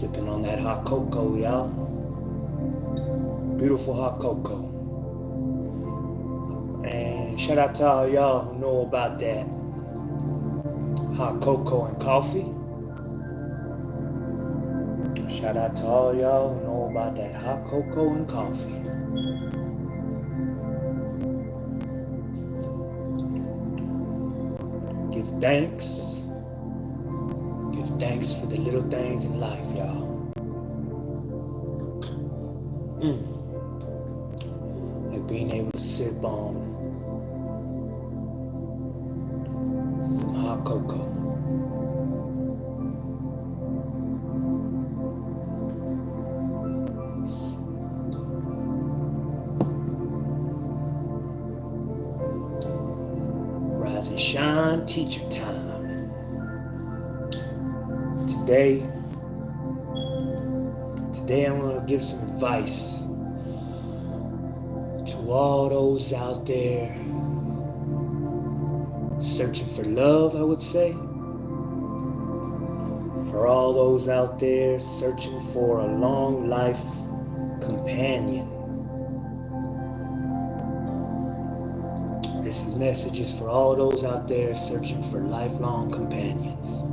Sipping on that hot cocoa, y'all. Beautiful hot cocoa. And shout out to all y'all who know about that hot cocoa and coffee. Shout out to all y'all who know about that hot cocoa and coffee. Give thanks. Give thanks for the little things in life, y'all. Like being able to sip on some hot cocoa. Rise and shine, teacher time. Today I'm going to give some advice to all those out there searching for love, I would say. For all those out there searching for a long life companion. This message is for all those out there searching for lifelong companions.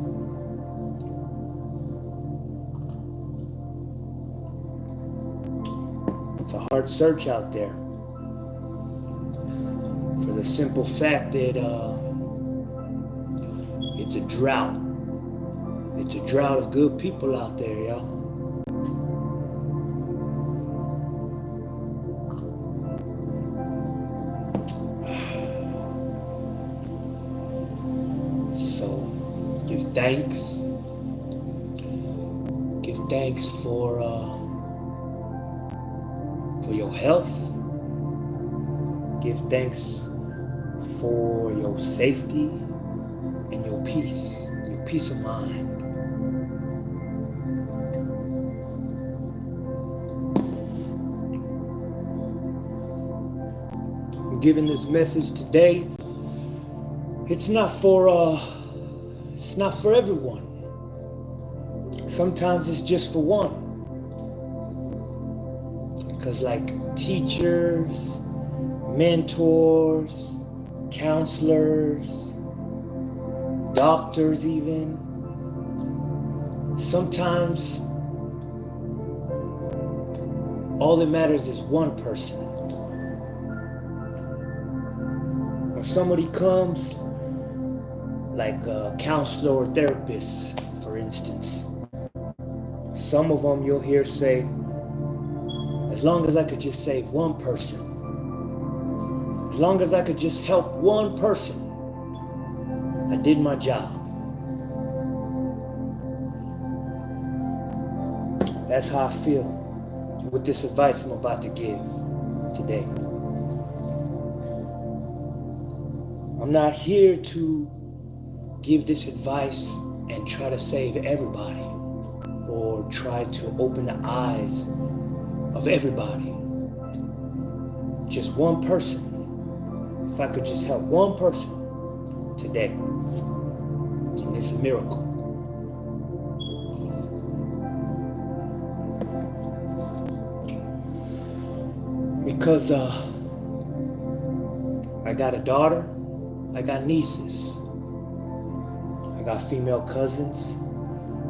It's a hard search out there, for the simple fact that it's a drought. It's a drought of good people out there, y'all. So give thanks. Give thanks for your health. Give thanks for your safety and your peace of mind. I'm giving this message today. It's not for everyone. Sometimes it's just for one. Because like teachers, mentors, counselors, doctors even, sometimes all that matters is one person. When somebody comes, like a counselor or therapist, for instance, some of them you'll hear say, as long as I could just save one person, as long as I could just help one person, I did my job. That's how I feel with this advice I'm about to give today. I'm not here to give this advice and try to save everybody or try to open the eyes of everybody. Just one person. If I could just help one person today, and it's a miracle. Because I got a daughter, I got nieces, I got female cousins.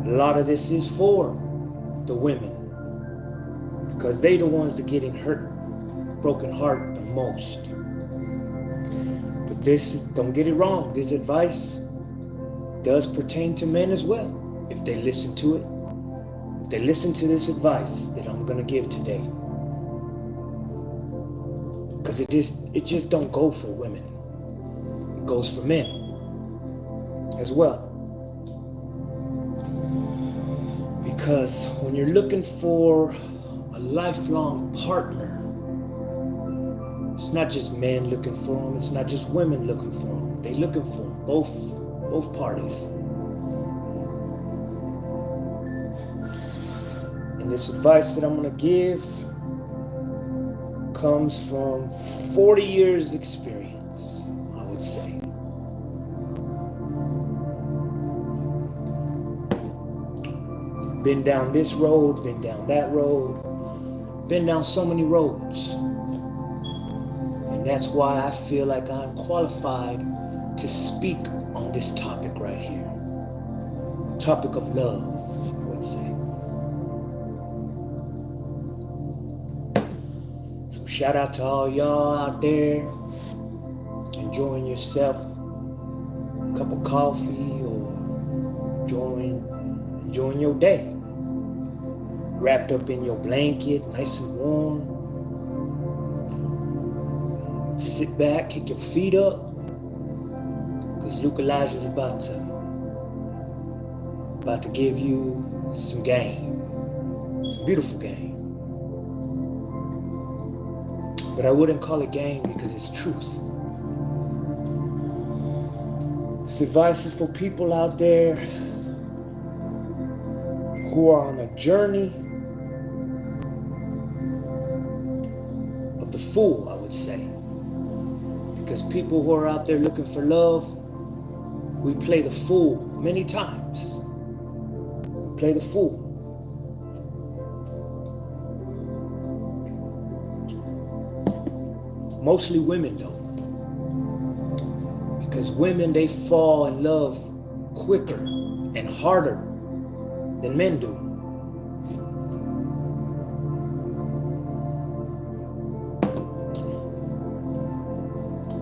A lot of this is for the women, because they the ones that getting hurt, broken heart the most. But this, don't get it wrong, this advice does pertain to men as well, if they listen to it. If they listen to this advice that I'm gonna give today. Because it just don't go for women. It goes for men as well. Because when you're looking for a lifelong partner, it's not just men looking for them, it's not just women looking for them. They looking for them, both parties. And this advice that I'm gonna give comes from 40 years experience, I would say. Been down this road, been down that road, been down so many roads. And that's why I feel like I'm qualified to speak on this topic right here. Topic of love, I would say. So shout out to all y'all out there enjoying yourself a cup of coffee or enjoying your day. Wrapped up in your blanket, nice and warm. Sit back, kick your feet up, because Luke Elijah is about to give you some game. Some beautiful game. But I wouldn't call it game because it's truth. This advice is for people out there who are on a journey of the fool, I would say. Because people who are out there looking for love, we play the fool many times. We play the fool. Mostly women though. Because women, they fall in love quicker and harder than men do.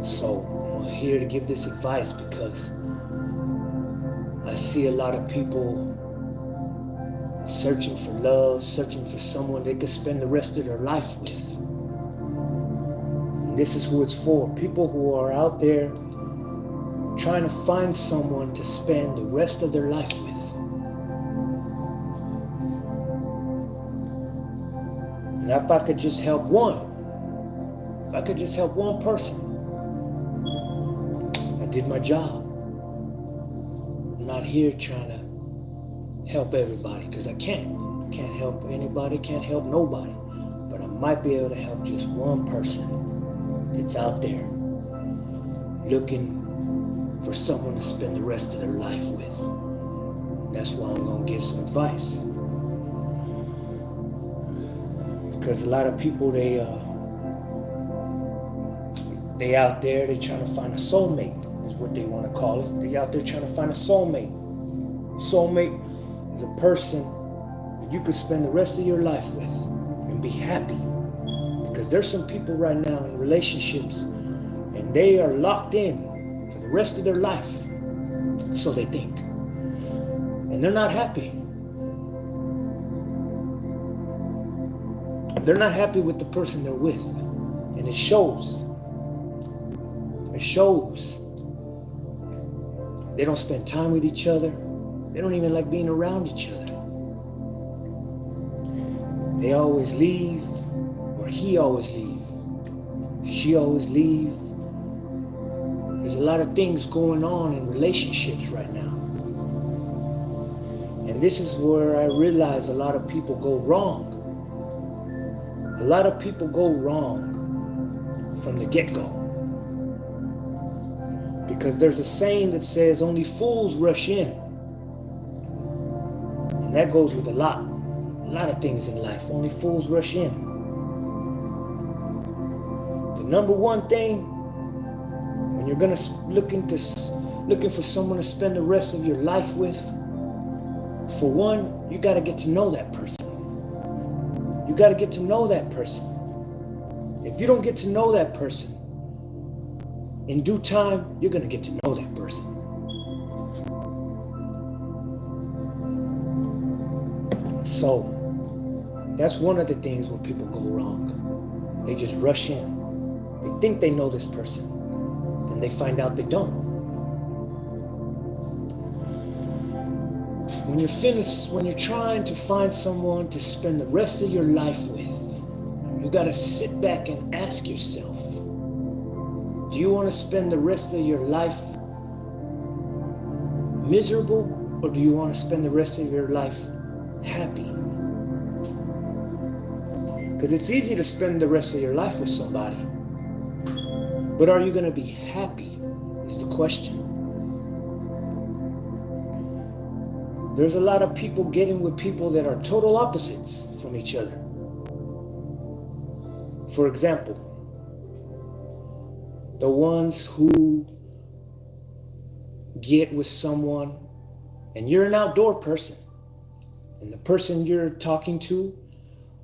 So I'm here to give this advice because I see a lot of people searching for love, searching for someone they could spend the rest of their life with. And this is who it's for. People who are out there trying to find someone to spend the rest of their life with. And if I could just help one person, I did my job. I'm not here trying to help everybody because I can't. Can't help anybody, can't help nobody. But I might be able to help just one person that's out there looking for someone to spend the rest of their life with. That's why I'm going to give some advice. Because a lot of people, they out there, they trying to find a soulmate, is what they want to call it. They out there trying to find a soulmate. Soulmate is a person that you could spend the rest of your life with and be happy. Because there's some people right now in relationships and they are locked in for the rest of their life, so they think. And they're not happy. They're not happy with the person they're with. And it shows. It shows. They don't spend time with each other. They don't even like being around each other. They always leave, or he always leave. She always leave. There's a lot of things going on in relationships right now. And this is where I realize a lot of people go wrong. A lot of people go wrong from the get-go. Because there's a saying that says only fools rush in. And that goes with a lot of things in life. Only fools rush in. The number one thing, when you're gonna looking for someone to spend the rest of your life with, for one, you gotta get to know that person. You gotta get to know that person. If you don't get to know that person, in due time, you're gonna get to know that person. So, that's one of the things where people go wrong. They just rush in. They think they know this person. Then they find out they don't. When you're trying to find someone to spend the rest of your life with, you gotta sit back and ask yourself, do you want to spend the rest of your life miserable, or do you want to spend the rest of your life happy? Because it's easy to spend the rest of your life with somebody, but are you going to be happy is the question. There's a lot of people getting with people that are total opposites from each other. For example, the ones who get with someone and you're an outdoor person, and the person you're talking to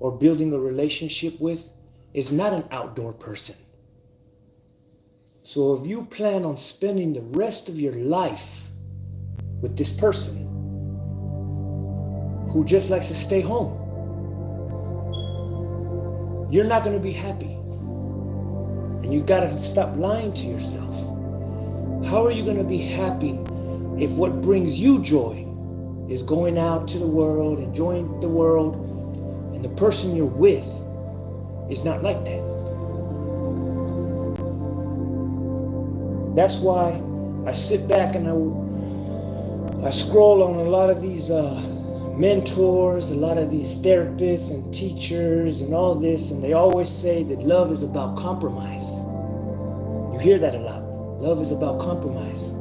or building a relationship with is not an outdoor person. So if you plan on spending the rest of your life with this person who just likes to stay home, you're not going to be happy. And you got to stop lying to yourself. How are you going to be happy if what brings you joy is going out to the world, enjoying the world, and the person you're with is not like that? That's why I sit back and I scroll on a lot of these mentors, a lot of these therapists and teachers and all this, and they always say that love is about compromise. You hear that a lot. Love is about compromise.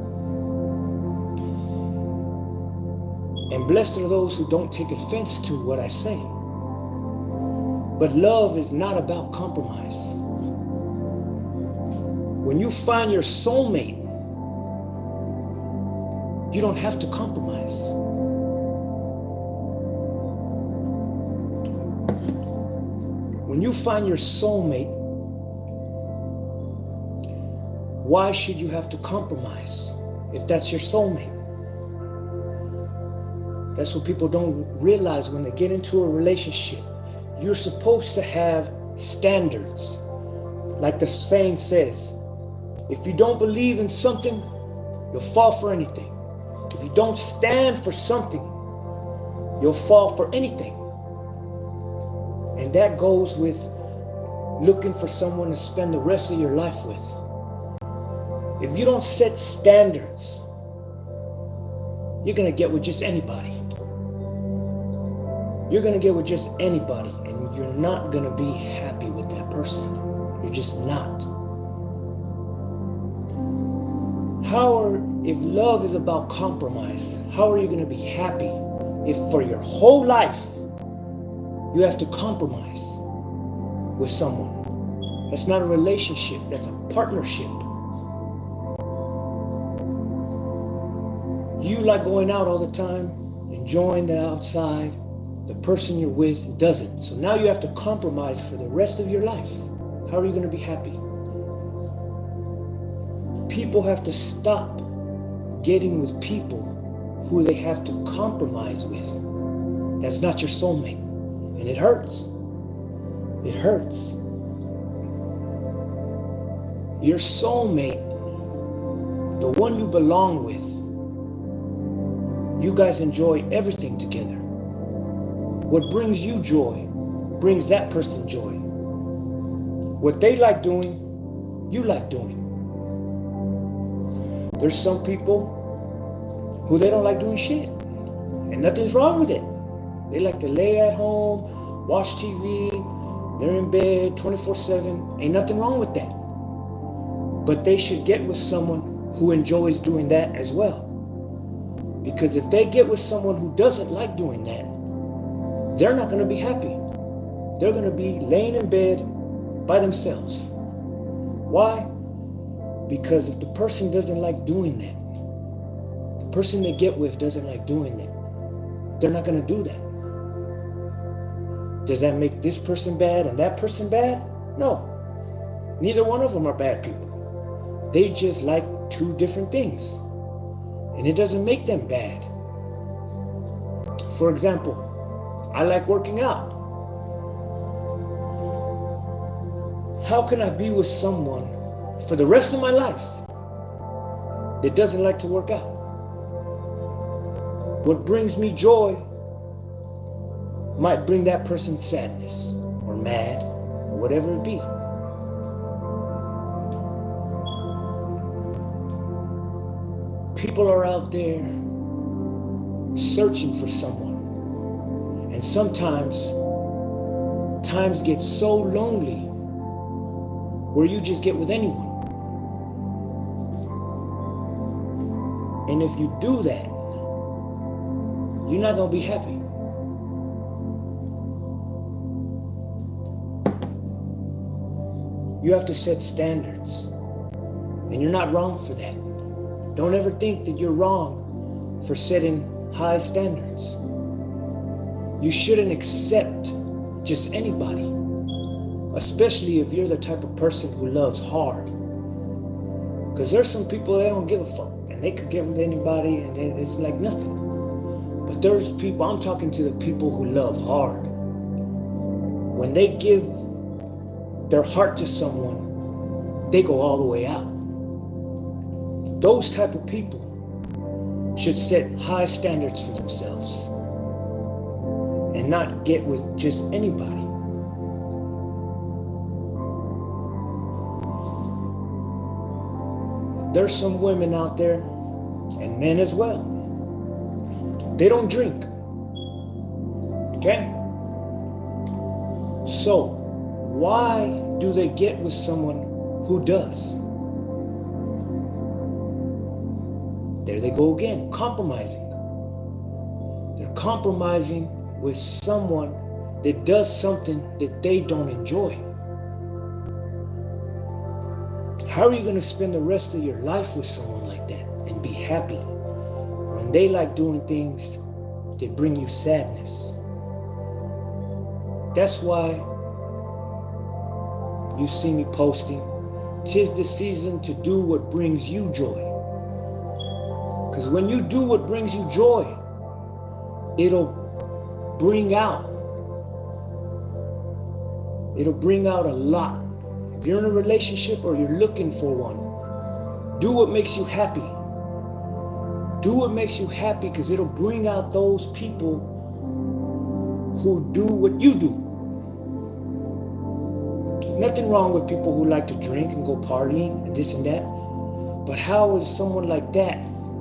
And blessed are those who don't take offense to what I say. But love is not about compromise. When you find your soulmate, you don't have to compromise. When you find your soulmate, why should you have to compromise if that's your soulmate? That's what people don't realize when they get into a relationship. You're supposed to have standards. Like the saying says, if you don't believe in something, you'll fall for anything. If you don't stand for something, you'll fall for anything. And that goes with looking for someone to spend the rest of your life with. If you don't set standards, you're going to get with just anybody. You're going to get with just anybody, and you're not going to be happy with that person. You're just not. If love is about compromise, how are you going to be happy if for your whole life you have to compromise with someone? That's not a relationship, that's a partnership. You like going out all the time, enjoying the outside. The person you're with doesn't. So now you have to compromise for the rest of your life. How are you going to be happy? People have to stop getting with people who they have to compromise with. That's not your soulmate. And it hurts. It hurts. Your soulmate, the one you belong with, you guys enjoy everything together. What brings you joy brings that person joy. What they like doing, you like doing. There's some people who they don't like doing shit. And nothing's wrong with it. They like to lay at home, watch TV, they're in bed 24/7. Ain't nothing wrong with that. But they should get with someone who enjoys doing that as well. Because if they get with someone who doesn't like doing that, they're not going to be happy. They're going to be laying in bed by themselves. Why? Because if the person doesn't like doing that, the person they get with doesn't like doing that, they're not going to do that. Does that make this person bad and that person bad? No. Neither one of them are bad people. They just like two different things. And it doesn't make them bad. For example, I like working out. How can I be with someone for the rest of my life that doesn't like to work out? What brings me joy might bring that person sadness or mad or whatever it be. People are out there searching for someone. And sometimes times get so lonely where you just get with anyone. And if you do that, you're not going to be happy. You have to set standards. And you're not wrong for that. Don't ever think that you're wrong for setting high standards. You shouldn't accept just anybody, especially if you're the type of person who loves hard. Because there's some people that don't give a fuck, and they could get with anybody and it's like nothing. But there's people, I'm talking to the people who love hard. When they give their heart to someone, they go all the way out. Those type of people should set high standards for themselves and not get with just anybody. There's some women out there, and men as well, they don't drink. Okay? So, why do they get with someone who does? There they go again, compromising. They're compromising with someone that does something that they don't enjoy. How are you going to spend the rest of your life with someone like that and be happy when they like doing things that bring you sadness? That's why you see me posting, "'Tis the season to do what brings you joy." Because when you do what brings you joy, it'll bring out a lot. If you're in a relationship or you're looking for one, do what makes you happy. Do what makes you happy, because it'll bring out those people who do what you do. Nothing wrong with people who like to drink and go partying and this and that. But how is someone like that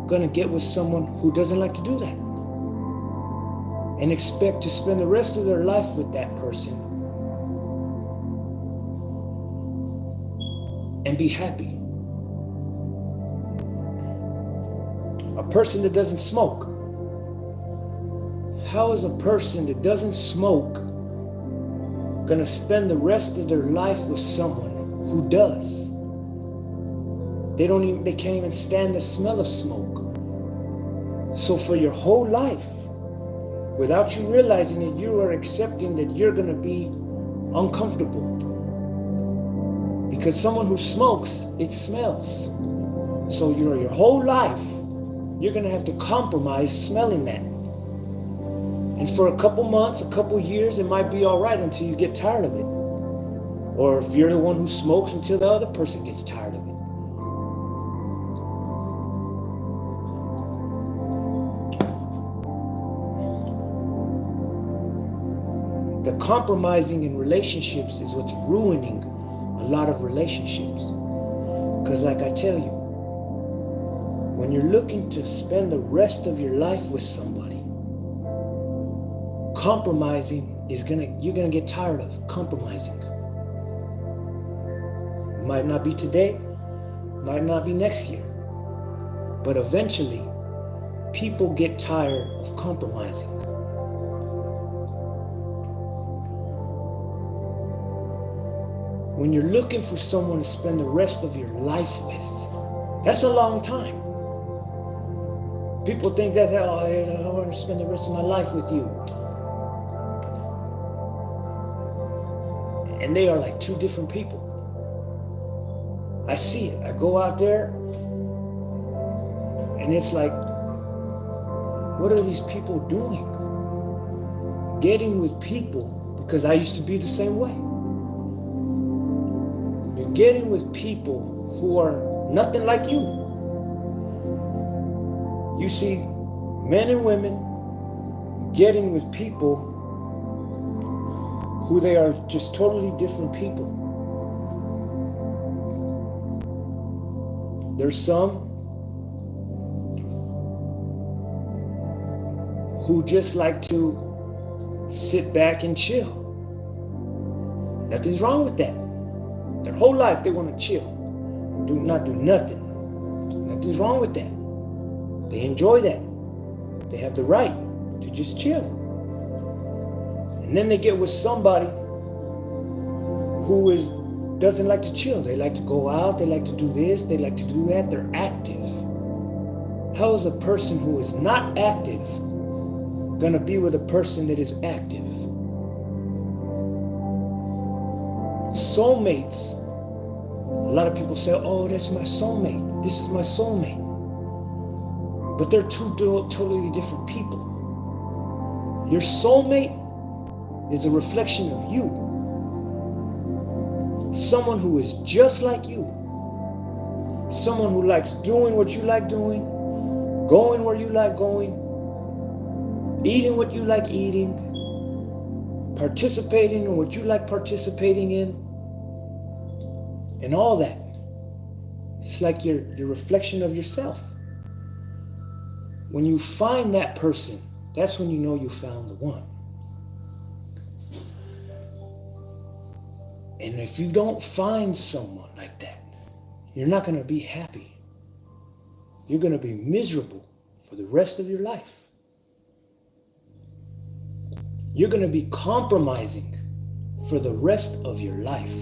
gonna get with someone who doesn't like to do that and expect to spend the rest of their life with that person and be happy? A person that doesn't smoke. How is a person that doesn't smoke gonna spend the rest of their life with someone who does? They can't even stand the smell of smoke. So for your whole life, without you realizing it, you are accepting that you're gonna be uncomfortable. Because someone who smokes, it smells. So your whole life, you're gonna have to compromise smelling that. And for a couple months, a couple years, it might be all right until you get tired of it. Or if you're the one who smokes, until the other person gets tired of it. The compromising in relationships is what's ruining a lot of relationships. Because like I tell you, when you're looking to spend the rest of your life with somebody, compromising you're gonna get tired of compromising. It might not be today, might not be next year, but eventually people get tired of compromising. When you're looking for someone to spend the rest of your life with, that's a long time. People think that, oh, I want to spend the rest of my life with you. And they are like two different people. I see it. I go out there and it's like, what are these people doing? Getting with people, because I used to be the same way. You're getting with people who are nothing like you. You see men and women getting with people who they are just totally different people. There's some who just like to sit back and chill. Nothing's wrong with that. Their whole life they want to chill, not do nothing. Nothing's wrong with that. They enjoy that. They have the right to just chill. And then they get with somebody who doesn't like to chill. They like to go out, they like to do this, they like to do that. They're active. How is a person who is not active going to be with a person that is active? Soulmates. A lot of people say, oh, that's my soulmate. This is my soulmate. But they're two totally different people. Your soulmate is a reflection of you. Someone who is just like you. Someone who likes doing what you like doing, going where you like going, eating what you like eating, participating in what you like participating in, and all that. It's like your reflection of yourself. When you find that person, that's when you know you found the one. And if you don't find someone like that, you're not going to be happy. You're going to be miserable for the rest of your life. You're going to be compromising for the rest of your life.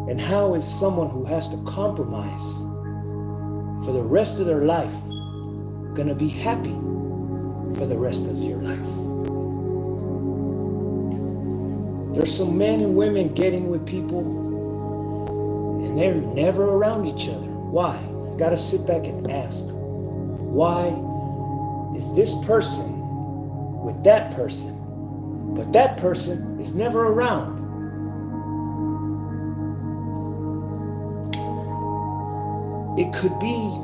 And how is someone who has to compromise for the rest of their life going to be happy for the rest of your life? There's some men and women getting with people and they're never around each other. Why? You gotta sit back and ask, why is this person with that person, but that person is never around? It could be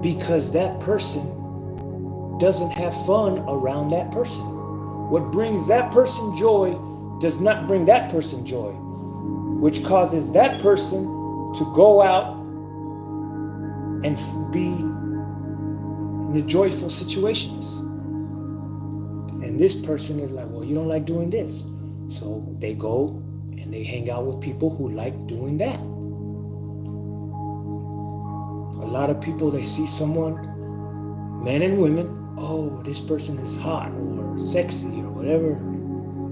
because that person doesn't have fun around that person. What brings that person joy does not bring that person joy, which causes that person to go out and be in the joyful situations. And this person is like, well, you don't like doing this. So they go and they hang out with people who like doing that. A lot of people, they see someone, men and women, oh, this person is hot or sexy or whatever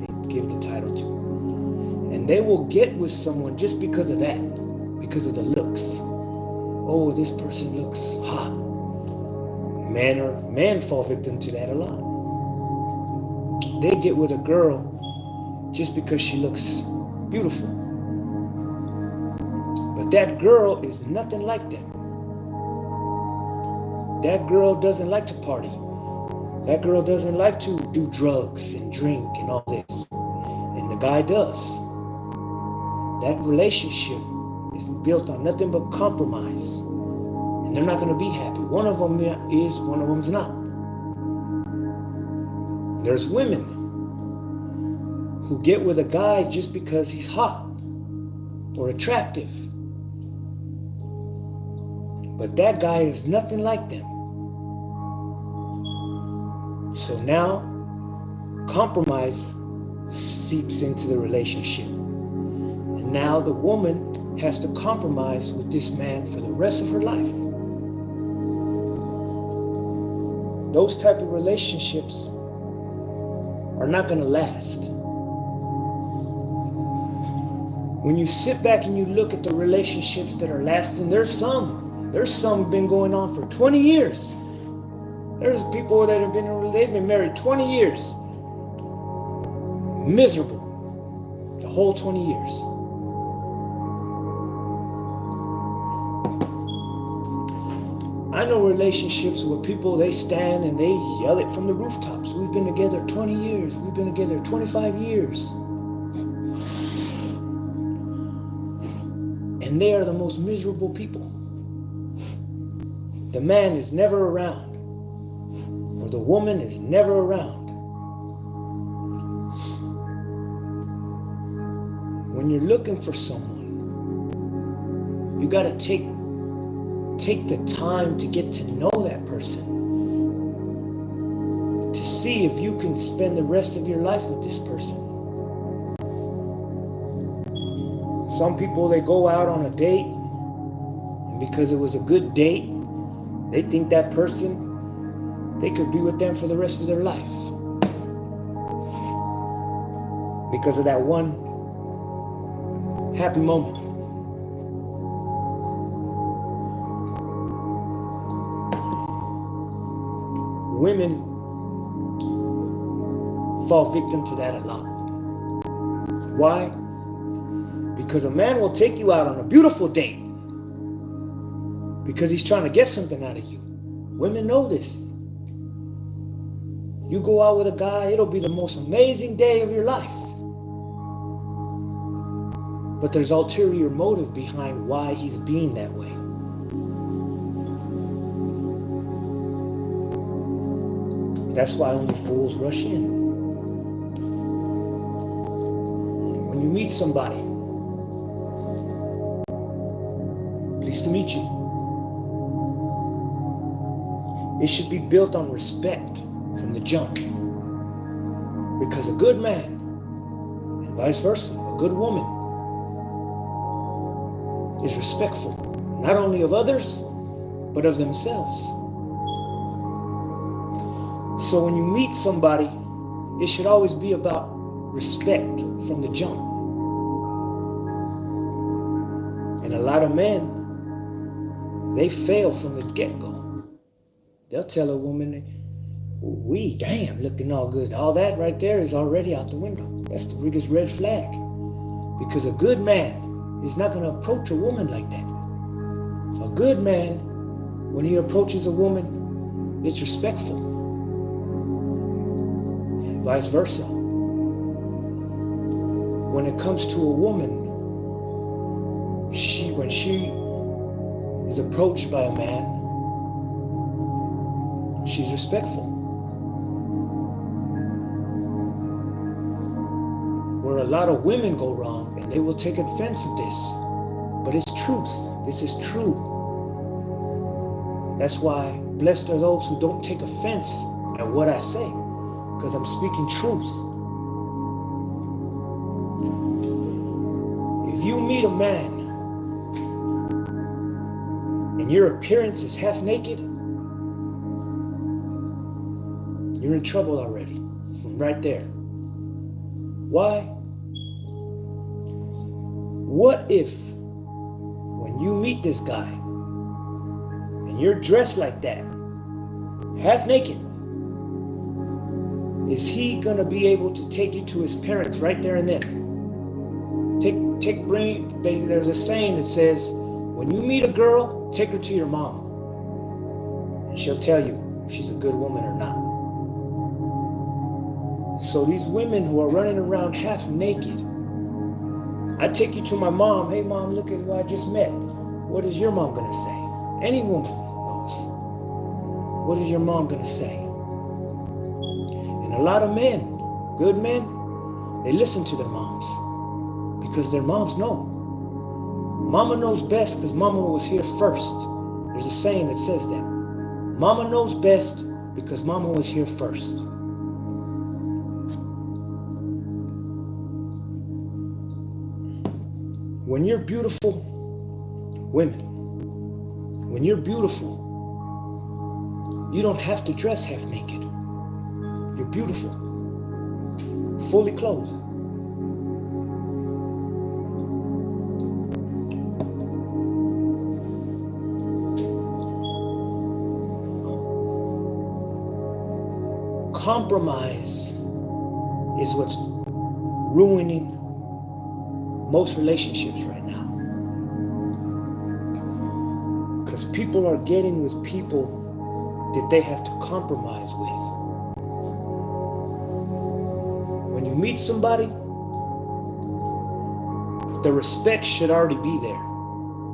they give the title to. And they will get with someone just because of that, because of the looks. Oh, this person looks hot. Men fall victim to that a lot. They get with a girl just because she looks beautiful. But that girl is nothing like them. That girl doesn't like to party. That girl doesn't like to do drugs and drink and all this. And the guy does. That relationship is built on nothing but compromise. And they're not going to be happy. One of them is, one of them's not. There's women who get with a guy just because he's hot or attractive. But that guy is nothing like them. So now, compromise seeps into the relationship. And now the woman has to compromise with this man for the rest of her life. Those type of relationships are not going to last. When you sit back and you look at the relationships that are lasting, there's some been going on for 20 years. There's people that they've been married 20 years. Miserable. The whole 20 years. I know relationships where people, they stand and they yell it from the rooftops. We've been together 20 years. We've been together 25 years. And they are the most miserable people. The man is never around. Or the woman is never around. When you're looking for someone, you got to take the time to get to know that person, to see if you can spend the rest of your life with this person. Some people, they go out on a date, and because it was a good date, they think that person they could be with them for the rest of their life. Because of that one happy moment. Women fall victim to that a lot. Why? Because a man will take you out on a beautiful date because he's trying to get something out of you. Women know this. You go out with a guy, it'll be the most amazing day of your life. But there's ulterior motive behind why he's being that way. That's why only fools rush in. When you meet somebody, pleased to meet you, it should be built on respect from the jump. Because a good man, and vice versa, a good woman, is respectful, not only of others, but of themselves. So when you meet somebody, it should always be about respect from the jump. And a lot of men, they fail from the get-go. They'll tell a woman, damn, looking all good. All that right there is already out the window. That's the biggest red flag. Because a good man is not going to approach a woman like that. A good man, when he approaches a woman, it's respectful. Vice versa. When it comes to a woman, when she is approached by a man, she's respectful. Where a lot of women go wrong, and they will take offense at this, but it's truth. This is true. That's why blessed are those who don't take offense at what I say, because I'm speaking truth. If you meet a man and your appearance is half naked, you're in trouble already, from right there. Why? What if, when you meet this guy, and you're dressed like that, half naked, is he gonna be able to take you to his parents right there and then? There's a saying that says, when you meet a girl, take her to your mom, and she'll tell you if she's a good woman or not. So these women who are running around half naked, I take you to my mom. Hey mom, look at who I just met. What is your mom gonna say? Any woman knows. What is your mom gonna say? And a lot of men, good men, they listen to their moms because their moms know. Mama knows best because mama was here first. There's a saying that says that. Mama knows best because mama was here first. When you're beautiful, women, when you're beautiful, you don't have to dress half naked. You're beautiful, fully clothed. Compromise is what's ruining most relationships right now. Because people are getting with people that they have to compromise with. When you meet somebody, the respect should already be there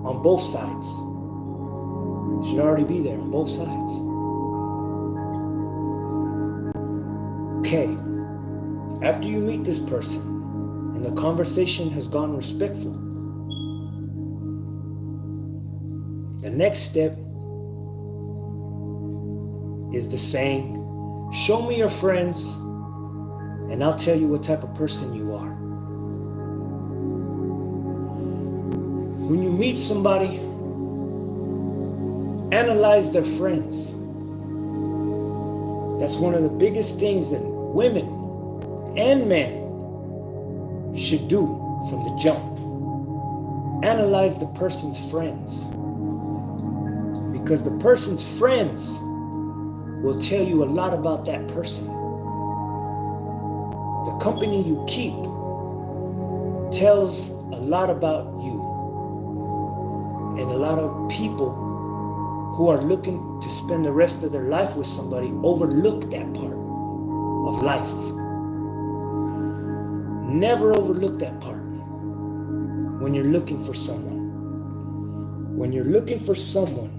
on both sides. It should already be there on both sides. Okay, after you meet this person, and the conversation has gone respectful, the next step is the saying, show me your friends and I'll tell you what type of person you are. When you meet somebody, analyze their friends. That's one of the biggest things that women and men should do from the jump. Analyze the person's friends. Because the person's friends will tell you a lot about that person. The company you keep tells a lot about you. And a lot of people who are looking to spend the rest of their life with somebody overlook that part of life. Never overlook that part when you're looking for someone. When you're looking for someone,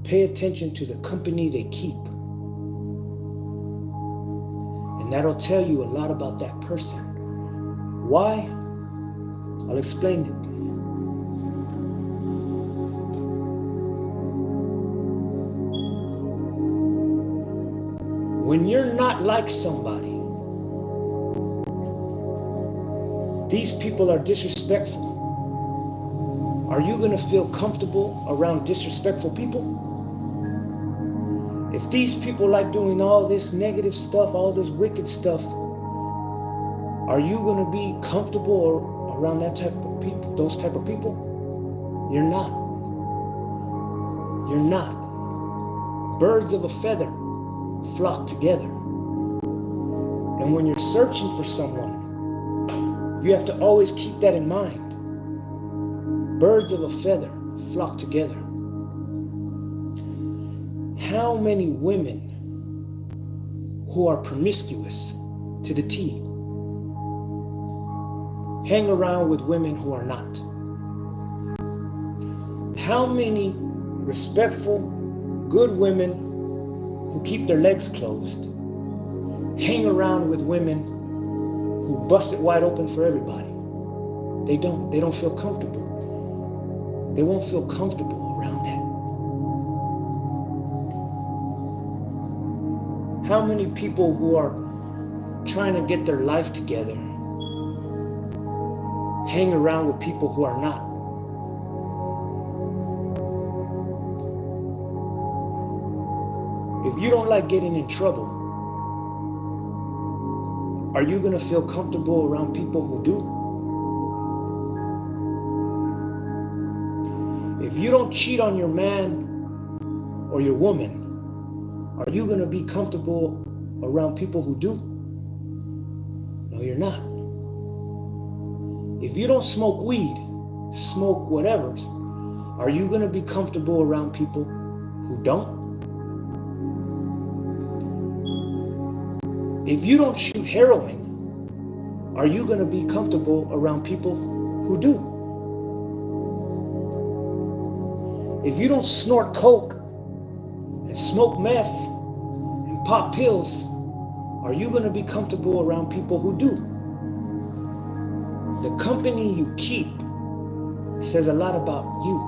pay attention to the company they keep. And that'll tell you a lot about that person. Why? I'll explain it. When you're not like somebody, these people are disrespectful. Are you going to feel comfortable around disrespectful people? If these people like doing all this negative stuff, all this wicked stuff, are you going to be comfortable around that type of people, those type of people? You're not. You're not. Birds of a feather flock together. And when you're searching for someone, you have to always keep that in mind. Birds of a feather flock together. How many women who are promiscuous to the T hang around with women who are not? How many respectful, good women who keep their legs closed hang around with women who bust it wide open for everybody? They don't. They don't feel comfortable. They won't feel comfortable around that. How many people who are trying to get their life together hang around with people who are not? If you don't like getting in trouble, are you going to feel comfortable around people who do? If you don't cheat on your man or your woman, are you going to be comfortable around people who do? No, you're not. If you don't smoke weed, smoke whatever, are you going to be comfortable around people who don't? If you don't shoot heroin, are you going to be comfortable around people who do? If you don't snort coke and smoke meth and pop pills, are you going to be comfortable around people who do? The company you keep says a lot about you.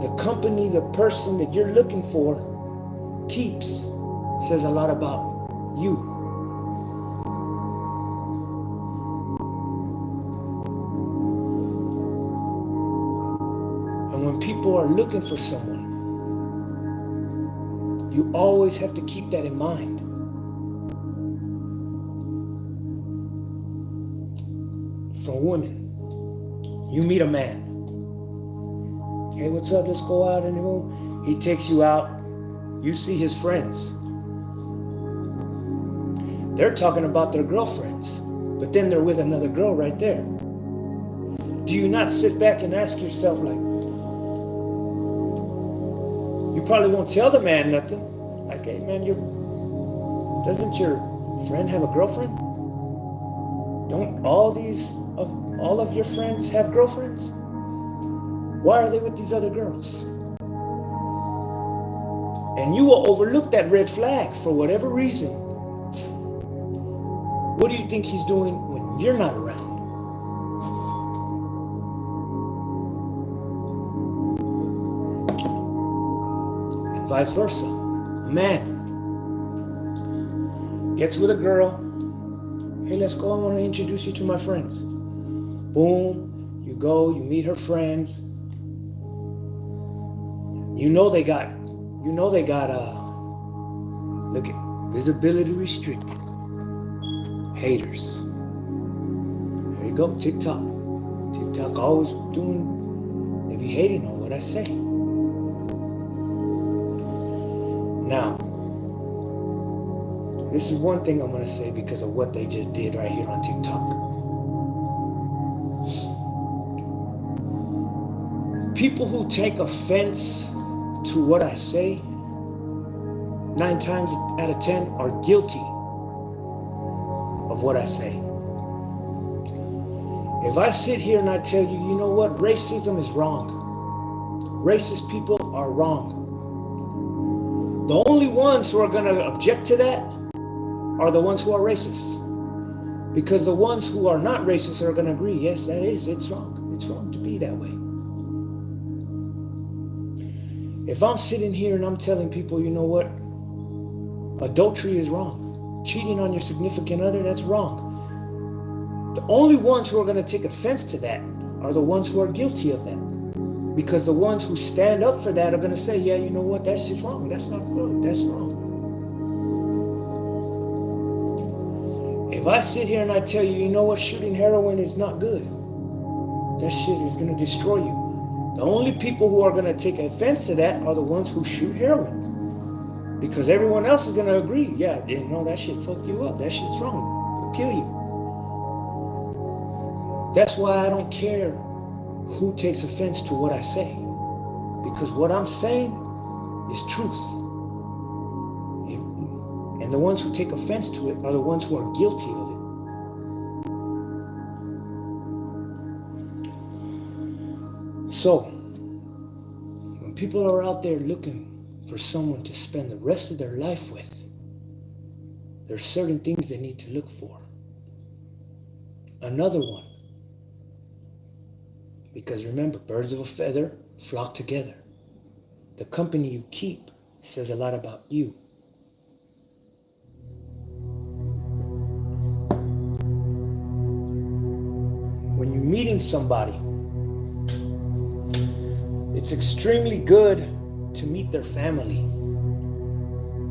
The company the person that you're looking for keeps says a lot about you. And when people are looking for someone, you always have to keep that in mind. For women, you meet a man. Hey, what's up? Let's go out in the room. He takes you out. You see his friends. They're talking about their girlfriends, but then they're with another girl right there. Do you not sit back and ask yourself, like, you probably won't tell the man nothing. Like, hey man, doesn't your friend have a girlfriend? Don't all of your friends have girlfriends? Why are they with these other girls? And you will overlook that red flag for whatever reason. What do you think he's doing when you're not around? And vice versa. A man gets with a girl. Hey, let's go. I want to introduce you to my friends. Boom. You go, you meet her friends. You know they got you know they got look at visibility restricted. Haters. There you go, TikTok. TikTok always they be hating on what I say. Now, this is one thing I'm going to say because of what they just did right here on TikTok. People who take offense to what I say, 9 times out of 10 are guilty of what I say. If I sit here and I tell you, you know what, racism is wrong. Racist people are wrong. The only ones who are going to object to that are the ones who are racist. Because the ones who are not racist are going to agree, yes, it's wrong. It's wrong to be that way. If I'm sitting here and I'm telling people, you know what, adultery is wrong. Cheating on your significant other, that's wrong. The only ones who are going to take offense to that are the ones who are guilty of that. Because the ones who stand up for that are going to say, yeah, you know what, that shit's wrong. That's not good. That's wrong. If I sit here and I tell you, you know what, shooting heroin is not good. That shit is going to destroy you. The only people who are going to take offense to that are the ones who shoot heroin. Because everyone else is going to agree, yeah, you know, that shit fuck you up. That shit's wrong. It'll kill you. That's why I don't care who takes offense to what I say. Because what I'm saying is truth. And the ones who take offense to it are the ones who are guilty of it. So, when people are out there looking for someone to spend the rest of their life with, there's certain things they need to look for. Another one. Because remember, birds of a feather flock together. The company you keep says a lot about you. When you're meeting somebody, it's extremely good to meet their family.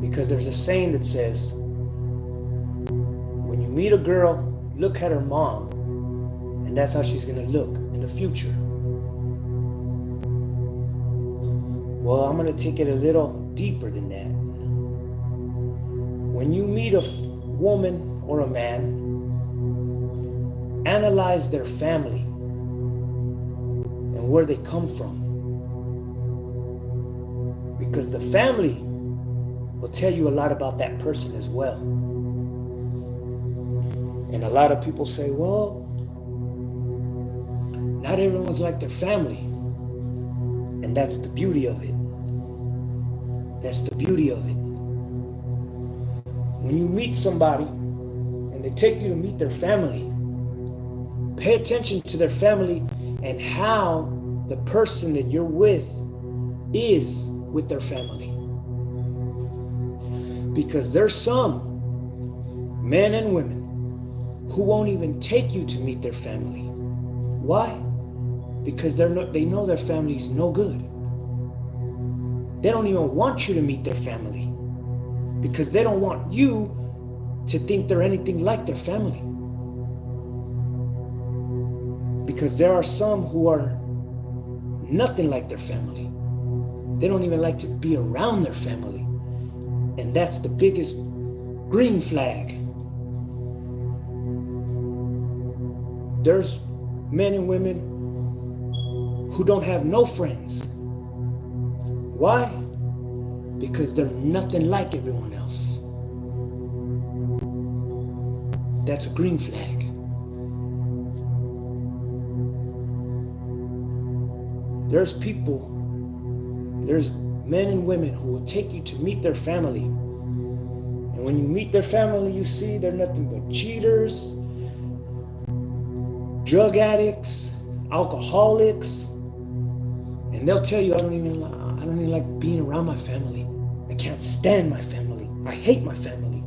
Because there's a saying that says, when you meet a girl, look at her mom, and that's how she's going to look in the future. Well, I'm going to take it a little deeper than that. When you meet a woman or a man, analyze their family and where they come from. Because the family will tell you a lot about that person as well. And a lot of people say, well, not everyone's like their family. And that's the beauty of it. That's the beauty of it. When you meet somebody and they take you to meet their family, pay attention to their family and how the person that you're with is with their family. Because there's some men and women who won't even take you to meet their family. Why? Because they know their family's no good. They don't even want you to meet their family because they don't want you to think they're anything like their family. Because there are some who are nothing like their family. They don't even like to be around their family. And that's the biggest green flag. There's men and women who don't have no friends. Why? Because they're nothing like everyone else. That's a green flag. There's men and women who will take you to meet their family. And when you meet their family, you see they're nothing but cheaters, drug addicts, alcoholics. And they'll tell you, I don't even like being around my family. I can't stand my family. I hate my family.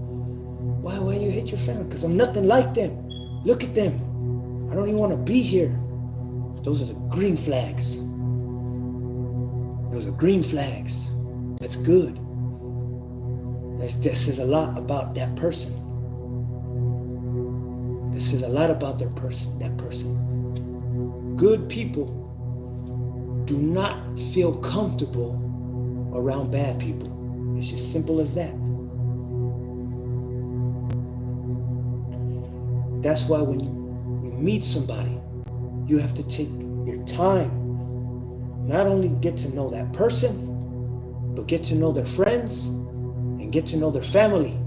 Why do you hate your family? Because I'm nothing like them. Look at them. I don't even want to be here. Those are the green flags. Those are green flags. That's good. That says a lot about that person. This says a lot about that person. Good people do not feel comfortable around bad people. It's just simple as that. That's why when you meet somebody, you have to take your time. Not only get to know that person, but get to know their friends and get to know their family.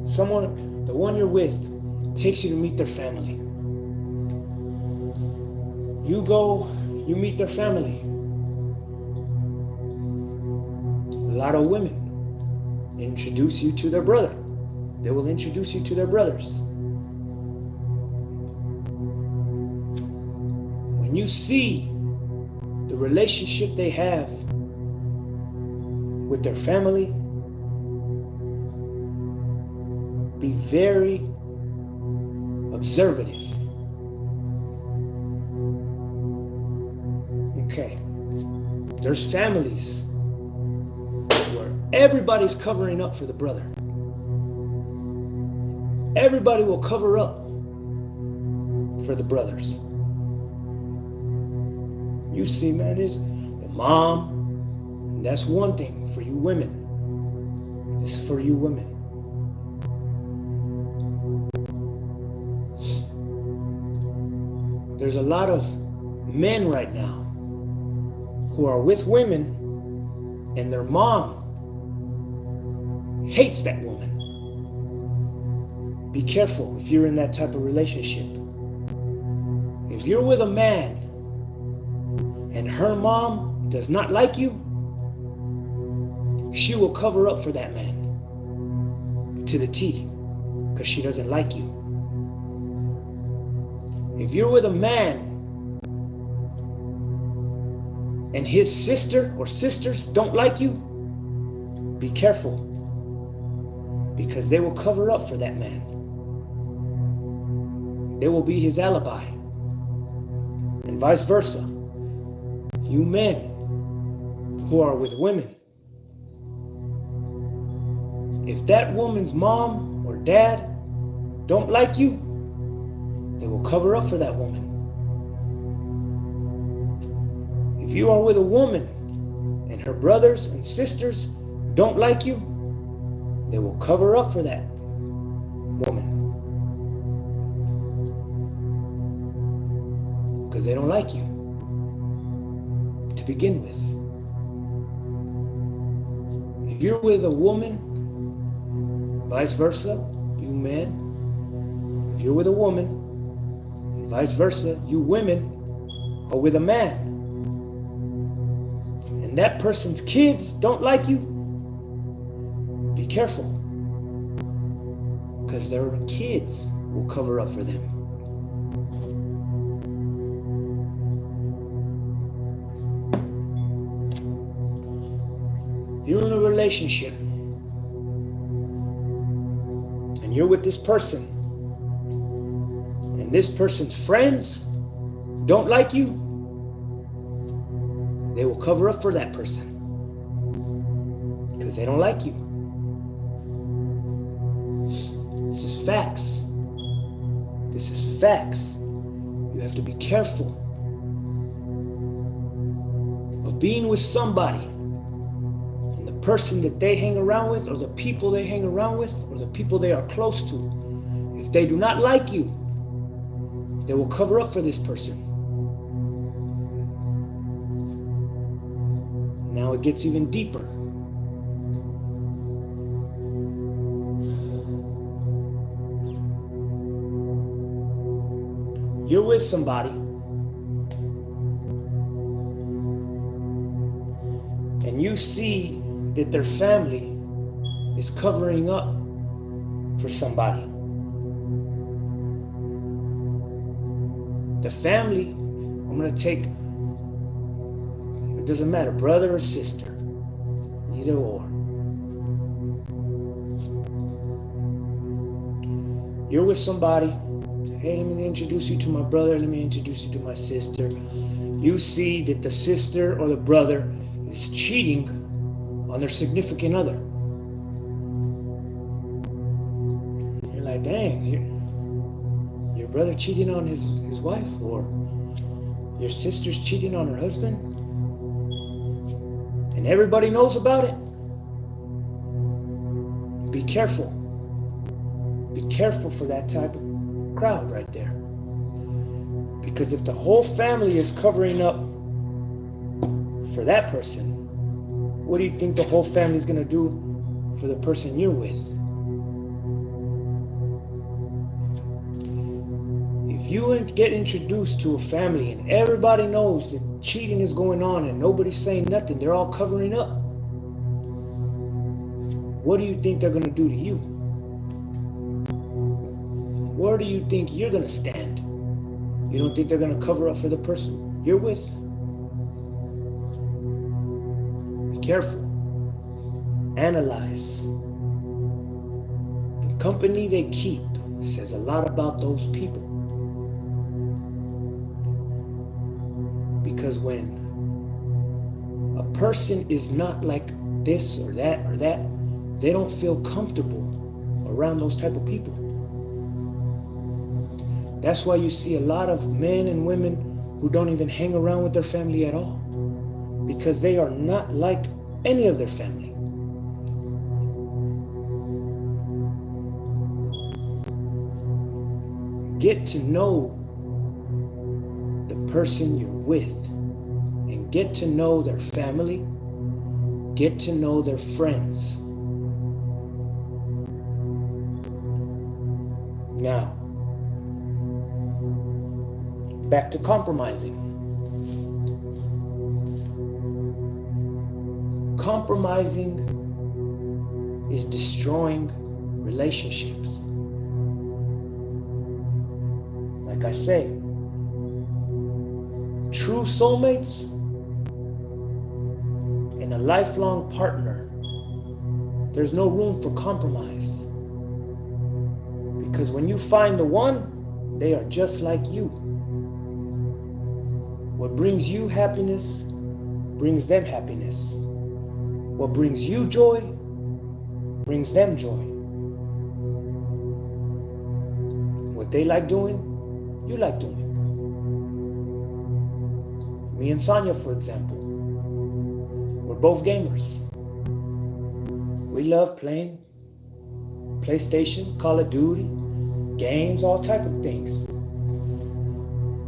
Someone, the one you're with, takes you to meet their family. You go, you meet their family. A lot of women introduce you to their brother. They will introduce you to their brothers. When you see the relationship they have with their family, be very observative. Okay, there's families where everybody's covering up for the brother. Everybody will cover up for the brothers. You see, man, is the mom. That's one thing for you women. This is for you women. There's a lot of men right now who are with women and their mom hates that woman. Be careful if you're in that type of relationship. If you're with a man and her mom does not like you, she will cover up for that man to the T because she doesn't like you. If you're with a man and his sister or sisters don't like you, be careful because they will cover up for that man. They will be his alibi. And vice versa. You men who are with women, if that woman's mom or dad don't like you, they will cover up for that woman. If you are with a woman and her brothers and sisters don't like you, they will cover up for that woman. Because they don't like you to begin with. If you're with a woman, vice versa, you men, if you're with a woman, vice versa, you women are with a man, and that person's kids don't like you, be careful, because their kids will cover up for them. If you're in a relationship and you're with this person, and this person's friends don't like you, they will cover up for that person because they don't like you. This is facts. This is facts. You have to be careful of being with somebody and the person that they hang around with, or the people they hang around with, or the people they are close to. If they do not like you, they will cover up for this person. Now it gets even deeper. You're with somebody and you see that their family is covering up for somebody. The family, I'm going to take, it doesn't matter, brother or sister, either or. You're with somebody, hey, let me introduce you to my brother, let me introduce you to my sister. You see that the sister or the brother is cheating on their significant other. You're like, dang, your brother cheating on his wife, or your sister's cheating on her husband, and everybody knows about it. Be careful. Be careful for that type of crowd right there. Because if the whole family is covering up for that person, what do you think the whole family is going to do for the person you're with? If you get introduced to a family and everybody knows that cheating is going on and nobody's saying nothing, they're all covering up, what do you think they're going to do to you? Where do you think you're going to stand? You don't think they're going to cover up for the person you're with? Be careful. Analyze. The company they keep says a lot about those people. Because when a person is not like this or that, they don't feel comfortable around those type of people. That's why you see a lot of men and women who don't even hang around with their family at all, because they are not like any of their family. Get to know the person you're with, and get to know their family, get to know their friends. Now, back to compromising. Compromising is destroying relationships. Like I say, true soulmates and a lifelong partner, there's no room for compromise. Because when you find the one, they are just like you. What brings you happiness brings them happiness. What brings you joy brings them joy. What they like doing, you like doing. Me and Sonia, for example, we're both gamers. We love playing PlayStation, Call of Duty, games, all type of things.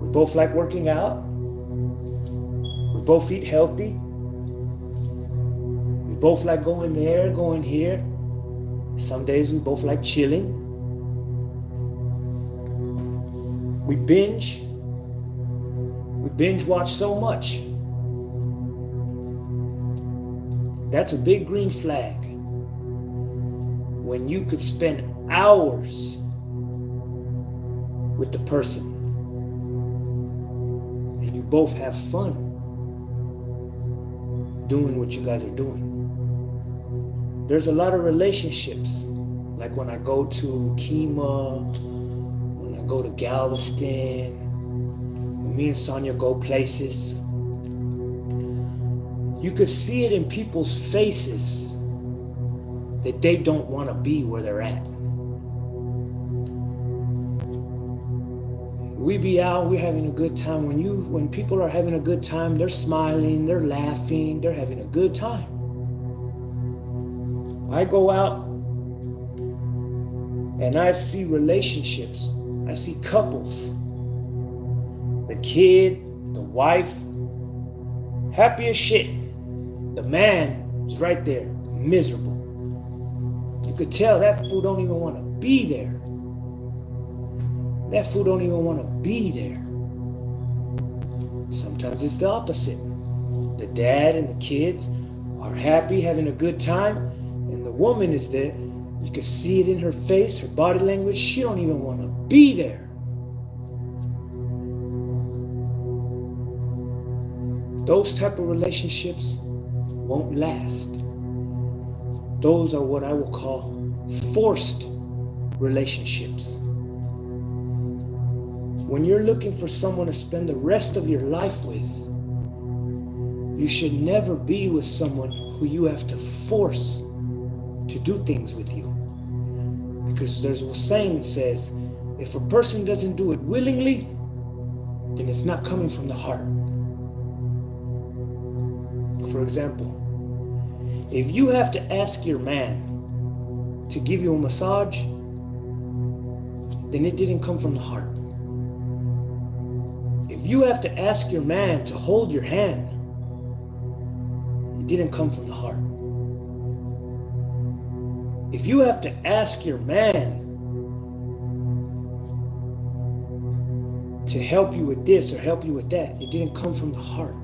We both like working out. We both eat healthy. We both like going there, going here. Some days we both like chilling. We binge watch so much. That's a big green flag. When you could spend hours with the person and you both have fun doing what you guys are doing. There's a lot of relationships, like when I go to Kima, when I go to Galveston, when me and Sonia go places, you could see it in people's faces that they don't want to be where they're at. We be out, we're having a good time. When people are having a good time, they're smiling, they're laughing, they're having a good time. I go out and I see relationships. I see couples. The kid, the wife, happy as shit. The man is right there, miserable. You could tell that fool don't even want to be there. That fool don't even want to be there. Sometimes it's the opposite. The dad and the kids are happy, having a good time, and the woman is there. You can see it in her face, her body language. She don't even want to be there. Those type of relationships won't last. Those are what I will call forced relationships. when you're looking for someone to spend the rest of your life with, you should never be with someone who you have to force to do things with you. Because there's a saying that says, if a person doesn't do it willingly, then it's not coming from the heart. For example, if you have to ask your man to give you a massage, then it didn't come from the heart. If you have to ask your man to hold your hand, it didn't come from the heart. If you have to ask your man to help you with this or help you with that, it didn't come from the heart.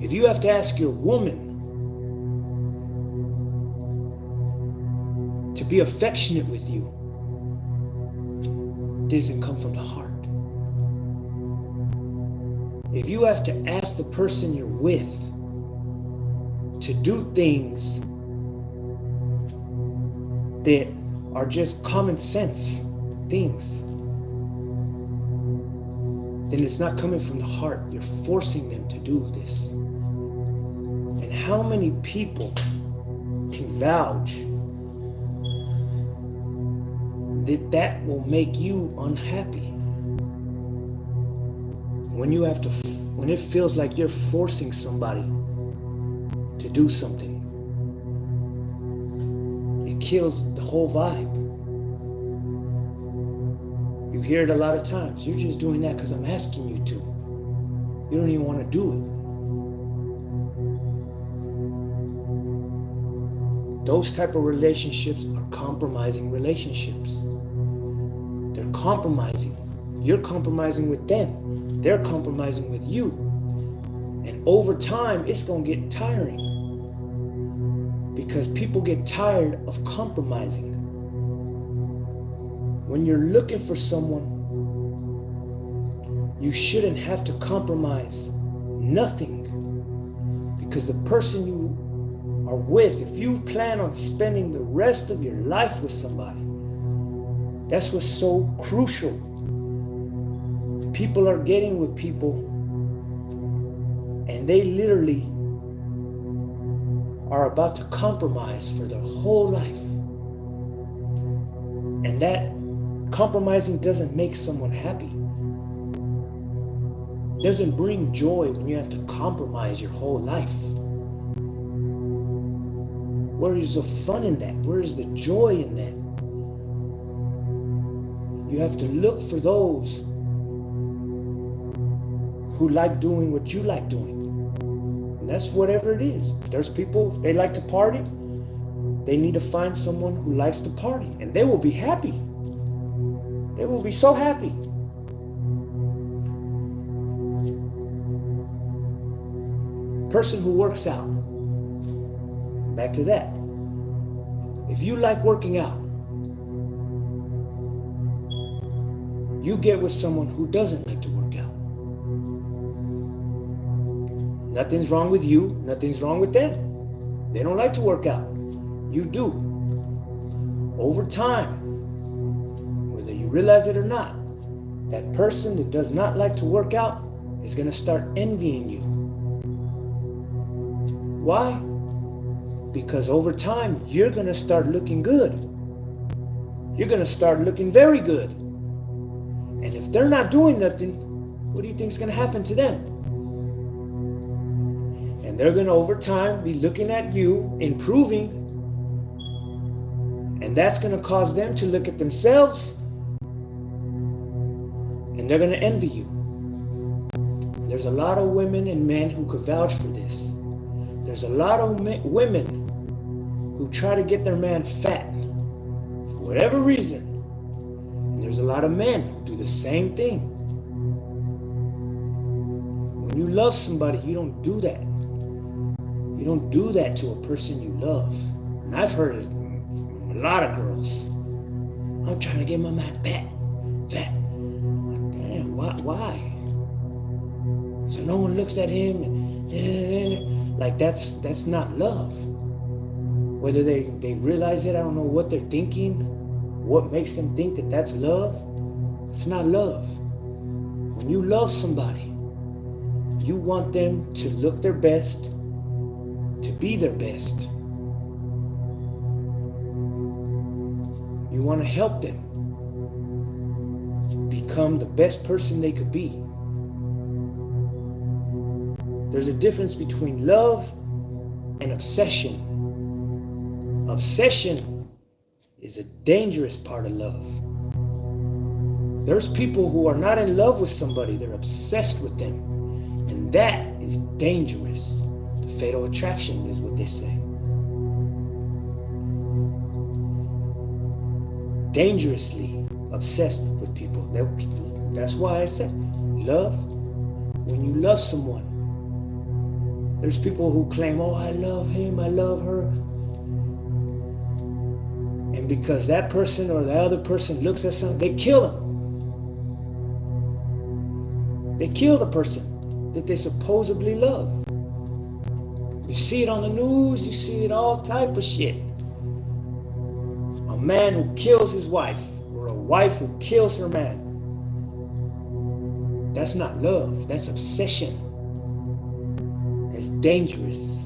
If you have to ask your woman to be affectionate with you, it doesn't come from the heart. If you have to ask the person you're with to do things that are just common sense things, then it's not coming from the heart. You're forcing them to do this. And how many people can vouch that that will make you unhappy? When you have to, when it feels like you're forcing somebody to do something, it kills the whole vibe. You hear it a lot of times. You're just doing that because I'm asking you to. You don't even want to do it. Those type of relationships are compromising relationships. They're compromising. You're compromising with them. They're compromising with you. And over time, it's going to get tiring. Because people get tired of compromising. When you're looking for someone, you shouldn't have to compromise nothing. Because the person you are with, if you plan on spending the rest of your life with somebody, that's what's so crucial. People are getting with people and they literally are about to compromise for their whole life. And that compromising doesn't make someone happy. It doesn't bring joy when you have to compromise your whole life. Where is the fun in that? Where is the joy in that? You have to look for those who like doing what you like doing. And that's whatever it is. There's people, if they like to party, they need to find someone who likes to party. And they will be happy. They will be so happy. Person who works out. Back to that. If you like working out, you get with someone who doesn't like to work out. Nothing's wrong with you. Nothing's wrong with them. They don't like to work out. You do. Over time, whether you realize it or not, that person that does not like to work out is going to start envying you. Why? Because over time, you're going to start looking good. You're going to start looking very good. And if they're not doing nothing, what do you think is going to happen to them? And they're going to, over time, be looking at you, improving. And that's going to cause them to look at themselves. And they're going to envy you. There's a lot of women and men who could vouch for this. There's a lot of women who try to get their man fat for whatever reason. And there's a lot of men who do the same thing. When you love somebody, you don't do that. You don't do that to a person you love. And I've heard it from a lot of girls. I'm trying to get my man fat. Like, damn, why? So no one looks at him and like that's not love. Whether they realize it, I don't know what they're thinking, what makes them think that that's love? It's not love. When you love somebody, you want them to look their best, to be their best. You want to help them become the best person they could be. There's a difference between love and obsession. Obsession is a dangerous part of love. There's people who are not in love with somebody, they're obsessed with them. And that is dangerous. The fatal attraction is what they say. Dangerously obsessed with people. That's why I said love. When you love someone, there's people who claim, oh, I love him, I love her. And because that person or the other person looks at something, they kill him. They kill the person that they supposedly love. You see it on the news, you see it all type of shit. A man who kills his wife, or a wife who kills her man. That's not love, that's obsession. That's dangerous.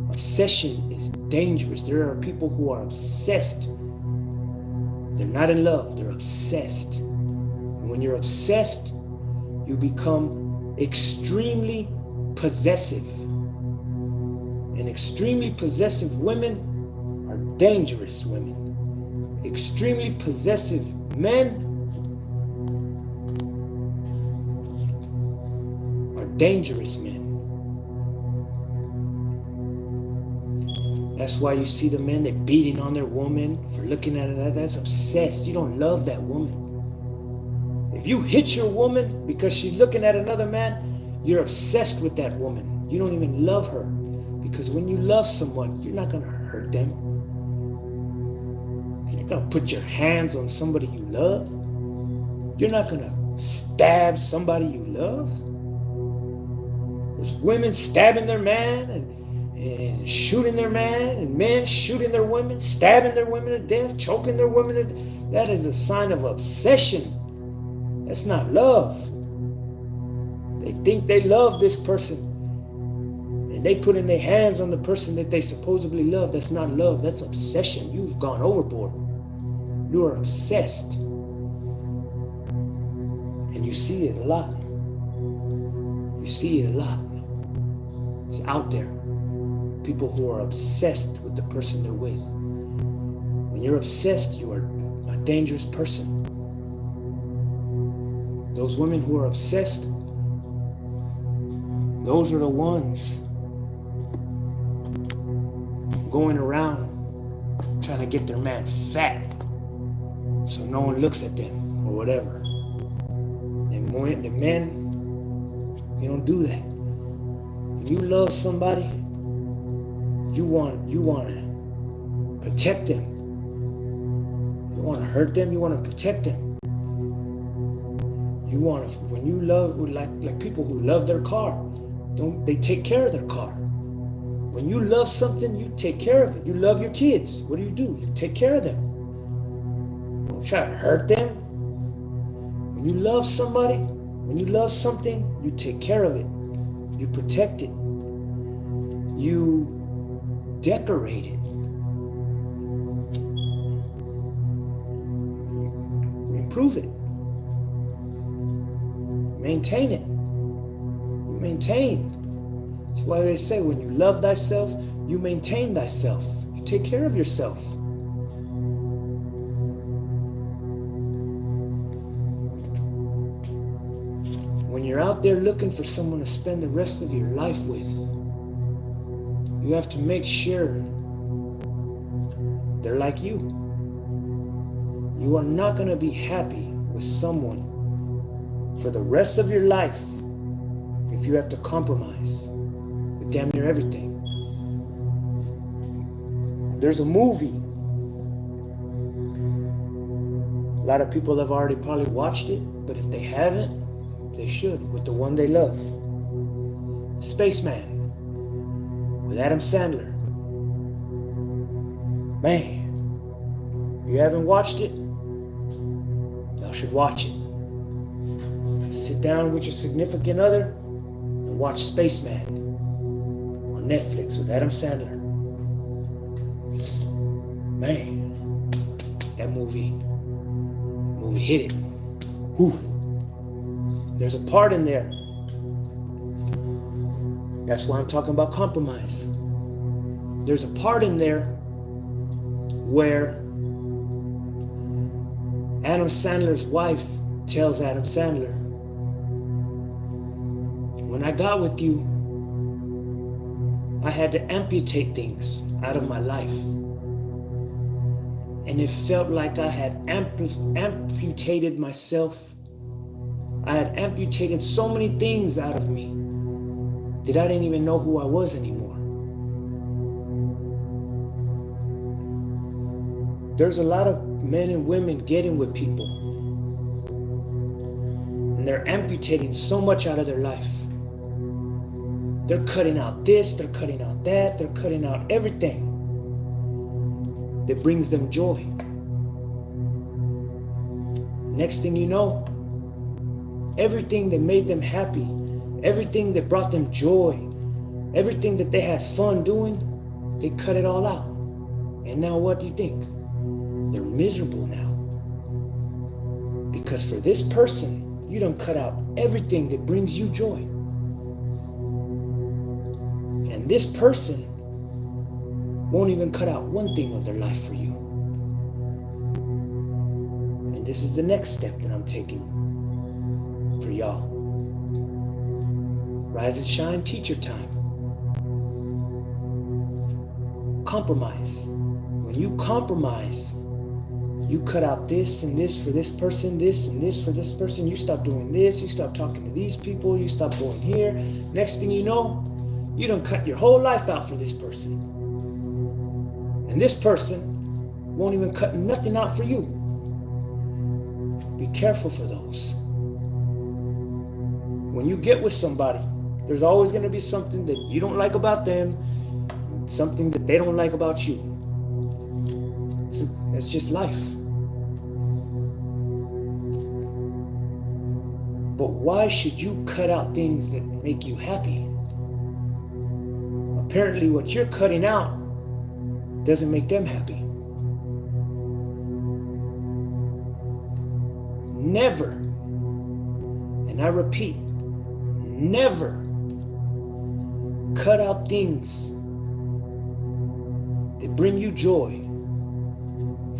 Obsession is dangerous. There are people who are obsessed. They're not in love, they're obsessed. And when you're obsessed, you become extremely possessive. And extremely possessive women are dangerous women. Extremely possessive men are dangerous men. That's why you see the men that beating on their woman for looking at her. That's obsessed. You don't love that woman. If you hit your woman because she's looking at another man, you're obsessed with that woman. You don't even love her. Because when you love someone, you're not going to hurt them. You're not going to put your hands on somebody you love. You're not going to stab somebody you love. There's women stabbing their man and shooting their man, and men shooting their women, stabbing their women to death, choking their women to death. That is a sign of obsession. That's not love. They think they love this person, and they put in their hands on the person that they supposedly love. That's not love. That's obsession. You've gone overboard. You are obsessed. And you see it a lot. You see it a lot. It's out there. People who are obsessed with the person they're with. When you're obsessed, you are a dangerous person. Those women who are obsessed, those are the ones going around trying to get their man fat so no one looks at them or whatever. And the men, they don't do that. When you love somebody, you want to protect them. You want to hurt them, you want to protect them. You want to, when you love, like people who love their car, they take care of their car. When you love something, you take care of it. You love your kids. What do? You take care of them. Don't try to hurt them. When you love somebody, when you love something, you take care of it. You protect it. You decorate it. You improve it. Maintain it. You maintain. That's why they say when you love thyself, you maintain thyself. You take care of yourself. When you're out there looking for someone to spend the rest of your life with, you have to make sure they're like you. You are not going to be happy with someone for the rest of your life if you have to compromise with damn near everything. There's a movie. A lot of people have already probably watched it, but if they haven't, they should, with the one they love. Spaceman. With Adam Sandler. Man, If you haven't watched it, y'all should watch it. Sit down with your significant other and watch Spaceman on Netflix with Adam Sandler. Man, that movie hit it. Whew. There's a part in there. That's why I'm talking about compromise. There's a part in there where Adam Sandler's wife tells Adam Sandler, when I got with you, I had to amputate things out of my life. And it felt like I had amputated myself. I had amputated so many things out of me that I didn't even know who I was anymore. There's a lot of men and women getting with people, and they're amputating so much out of their life. They're cutting out this, they're cutting out that, they're cutting out everything that brings them joy. Next thing you know, everything that made them happy, everything that brought them joy, everything that they had fun doing, they cut it all out. And now what do you think? They're miserable now. Because for this person, you done cut out everything that brings you joy. And this person won't even cut out one thing of their life for you. And this is the next step that I'm taking for y'all. Rise and shine, teacher time. Compromise. When you compromise, you cut out this and this for this person, this and this for this person. You stop doing this, you stop talking to these people, you stop going here. Next thing you know, you done cut your whole life out for this person. And this person won't even cut nothing out for you. Be careful for those. When you get with somebody, there's always going to be something that you don't like about them, something that they don't like about you. That's just life. But why should you cut out things that make you happy? Apparently what you're cutting out doesn't make them happy. Never, and I repeat, never cut out things that bring you joy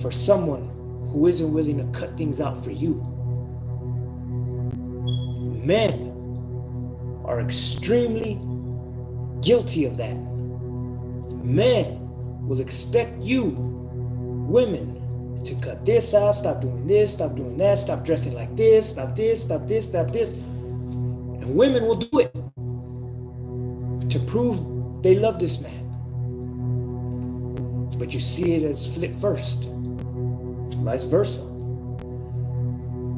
for someone who isn't willing to cut things out for you. Men are extremely guilty of that. Men will expect you, women, to cut this out, stop doing this, stop doing that, stop dressing like this, stop this, stop this, stop this. And women will do it to prove they love this man. But you see it as flip first, vice versa.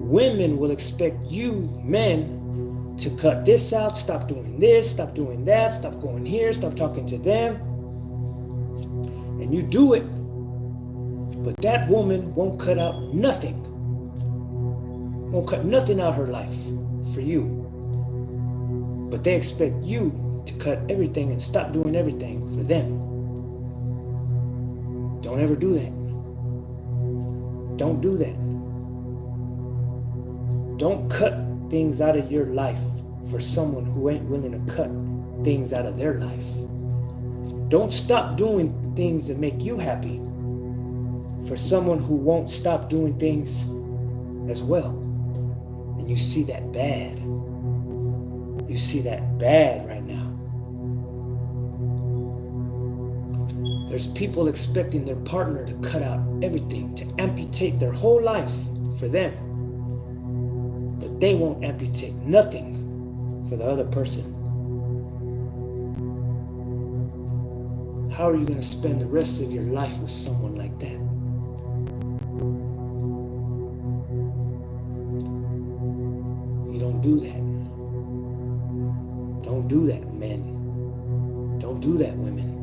Women will expect you, men, to cut this out, stop doing this, stop doing that, stop going here, stop talking to them. And you do it, but that woman won't cut out nothing. Won't cut nothing out her life for you. But they expect you to cut everything and stop doing everything for them. Don't ever do that. Don't do that. Don't cut things out of your life for someone who ain't willing to cut things out of their life. Don't stop doing things that make you happy for someone who won't stop doing things as well. And you see that bad. You see that bad right now. There's people expecting their partner to cut out everything, to amputate their whole life for them. But they won't amputate nothing for the other person. How are you going to spend the rest of your life with someone like that? You don't do that. Don't do that, men. Don't do that, women.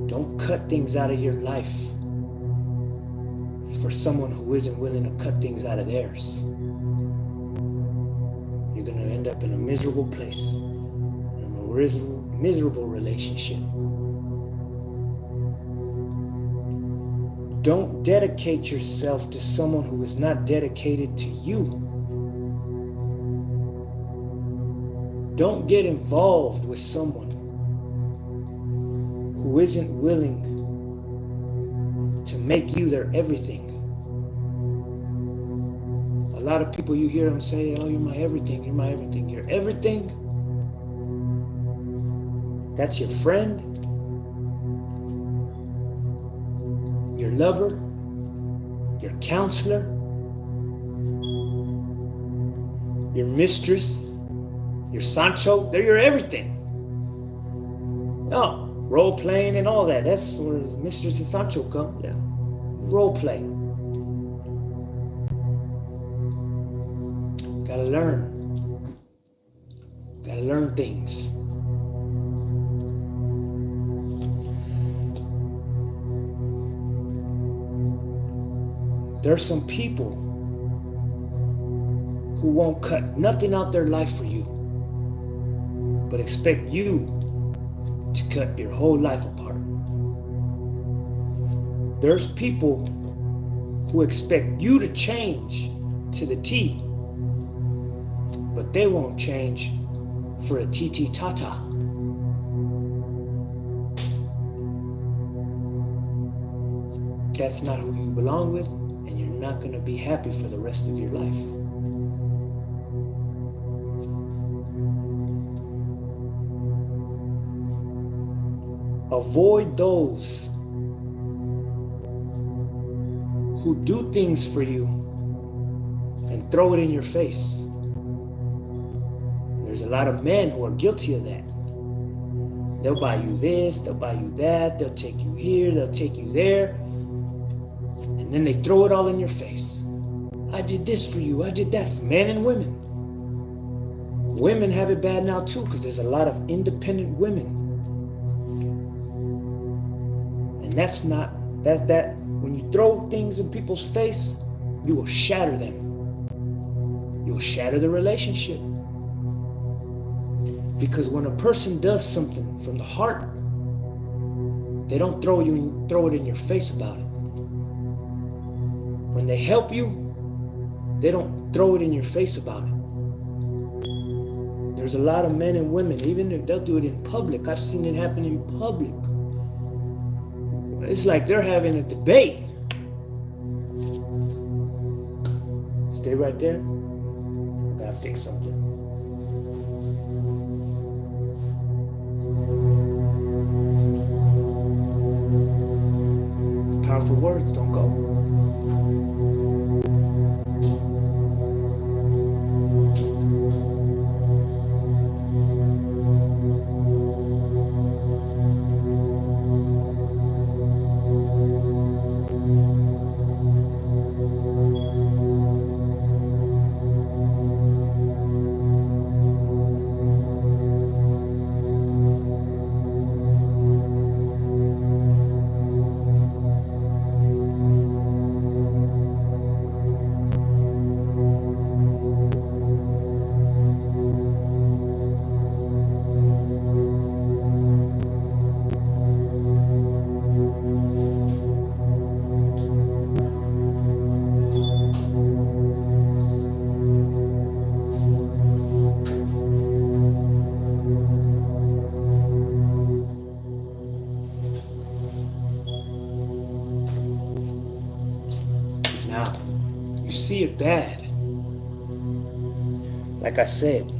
Don't cut things out of your life for someone who isn't willing to cut things out of theirs. You're going to end up in a miserable place, in a miserable relationship. Don't dedicate yourself to someone who is not dedicated to you. Don't get involved with someone who isn't willing to make you their everything. A lot of people, you hear them say, oh, you're my everything, you're my everything. Your everything? That's your friend? Your lover? Your counselor? Your mistress? Your Sancho? They're your everything. No, role playing and all that. That's where mistress and Sancho come. Yeah, role play. Gotta learn. Gotta learn things. There's some people who won't cut nothing out their life for you, but expect you to cut your whole life apart. There's people who expect you to change to the T, but they won't change for a TT Tata. That's not who you belong with, and you're not going to be happy for the rest of your life. Avoid those who do things for you and throw it in your face. There's a lot of men who are guilty of that. They'll buy you this, they'll buy you that, they'll take you here, they'll take you there, and then they throw it all in your face. I did this for you, I did that for men and women. Women have it bad now too, because there's a lot of independent women. And that's not, that when you throw things in people's face, you will shatter them. You will shatter the relationship. Because when a person does something from the heart, they don't throw it in your face about it. When they help you, they don't throw it in your face about it. There's a lot of men and women, even if they'll do it in public. I've seen it happen in public. It's like they're having a debate. Stay right there. I gotta fix something. Powerful words don't go. Now, you see it bad. Like I said,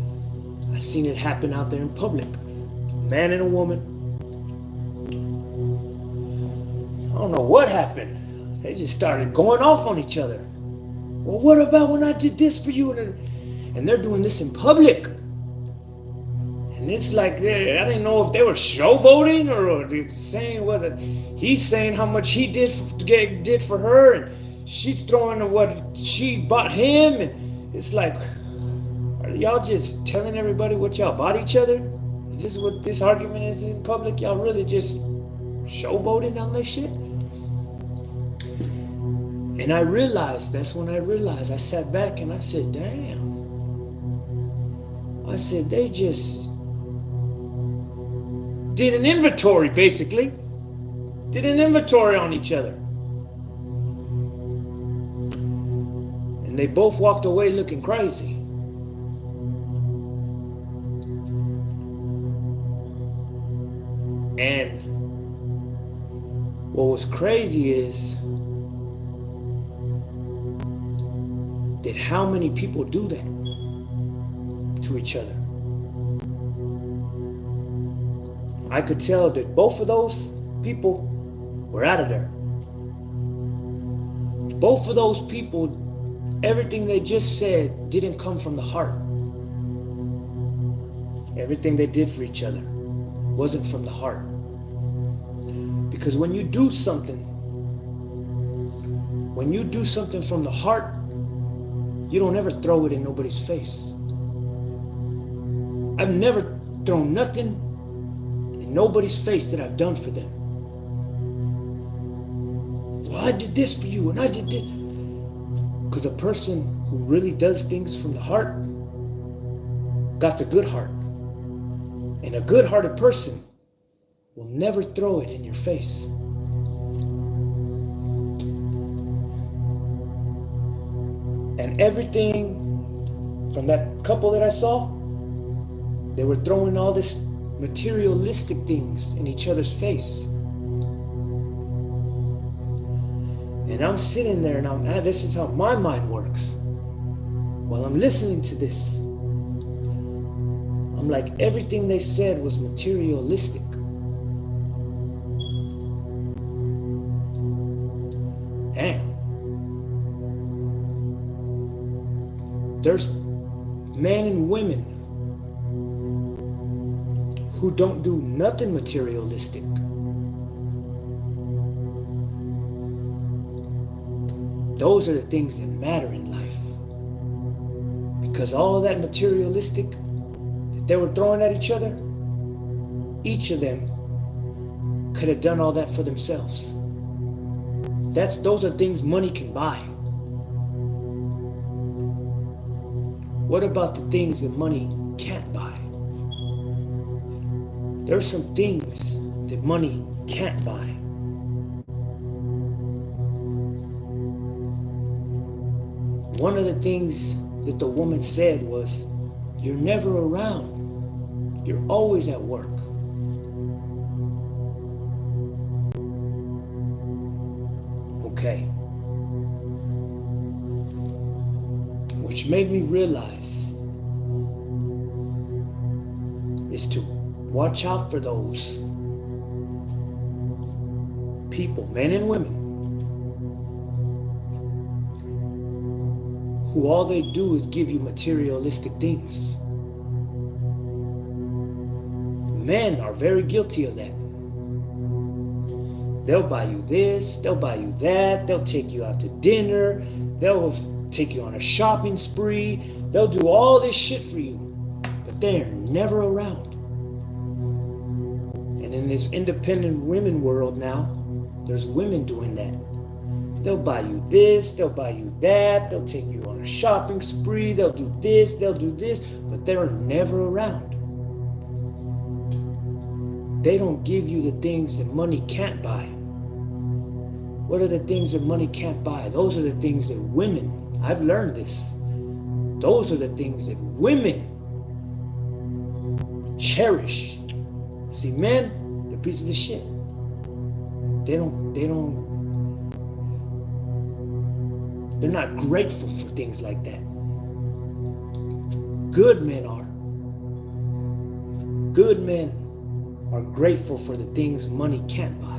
I seen it happen out there in public. A man and a woman. I don't know what happened. They just started going off on each other. Well, what about when I did this for you? And they're doing this in public. And it's like, I didn't know if they were showboating or saying whether he's saying how much he did for her, and she's throwing what she bought him, and it's like, are y'all just telling everybody what y'all bought each other? Is this what this argument is in public? Y'all really just showboating on this shit? And I realized, that's when I realized, I sat back and I said, damn. I said, they just did an inventory, basically. Did an inventory on each other. And they both walked away looking crazy. And what was crazy is that how many people do that to each other. I could tell that both of those people were out of there. Both of those people, everything they just said didn't come from the heart. Everything they did for each other wasn't from the heart. Because when you do something from the heart, you don't ever throw it in nobody's face. I've never thrown nothing in nobody's face that I've done for them. Well, I did this for you and I did this. Because a person who really does things from the heart got a good heart. And a good-hearted person will never throw it in your face. And everything from that couple that I saw, they were throwing all this materialistic things in each other's face. And I'm sitting there and this is how my mind works. While I'm listening to this, I'm like, everything they said was materialistic. Damn. There's men and women who don't do nothing materialistic. Those are the things that matter in life. Because all that materialistic that they were throwing at each other, each of them could have done all that for themselves. Those are things money can buy. What about the things that money can't buy? There's some things that money can't buy. One of the things that the woman said was, you're never around. You're always at work. Okay. Which made me realize is to watch out for those people, men and women, who all they do is give you materialistic things. Men are very guilty of that. They'll buy you this, they'll buy you that, they'll take you out to dinner, they'll take you on a shopping spree, they'll do all this shit for you, but they're never around. And in this independent women world now, there's women doing that. They'll buy you this, they'll buy you that, they'll take you on a shopping spree, they'll do this, but they're never around. They don't give you the things that money can't buy. What are the things that money can't buy? Those are the things that women, I've learned this. Those are the things that women cherish. See, men, they're pieces of shit. They're not grateful for things like that. Good men are. Good men are grateful for the things money can't buy.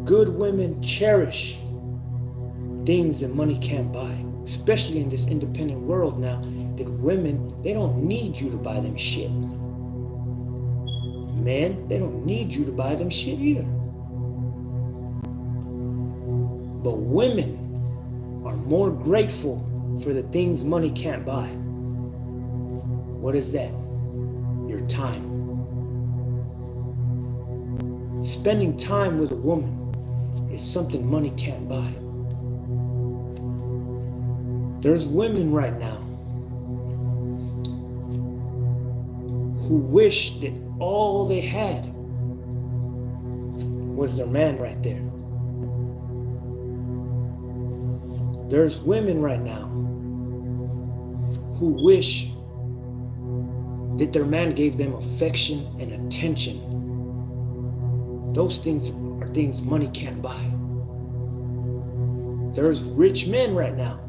Good women cherish things that money can't buy, especially in this independent world now, that women, they don't need you to buy them shit. Men, they don't need you to buy them shit either. But women are more grateful for the things money can't buy. What is that? Your time. Spending time with a woman is something money can't buy. There's women right now who wish that all they had was their man right there. There's women right now who wish that their man gave them affection and attention. Those things are things money can't buy. There's rich men right now.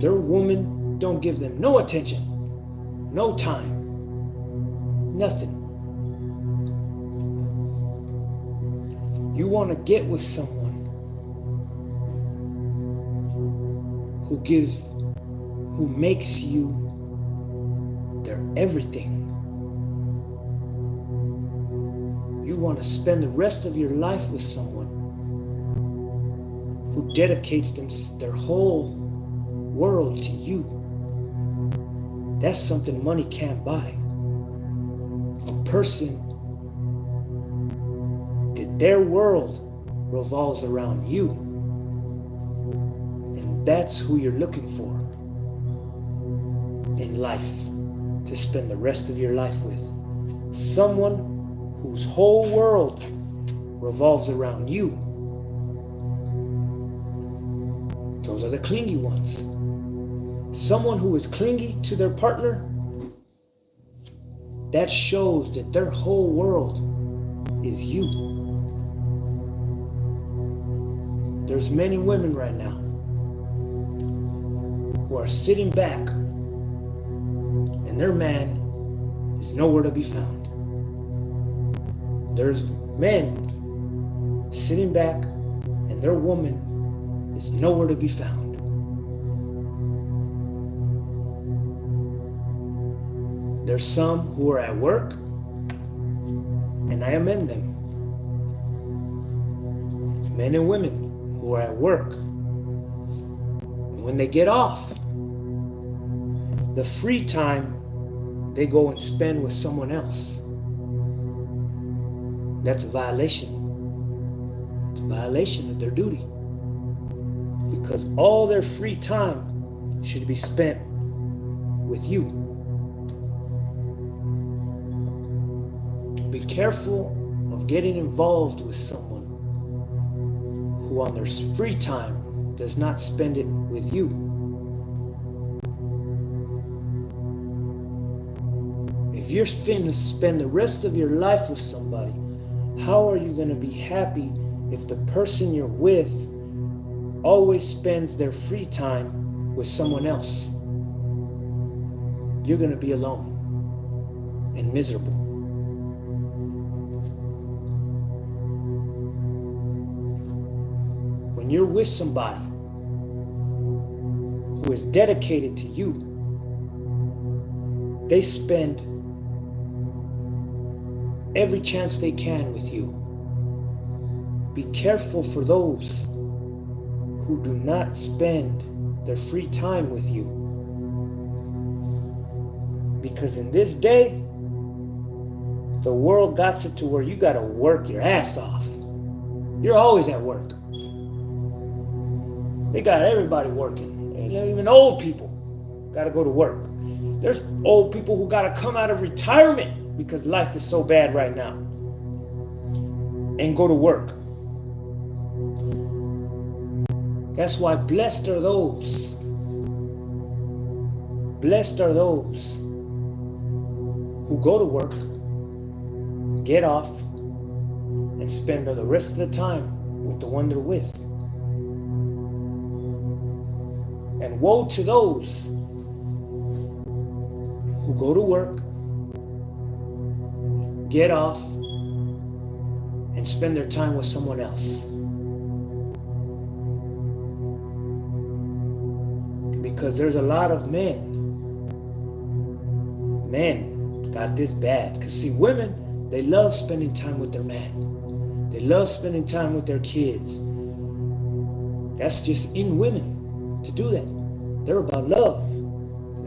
Their woman don't give them no attention, no time, nothing. You want to get with someone who makes you their everything. You want to spend the rest of your life with someone who dedicates their whole world to you. That's something money can't buy. A person that their world revolves around you. And that's who you're looking for in life, to spend the rest of your life with. Someone whose whole world revolves around you. Those are the clingy ones. Someone who is clingy to their partner, that shows that their whole world is you. There's many women right now who are sitting back and their man is nowhere to be found. There's men sitting back and their woman is nowhere to be found. There's some who are at work, and I amend them. Men and women who are at work. And when they get off, the free time they go and spend with someone else. That's a violation. It's a violation of their duty. Because all their free time should be spent with you. Be careful of getting involved with someone who on their free time does not spend it with you. If you're finna spend the rest of your life with somebody, how are you going to be happy if the person you're with always spends their free time with someone else? You're going to be alone and miserable. When you're with somebody who is dedicated to you, they spend every chance they can with you. Be careful for those who do not spend their free time with you. Because in this day, the world got it to where you gotta work your ass off. You're always at work. They got everybody working. Even old people gotta go to work. There's old people who gotta come out of retirement because life is so bad right now and go to work. That's why blessed are those who go to work, get off, and spend the rest of the time with the one they're with. And woe to those who go to work, get off, and spend their time with someone else. Because there's a lot of men got this bad. Because see, women, they love spending time with their man. They love spending time with their kids. That's just in women to do that. They're about love.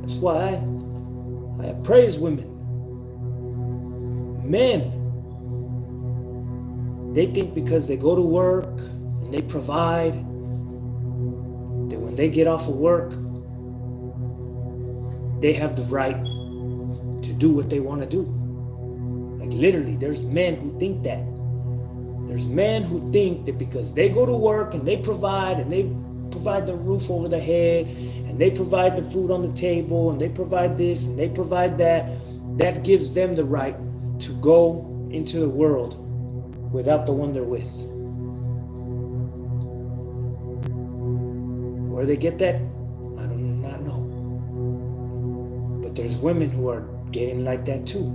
That's why I praise women. Men They think because they go to work and they provide, that when they get off of work, they have the right to do what they want to do. Like literally, there's men who think that. There's men who think that because they go to work and they provide the roof over their head and they provide the food on the table and they provide this and they provide that, that gives them the right to go into the world without the one they're with. Where they get that, I do not know. But there's women who are getting like that too.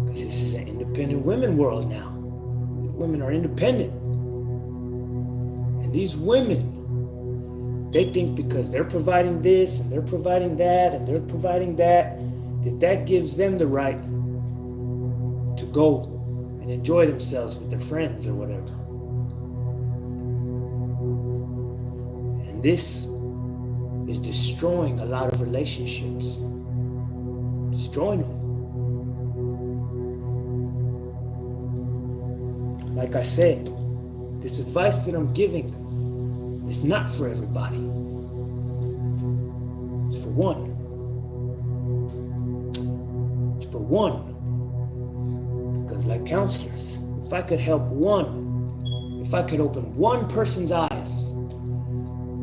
Because this is an independent women world now. Women are independent. And these women, they think because they're providing this and they're providing that and they're providing that, that gives them the right to go and enjoy themselves with their friends or whatever. And this is destroying a lot of relationships. Destroying them. Like I said, this advice that I'm giving is not for everybody. It's for one. It's for one. Because like counselors, if I could help one, if I could open one person's eyes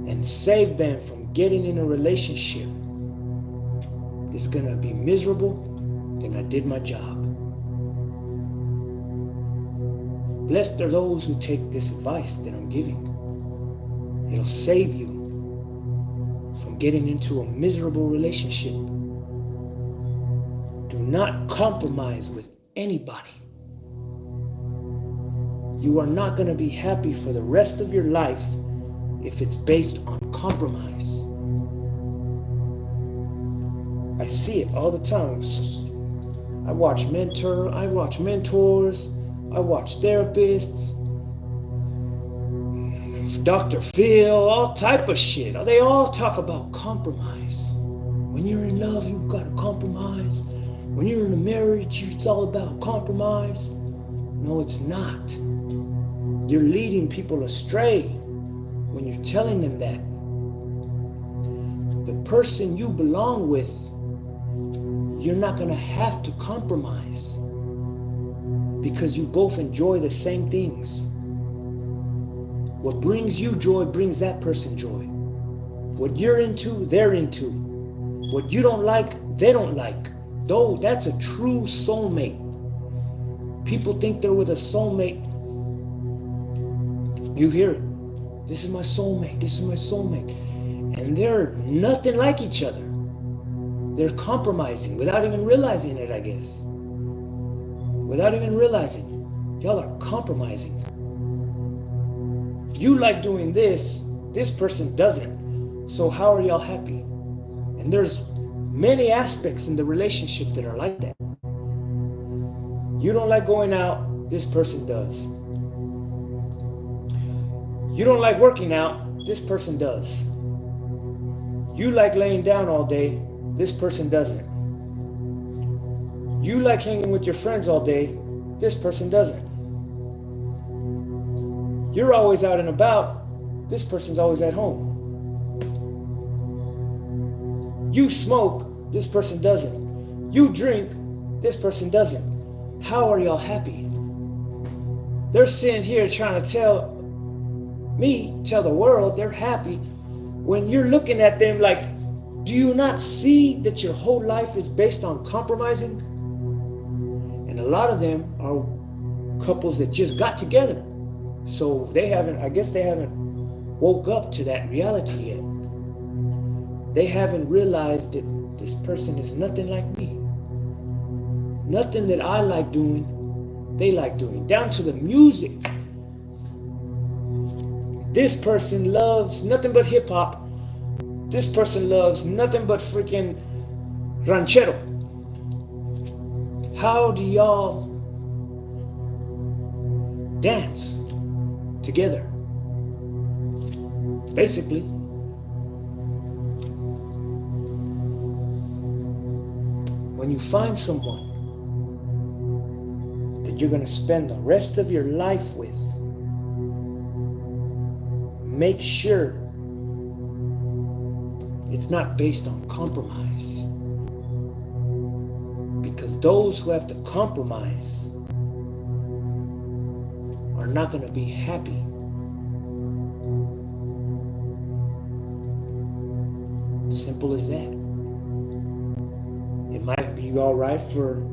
and save them from getting in a relationship that's gonna be miserable, then I did my job. Blessed are those who take this advice that I'm giving. It'll save you from getting into a miserable relationship. Do not compromise with anybody. You are not going to be happy for the rest of your life if it's based on compromise. I see it all the time. I watch mentors, I watch therapists, Dr. Phil, all type of shit. They all talk about compromise. When you're in love, you've got to compromise. When you're in a marriage, it's all about compromise. No, it's not. You're leading people astray when you're telling them that. The person you belong with, you're not going to have to compromise because you both enjoy the same things. What brings you joy brings that person joy. What you're into, they're into. What you don't like, they don't like. Though that's a true soulmate. People think they're with a soulmate. You hear it. This is my soulmate. This is my soulmate. And they're nothing like each other. They're compromising without even realizing it, I guess. Without even realizing. Y'all are compromising. You like doing this person doesn't. So how are y'all happy? And there's many aspects in the relationship that are like that. You don't like going out, this person does. You don't like working out, this person does. You like laying down all day, this person doesn't. You like hanging with your friends all day, this person doesn't. You're always out and about, this person's always at home. You smoke, this person doesn't. You drink, this person doesn't. How are y'all happy? They're sitting here trying to tell the world they're happy when you're looking at them like, do you not see that your whole life is based on compromising? And a lot of them are couples that just got together. So they haven't woke up to that reality yet. They haven't realized that this person is nothing like me. Nothing that I like doing, they like doing. Down to the music. This person loves nothing but hip hop. This person loves nothing but freaking ranchero. How do y'all dance together? Basically. When you find someone that you're going to spend the rest of your life with, make sure it's not based on compromise. Because those who have to compromise are not going to be happy. Simple as that. It might be all right for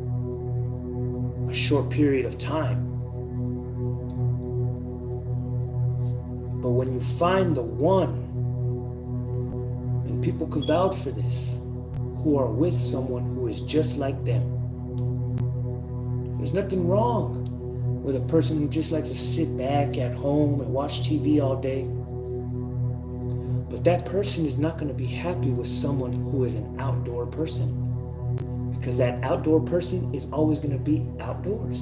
a short period of time, but when you find the one, and people could vouch for this, who are with someone who is just like them, there's nothing wrong with a person who just likes to sit back at home and watch TV all day. But that person is not going to be happy with someone who is an outdoor person, because that outdoor person is always going to be outdoors.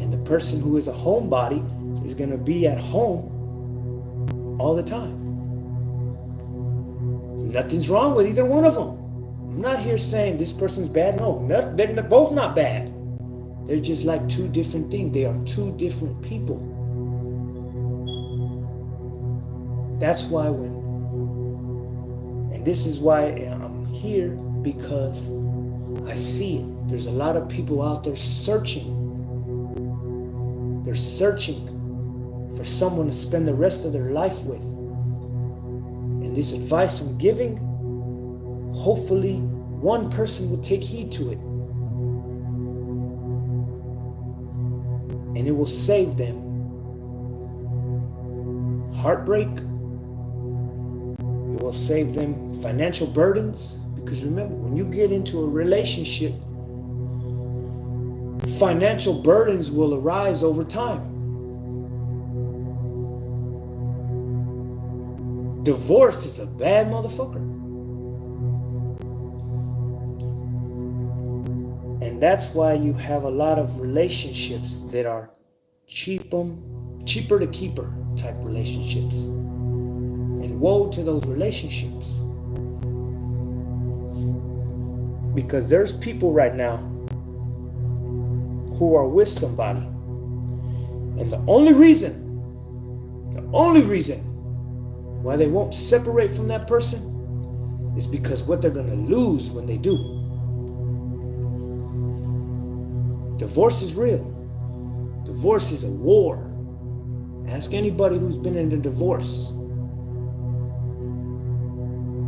And the person who is a homebody is going to be at home all the time. Nothing's wrong with either one of them. I'm not here saying this person's bad. No, they're both not bad. They're just like two different things. They are two different people. That's why and this is why I'm here, because I see it. There's a lot of people out there searching. They're searching for someone to spend the rest of their life with. And this advice I'm giving, hopefully one person will take heed to it. And it will save them heartbreak. It will save them financial burdens. Because remember, when you get into a relationship, financial burdens will arise over time. Divorce is a bad motherfucker. And that's why you have a lot of relationships that are cheaper to keeper type relationships. And woe to those relationships. Because there's people right now who are with somebody, and the only reason why they won't separate from that person is because what they're going to lose when they do. Divorce is real. Divorce is a war. Ask anybody who's been in a divorce.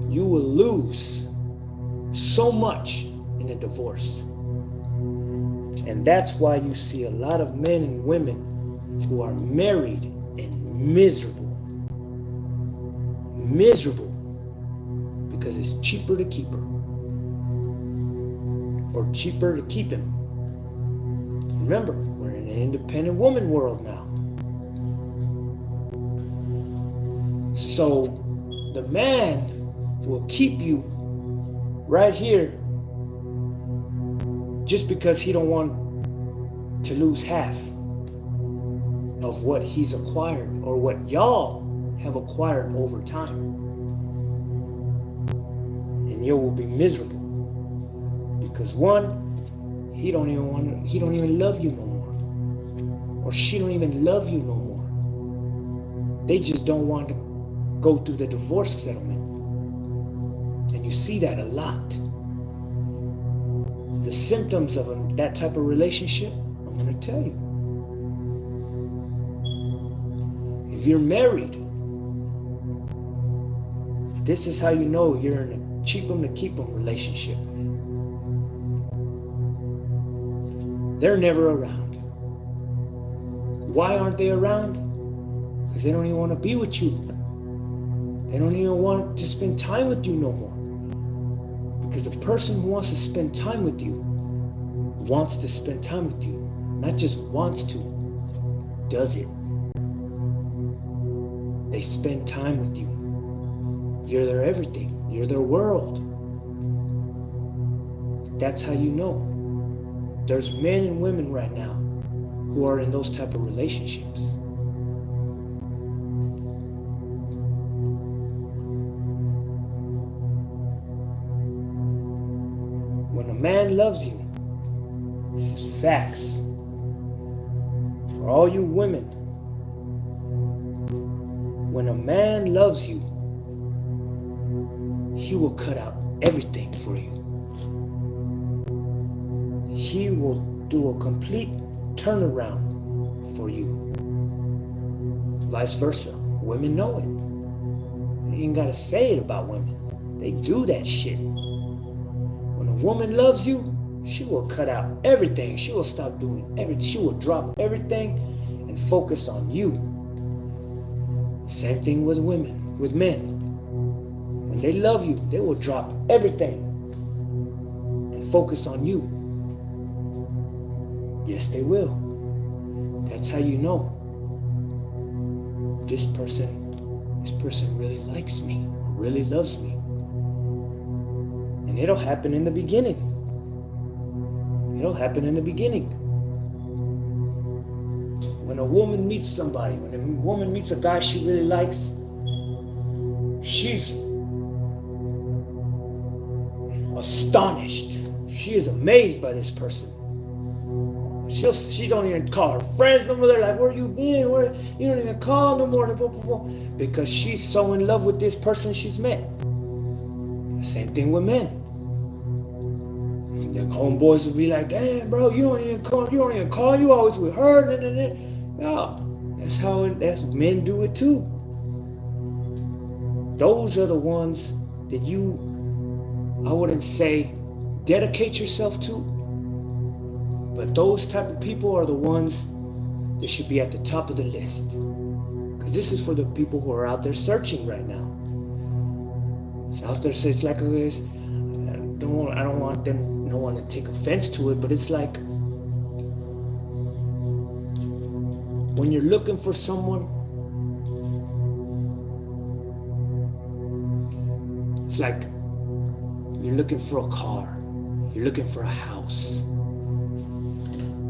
You will lose so much in a divorce. And that's why you see a lot of men and women who are married and miserable. Miserable because it's cheaper to keep her, or cheaper to keep him. Remember, we're in an independent woman world now. So the man will keep you right here just because he don't want to lose half of what he's acquired, or what y'all have acquired over time. And you will be miserable because one, he don't even love you no more, or she don't even love you no more. They just don't want to go through the divorce settlement. And you see that a lot. The symptoms of that type of relationship, I'm going to tell you. If you're married, this is how you know you're in a cheap 'em to keep 'em relationship. They're never around. Why aren't they around? Because they don't even want to be with you. They don't even want to spend time with you no more. Because the person who wants to spend time with you wants to spend time with you. Not just wants to, does it. They spend time with you. You're their everything. You're their world. That's how you know. There's men and women right now who are in those type of relationships. When a man loves you, This is facts. For all you women, when a man loves you, he will cut out everything for you. He will do a complete turnaround for you. Vice versa. Women know it. You ain't gotta say it about women. They do that shit. When a woman loves you, she will cut out everything. She will stop doing everything. She will drop everything and focus on you. Same thing with women, with men. When they love you, they will drop everything and focus on you. Yes, they will. That's how you know this person really likes me, really loves me. And it'll happen in the beginning. It'll happen in the beginning. When a woman meets somebody, when a woman meets a guy she really likes, she's astonished. She is amazed by this person. She don't even call her friends no more. They're like, where you been? Where you don't even call no more. Because she's so in love with this person she's met. Same thing with men. The homeboys will be like, damn bro, you don't even call, you always with her. No, that's men do it too. Those are the ones that you, I wouldn't say dedicate yourself to, but those type of people are the ones that should be at the top of the list. Because this is for the people who are out there searching right now. It's out there, so it's like, I don't want them, no one to take offense to it, but it's like, when you're looking for someone, it's like you're looking for a car, you're looking for a house.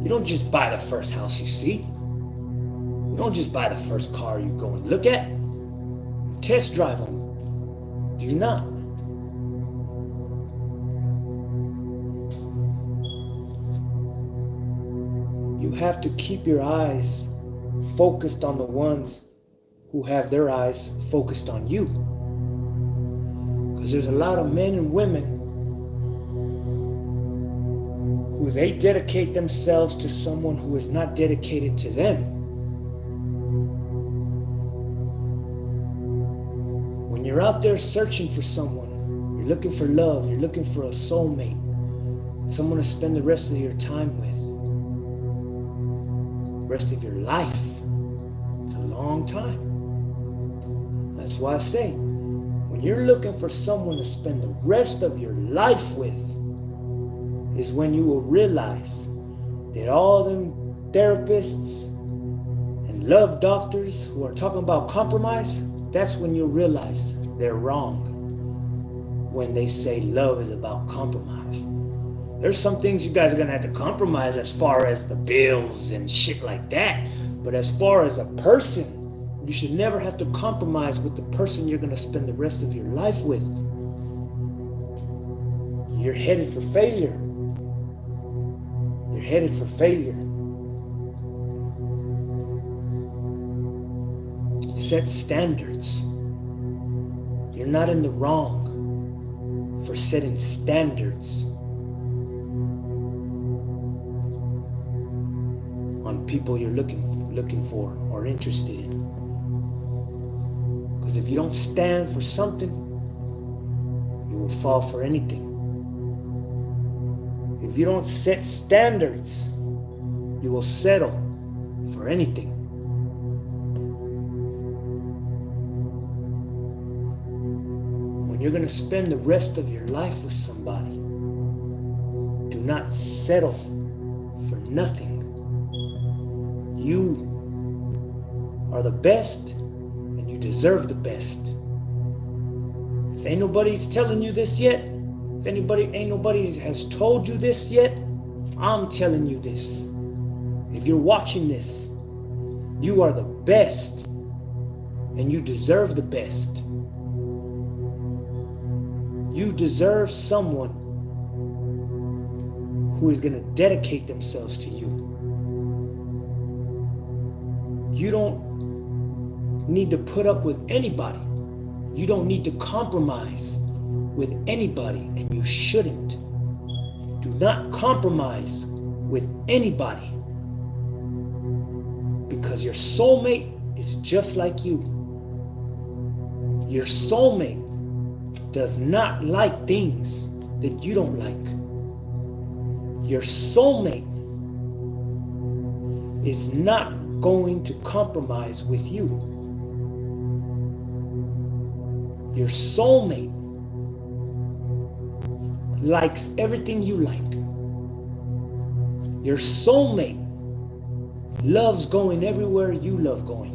You don't just buy the first house you see. You don't just buy the first car you go and look at. Test drive them. Do you not? You have to keep your eyes focused on the ones who have their eyes focused on you. Because there's a lot of men and women who they dedicate themselves to someone who is not dedicated to them. When you're out there searching for someone, you're looking for love, you're looking for a soulmate, someone to spend the rest of your time with, the rest of your life. It's a long time. That's why I say, when you're looking for someone to spend the rest of your life with, is when you will realize that all them therapists and love doctors who are talking about compromise, that's when you'll realize they're wrong when they say love is about compromise. There's some things you guys are gonna have to compromise as far as the bills and shit like that, but as far as a person, you should never have to compromise with the person you're gonna spend the rest of your life with. You're headed for failure. You're headed for failure. Set standards. You're not in the wrong for setting standards on people you're looking for or interested in. Because if you don't stand for something, you will fall for anything. If you don't set standards, you will settle for anything. When you're going to spend the rest of your life with somebody, do not settle for nothing. You are the best and you deserve the best. If ain't nobody's telling you this yet, if ain't nobody has told you this yet, I'm telling you this. If you're watching this, you are the best and you deserve the best. You deserve someone who is going to dedicate themselves to you. You don't need to put up with anybody. You don't need to compromise with anybody, and you shouldn't. Do not compromise with anybody, because your soulmate is just like you. Your soulmate does not like things that you don't like. Your soulmate is not going to compromise with you. Your soulmate likes everything you like. Your soulmate loves going everywhere you love going.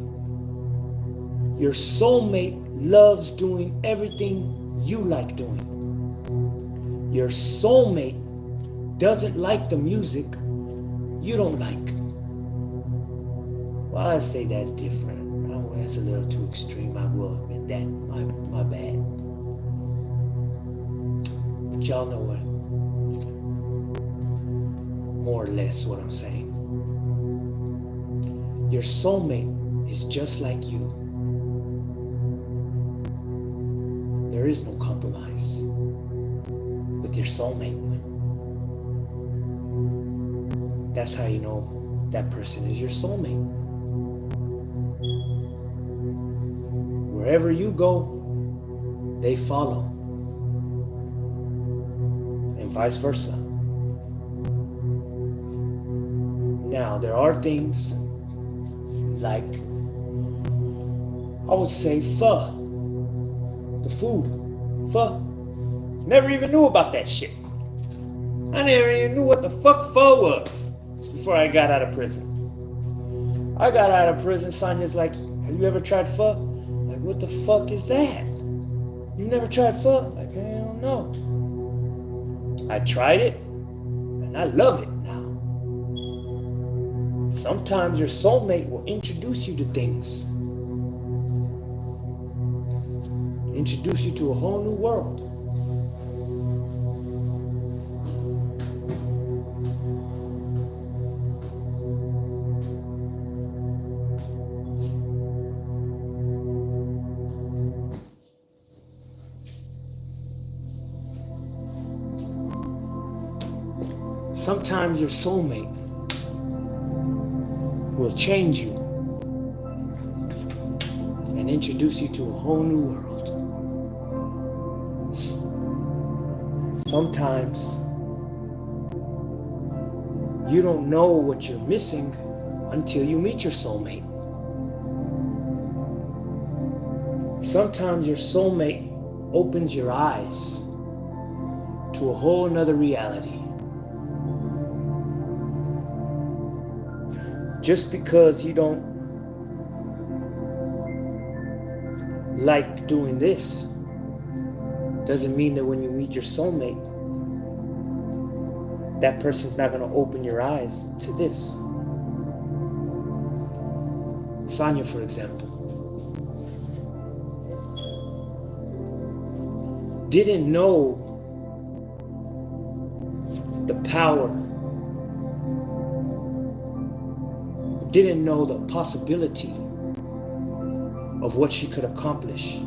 Your soulmate loves doing everything you like doing. Your soulmate doesn't like the music you don't like. Well, I say that's different. That's a little too extreme. I will admit that. My bad. But y'all know what, more or less what I'm saying. Your soulmate is just like you. There is no compromise with your soulmate. That's how you know that person is your soulmate. Wherever you go, they follow. And vice versa. Now, there are things like, I would say, pho. The food. Pho. Never even knew about that shit. I never even knew what the fuck pho was before I got out of prison. I got out of prison, Sonya's like, have you ever tried pho? I'm like, what the fuck is that? You never tried pho? Like, hell no. I tried it, and I love it now. Sometimes your soulmate will introduce you to things. Introduce you to a whole new world. Sometimes your soulmate will change you and introduce you to a whole new world. Sometimes you don't know what you're missing until you meet your soulmate. Sometimes your soulmate opens your eyes to a whole nother reality. Just because you don't like doing this doesn't mean that when you meet your soulmate, that person's not going to open your eyes to this. Sonia, for example, didn't know the power, didn't know the possibility of what she could accomplish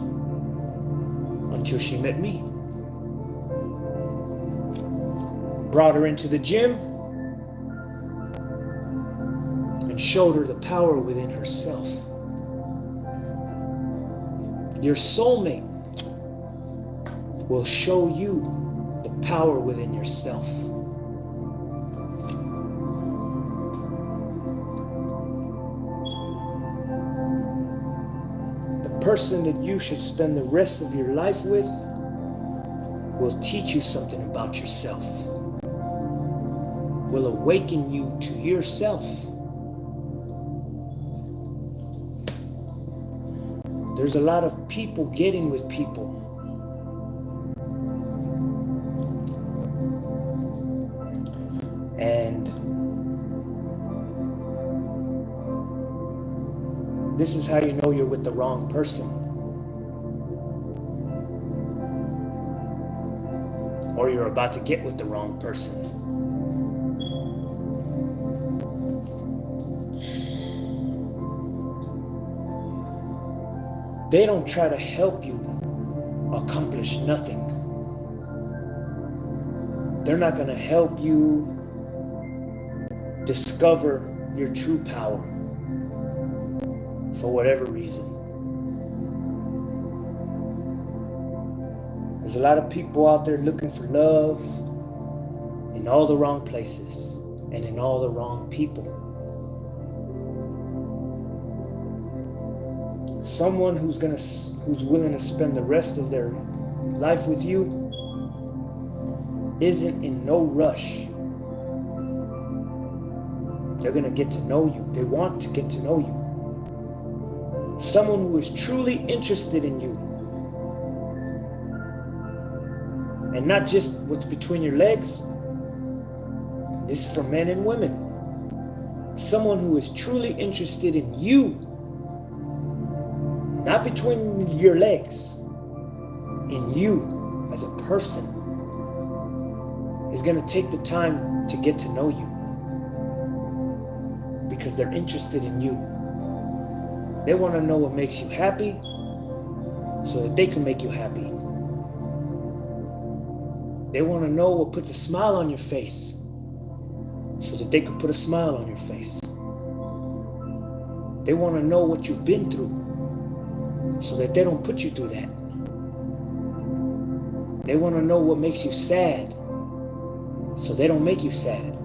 until she met me. Brought her into the gym and showed her the power within herself. Your soulmate will show you the power within yourself. The person that you should spend the rest of your life with will teach you something about yourself, will awaken you to yourself. There's a lot of people getting with people. And this is how you know you're with the wrong person. Or you're about to get with the wrong person. they don't try to help you accomplish nothing. They're not going to help you discover your true power for whatever reason. There's a lot of people out there looking for love in all the wrong places and in all the wrong people. Someone who's willing to spend the rest of their life with you isn't in no rush. They're going to get to know you. They want to get to know you. Someone who is truly interested in you, and not just what's between your legs. This is for men and women. Someone who is truly interested in you, not between your legs, in you as a person, is going to take the time to get to know you because they're interested in you. They want to know what makes you happy so that they can make you happy. They want to know what puts a smile on your face so that they can put a smile on your face. They want to know what you've been through so that they don't put you through that. They want to know what makes you sad so they don't make you sad.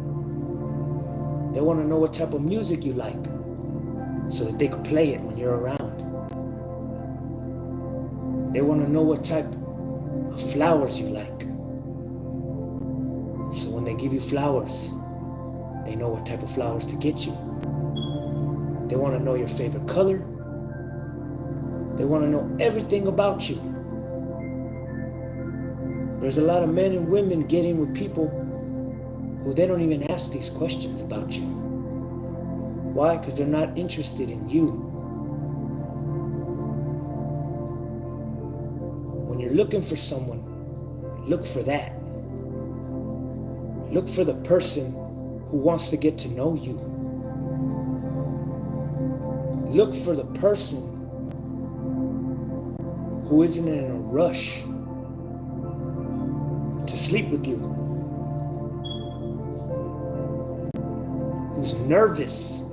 They want to know what type of music you like so that they can play it when you're around. They want to know what type of flowers you like. So when they give you flowers, they know what type of flowers to get you. They want to know your favorite color. They want to know everything about you. There's a lot of men and women getting with people who they don't even ask these questions about you. Why? Because they're not interested in you. When you're looking for someone, look for that. Look for the person who wants to get to know you. Look for the person who isn't in a rush to sleep with you, who's nervous,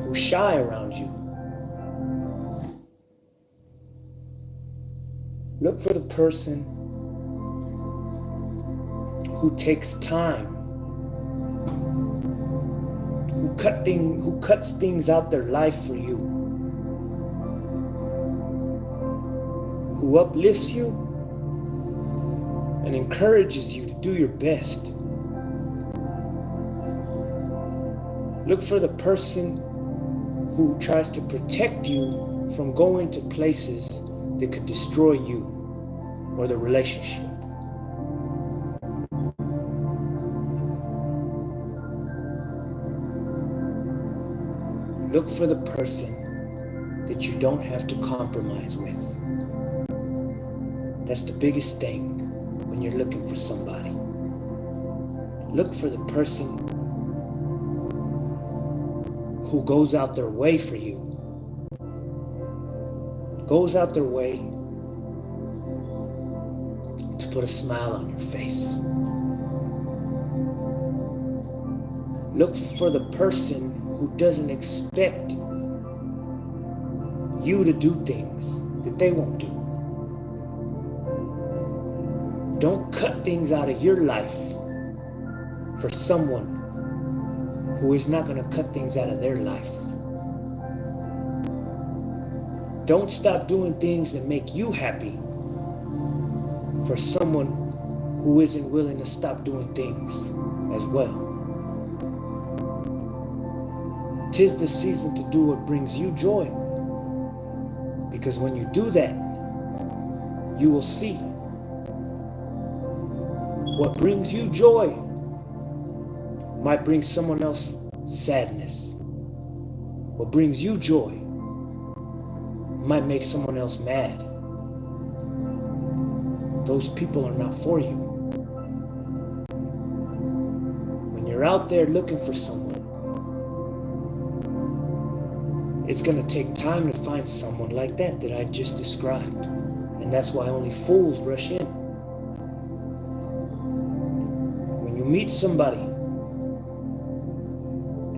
who's shy around you. Look for the person who takes time, who cuts things out their life for you, who uplifts you and encourages you to do your best. Look for the person who tries to protect you from going to places that could destroy you or the relationship. Look for the person that you don't have to compromise with. That's the biggest thing when you're looking for somebody. Look for the person who goes out their way for you. Goes out their way to put a smile on your face. Look for the person who doesn't expect you to do things that they won't do. Don't cut things out of your life for someone who is not going to cut things out of their life. Don't stop doing things that make you happy for someone who isn't willing to stop doing things as well. 'Tis the season to do what brings you joy. Because when you do that, you will see what brings you joy might bring someone else sadness. What brings you joy might make someone else mad. Those people are not for you. When you're out there looking for someone, It's going to take time to find someone like that I just described. And that's why only fools rush in. When you meet somebody,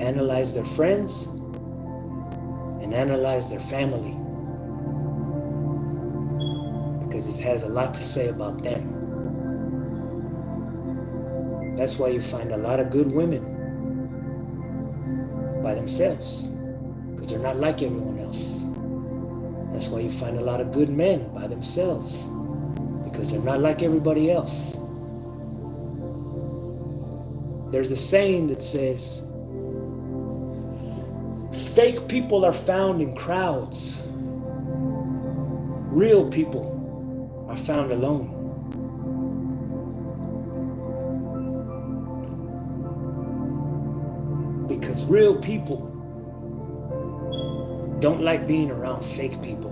analyze their friends and analyze their family, because it has a lot to say about them. That's why you find a lot of good women by themselves, because they're not like everyone else. That's why you find a lot of good men by themselves, because they're not like everybody else. There's a saying that says, fake people are found in crowds. Real people are found alone. Because real people don't like being around fake people.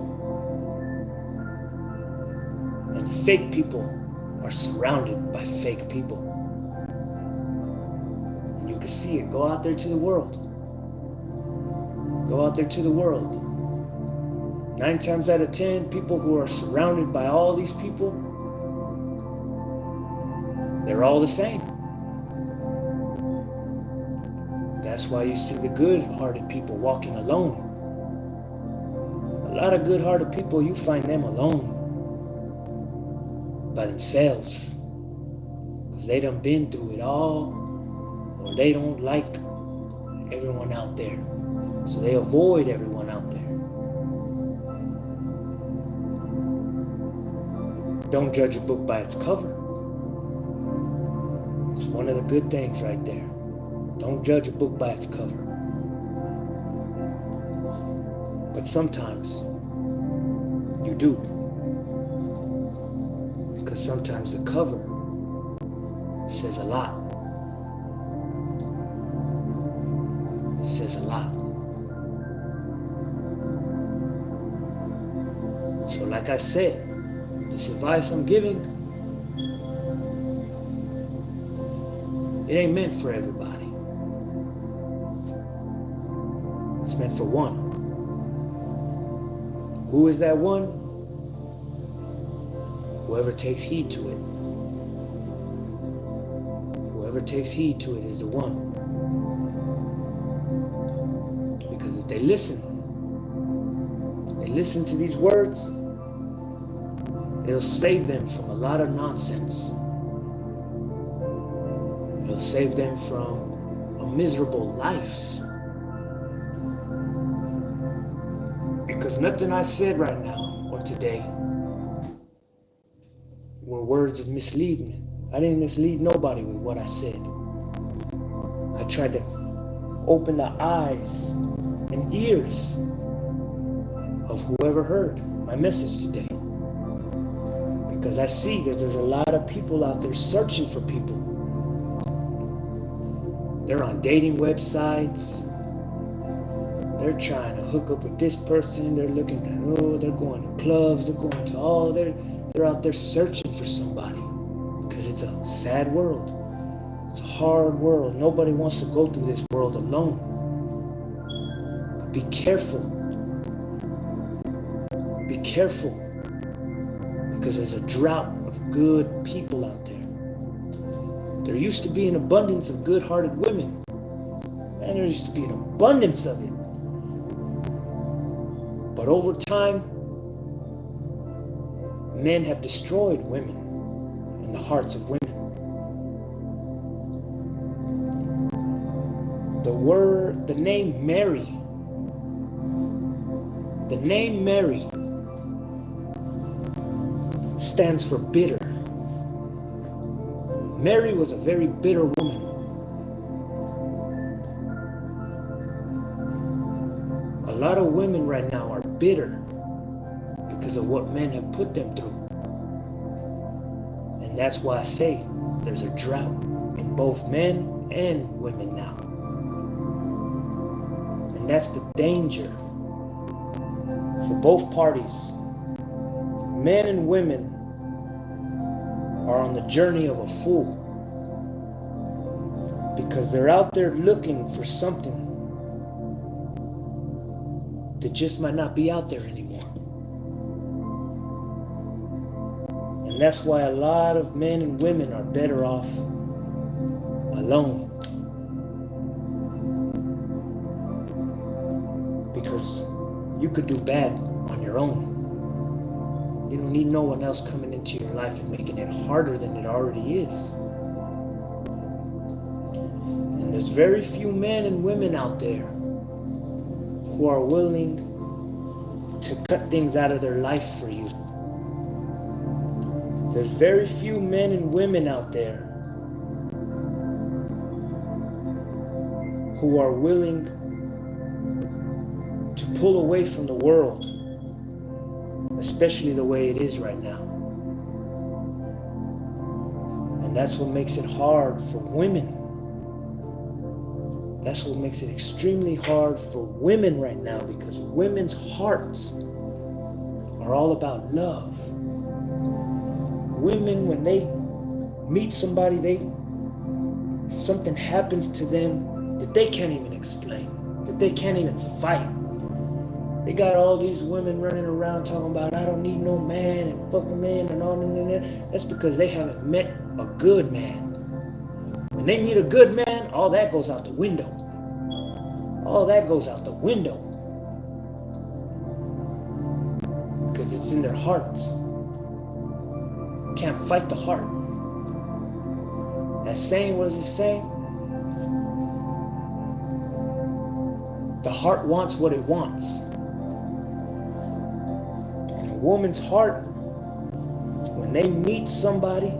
And fake people are surrounded by fake people. And you can see it. Go out there to the world. Go out there to the world. 9 times out of 10, people who are surrounded by all these people, they're all the same. That's why you see the good-hearted people walking alone. A lot of good-hearted people, you find them alone, by themselves, because they done been through it all, or they don't like everyone out there, so they avoid everyone out there. Don't judge a book by its cover. It's one of the good things right there. Don't judge a book by its cover. But sometimes you do. Because sometimes the cover says a lot. It says a lot. So like I said, this advice I'm giving, it ain't meant for everybody. It's meant for one. Who is that one? Whoever takes heed to it. Whoever takes heed to it is the one. Because if they listen to these words, it'll save them from a lot of nonsense. It'll save them from a miserable life. Because nothing I said right now or today were words of misleading. I didn't mislead nobody with what I said. I tried to open the eyes and ears of whoever heard my message today. Because I see that there's a lot of people out there searching for people. They're on dating websites. They're trying to hook up with this person. They're looking at, they're going to clubs. They're going to they're out there searching for somebody. Because it's a sad world. It's a hard world. Nobody wants to go through this world alone. But be careful. Be careful. Because there's a drought of good people out there. There used to be an abundance of good-hearted women. And there used to be an abundance of it. But over time, men have destroyed women and the hearts of women. The name Mary stands for bitter. Mary was a very bitter woman. A lot of women right now are bitter because of what men have put them through. And that's why I say there's a drought in both men and women now. And that's the danger for both parties. Men and women are on the journey of a fool because they're out there looking for something that just might not be out there anymore. And that's why a lot of men and women are better off alone. Because you could do bad on your own. You don't need no one else coming into your life and making it harder than it already is. And there's very few men and women out there who are willing to cut things out of their life for you. There's very few men and women out there who are willing to pull away from the world, especially the way it is right now. And that's what makes it hard for women. That's what makes it extremely hard for women right now, because women's hearts are all about love. Women, when they meet somebody, something happens to them that they can't even explain, that they can't even fight. They got all these women running around talking about, I don't need no man, and fuck a man, and all that. That's because they haven't met a good man. When they meet a good man, all that goes out the window. All that goes out the window. Because it's in their hearts. Can't fight the heart. That saying, what is it saying? The heart wants what it wants. And a woman's heart, when they meet somebody,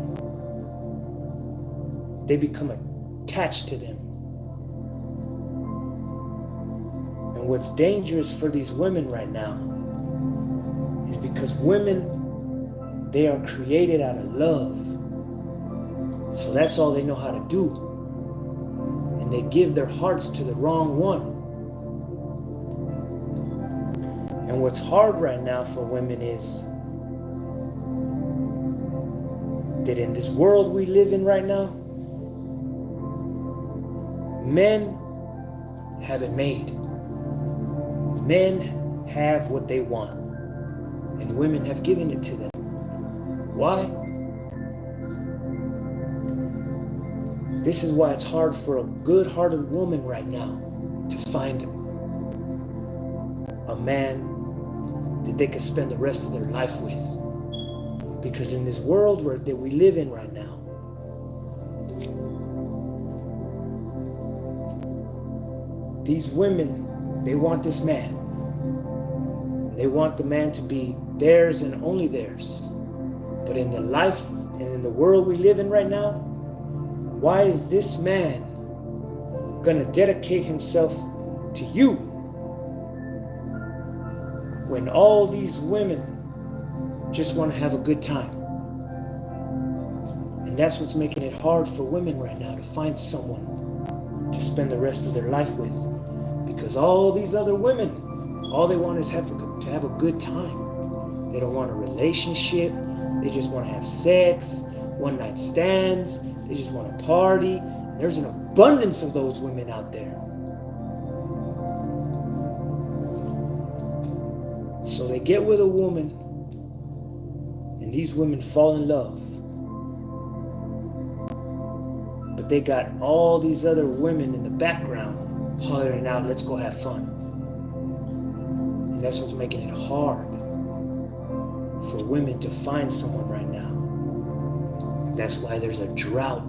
they become attached to them. And what's dangerous for these women right now is because women, they are created out of love. So that's all they know how to do. And they give their hearts to the wrong one. And what's hard right now for women is that in this world we live in right now, men have it made. Men have what they want, and women have given it to them. Why? This is why it's hard for a good-hearted woman right now to find a man that they can spend the rest of their life with. Because in this world that we live in right now, these women, they want this man. They want the man to be theirs and only theirs. But in the life and in the world we live in right now, why is this man gonna dedicate himself to you when all these women just want to have a good time? And that's what's making it hard for women right now to find someone to spend the rest of their life with. Because all these other women, all they want is to have a good time. They don't want a relationship. They just want to have sex, one-night stands. They just want to party. There's an abundance of those women out there. So they get with a woman, and these women fall in love. But they got all these other women in the background hollering out, let's go have fun. And that's what's making it hard for women to find someone right now. That's why there's a drought,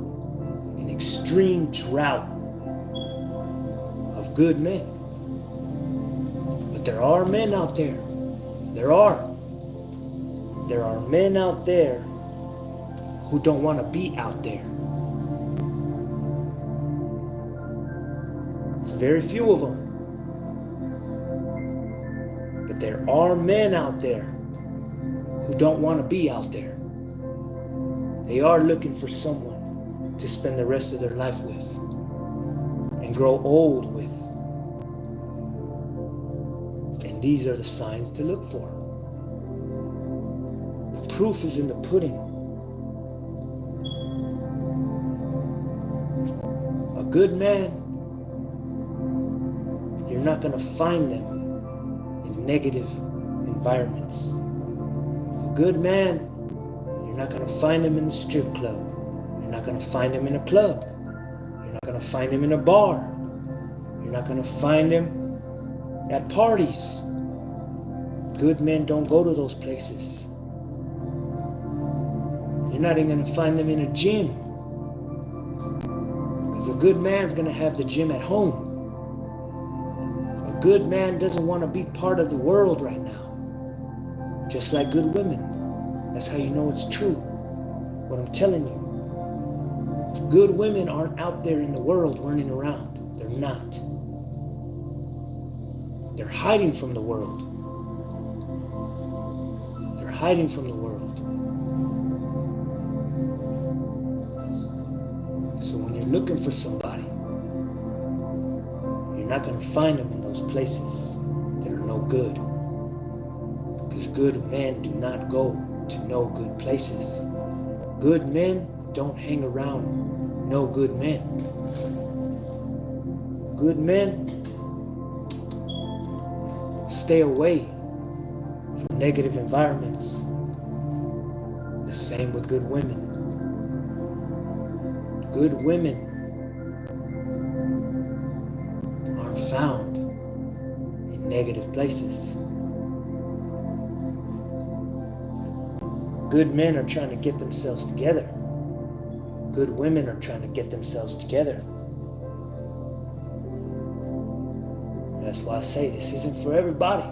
an extreme drought of good men. But there are men out there. There are men out there who don't want to be out there. It's very few of them. But there are men out there who don't want to be out there. They are looking for someone to spend the rest of their life with and grow old with. And these are the signs to look for. The proof is in the pudding. A good man, you're not going to find them negative environments. A good man, you're not going to find him in the strip club. You're not going to find him in a club. You're not going to find him in a bar. You're not going to find him at parties. Good men don't go to those places. You're not even going to find them in a gym. Because a good man's going to have the gym at home. A good man doesn't want to be part of the world right now. Just like good women. That's how you know it's true. What I'm telling you. Good women aren't out there in the world running around. They're not. They're hiding from the world. They're hiding from the world. So when you're looking for somebody, you're not going to find them in those places that are no good. Because good men do not go to no good places. Good men don't hang around no good men. Good men stay away from negative environments. The same with good women. Good women aren't found in negative places. Good men are trying to get themselves together. Good women are trying to get themselves together. That's why I say this isn't for everybody.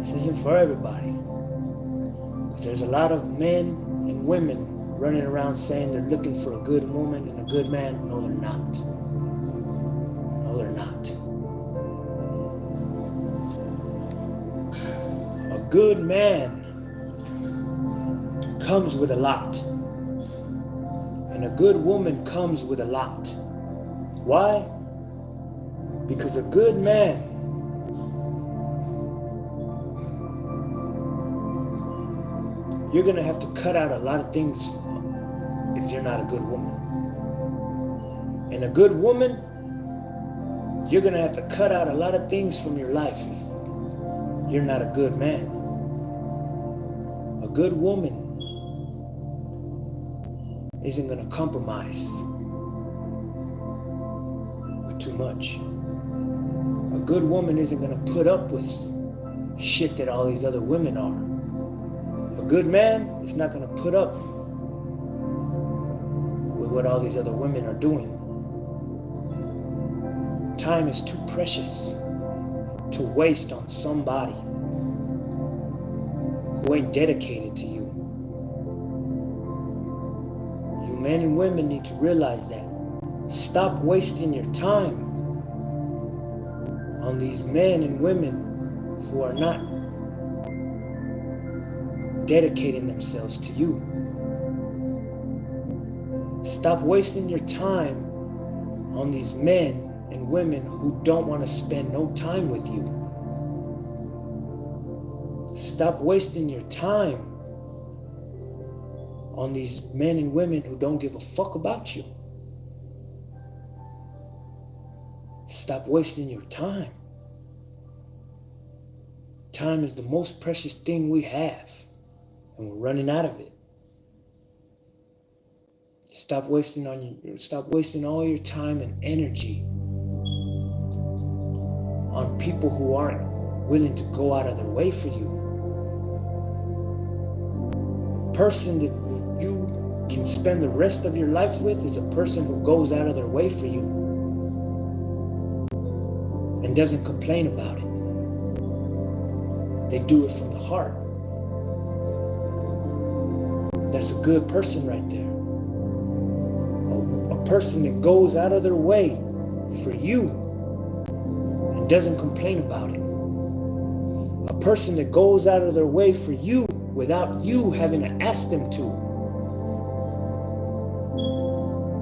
This isn't for everybody. Because there's a lot of men and women running around saying they're looking for a good woman and a good man. No, they're not. No, they're not. A good man comes with a lot. And a good woman comes with a lot. Why? Because a good man you're going to have to cut out a lot of things if you're not a good woman. And a good woman, you're going to have to cut out a lot of things from your life if you're not a good man. A good woman isn't going to compromise with too much. A good woman isn't going to put up with shit that all these other women are. A good man is not going to put up with what all these other women are doing. Time is too precious to waste on somebody who ain't dedicated to you. You men and women need to realize that. Stop wasting your time on these men and women who are not dedicating themselves to you. Stop wasting your time on these men and women who don't want to spend no time with you. Stop wasting your time on these men and women who don't give a fuck about you. Stop wasting your time. Time is the most precious thing we have, and we're running out of it. Stop wasting all your time and energy on people who aren't willing to go out of their way for you. A person that you can spend the rest of your life with is a person who goes out of their way for you and doesn't complain about it. They do it from the heart. That's a good person right there. A person that goes out of their way for you and doesn't complain about it. A person that goes out of their way for you without you having to ask them to.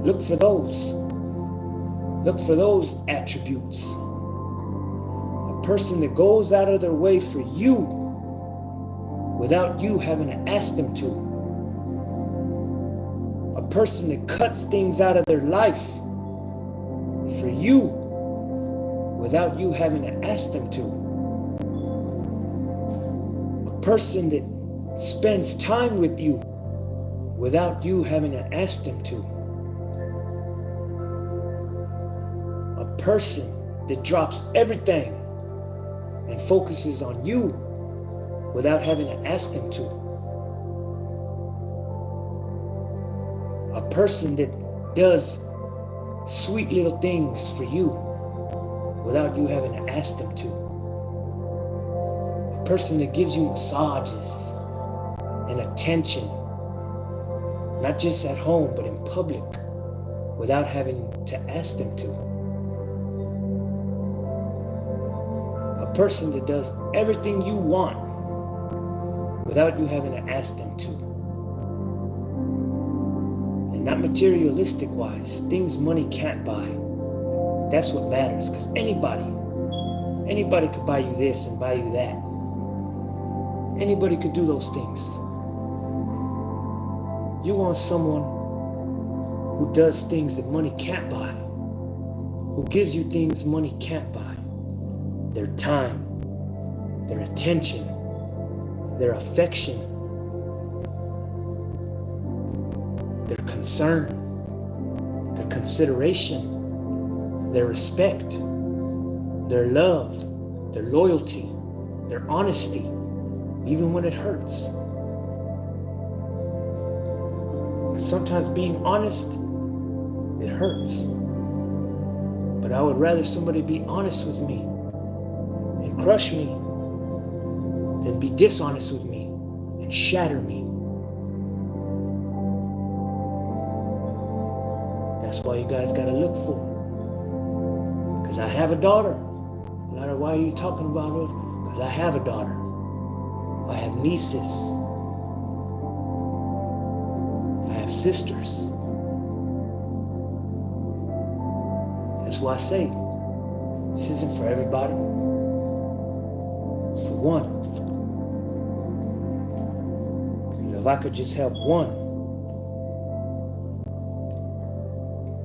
Look for those. Look for those attributes. A person that goes out of their way for you without you having to ask them to. A person that cuts things out of their life for you without you having to ask them to. person that spends time with you without you having to ask them to. A person that drops everything and focuses on you without having to ask them to. A person that does sweet little things for you without you having to ask them to. A person that gives you massages and attention, not just at home, but in public, without having to ask them to. A person that does everything you want without you having to ask them to. And not materialistic wise, things money can't buy. That's what matters, because anybody could buy you this and buy you that. Anybody could do those things. You want someone who does things that money can't buy, who gives you things money can't buy. Their time, their attention, their affection, their concern, their consideration, their respect, their love, their loyalty, their honesty, even when it hurts. Sometimes being honest, it hurts. But I would rather somebody be honest with me and crush me than be dishonest with me and shatter me. That's why you guys gotta look for it. Because I have a daughter. No matter why are you talking about it? Because I have a daughter. I have nieces. I have sisters. That's why I say this isn't for everybody. It's for one. Because if I could just help one,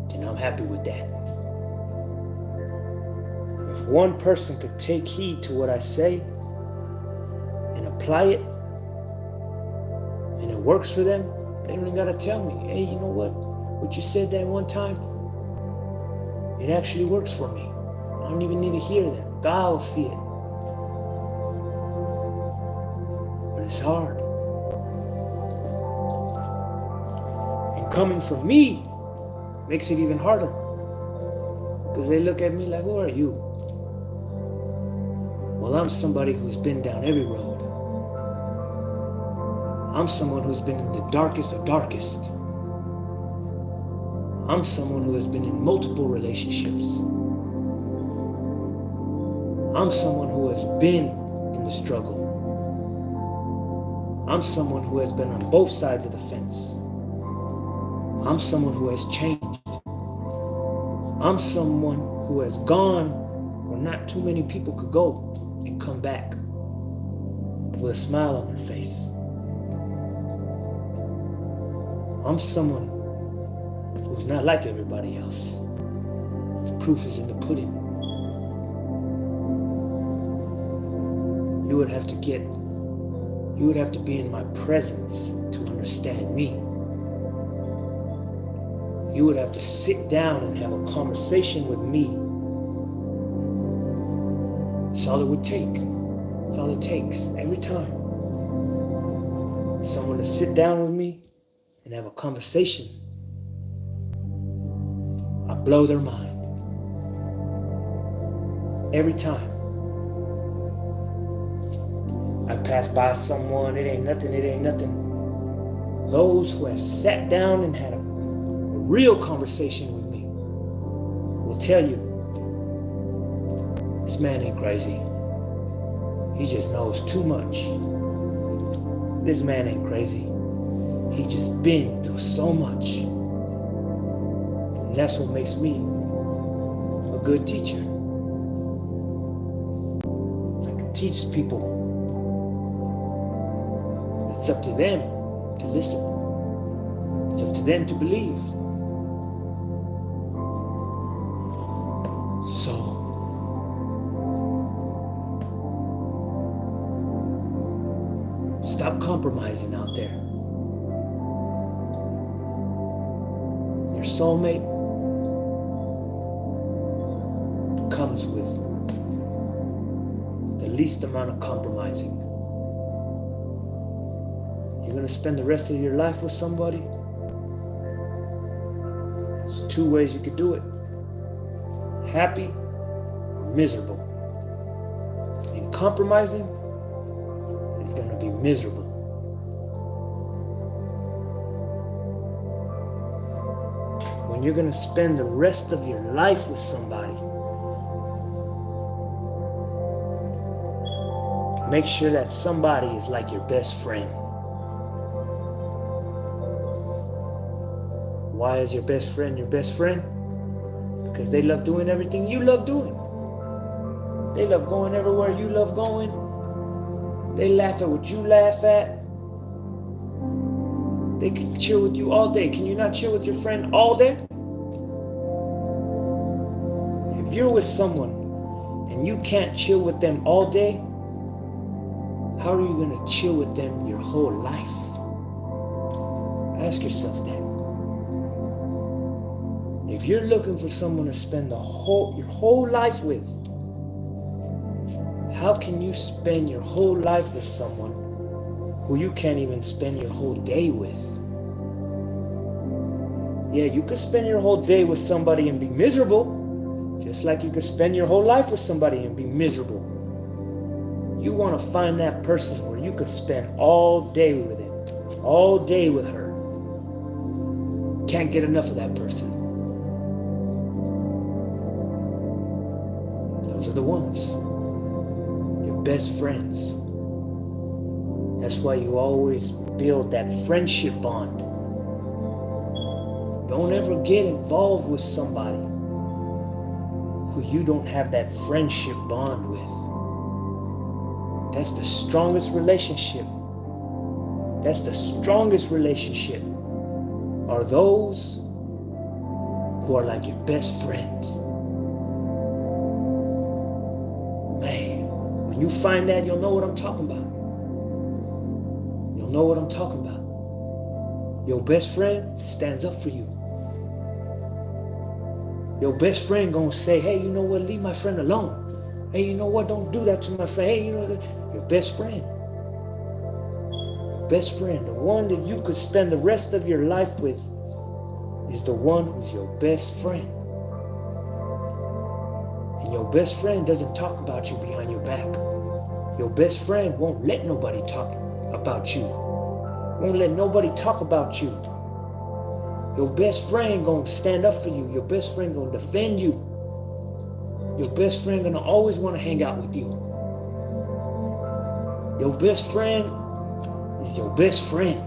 then I'm happy with that. If one person could take heed to what I say and apply it, and it works for them, they don't even gotta tell me, hey, you know what you said that one time, it actually works for me. I don't even need to hear that. God will see it. But it's hard. And coming from me makes it even harder. Because they look at me like, who are you? Well, I'm somebody who's been down every road. I'm someone who's been in the darkest of darkest. I'm someone who has been in multiple relationships. I'm someone who has been in the struggle. I'm someone who has been on both sides of the fence. I'm someone who has changed. I'm someone who has gone where not too many people could go and come back with a smile on their face. I'm someone who's not like everybody else. The proof is in the pudding. You would have to be in my presence to understand me. You would have to sit down and have a conversation with me. That's all it would take. That's all it takes every time. Someone to sit down with me and have a conversation. I blow their mind. Every time. I pass by someone, it ain't nothing. Those who have sat down and had a real conversation with me will tell you, this man ain't crazy. He just knows too much. This man ain't crazy. He just been through so much. And that's what makes me a good teacher. I can teach people. It's up to them to listen. It's up to them to believe. So, Stop compromising out there. Your soulmate comes with the least amount of compromising. You're going to spend the rest of your life with somebody. There's two ways you could do it. Happy or miserable. And compromising is going to be miserable. When you're going to spend the rest of your life with somebody, make sure that somebody is like your best friend. Why is your best friend your best friend? Because they love doing everything you love doing. They love going everywhere you love going. They laugh at what you laugh at. They can chill with you all day. Can you not chill with your friend all day? If you're with someone and you can't chill with them all day, how are you going to chill with them your whole life? Ask yourself that. If you're looking for someone to spend your whole life with, how can you spend your whole life with someone who you can't even spend your whole day with? Yeah, you could spend your whole day with somebody and be miserable, just like you could spend your whole life with somebody and be miserable. You want to find that person where you could spend all day with him, all day with her. Can't get enough of that person. Those are the ones. Your best friends. That's why you always build that friendship bond. Don't ever get involved with somebody who you don't have that friendship bond with. That's the strongest relationship. That's the strongest relationship. Are those who are like your best friends. Man, when you find that, you'll know what I'm talking about. You'll know what I'm talking about. Your best friend stands up for you. Your best friend gonna say, hey, you know what, leave my friend alone. Hey, you know what, don't do that to my friend. Hey, you know that. Your best friend. Best friend, the one that you could spend the rest of your life with, is the one who's your best friend. And your best friend doesn't talk about you behind your back. Your best friend won't let nobody talk about you. Won't let nobody talk about you. Your best friend gonna stand up for you. Your best friend gonna defend you. Your best friend gonna always want to hang out with you. Your best friend is your best friend.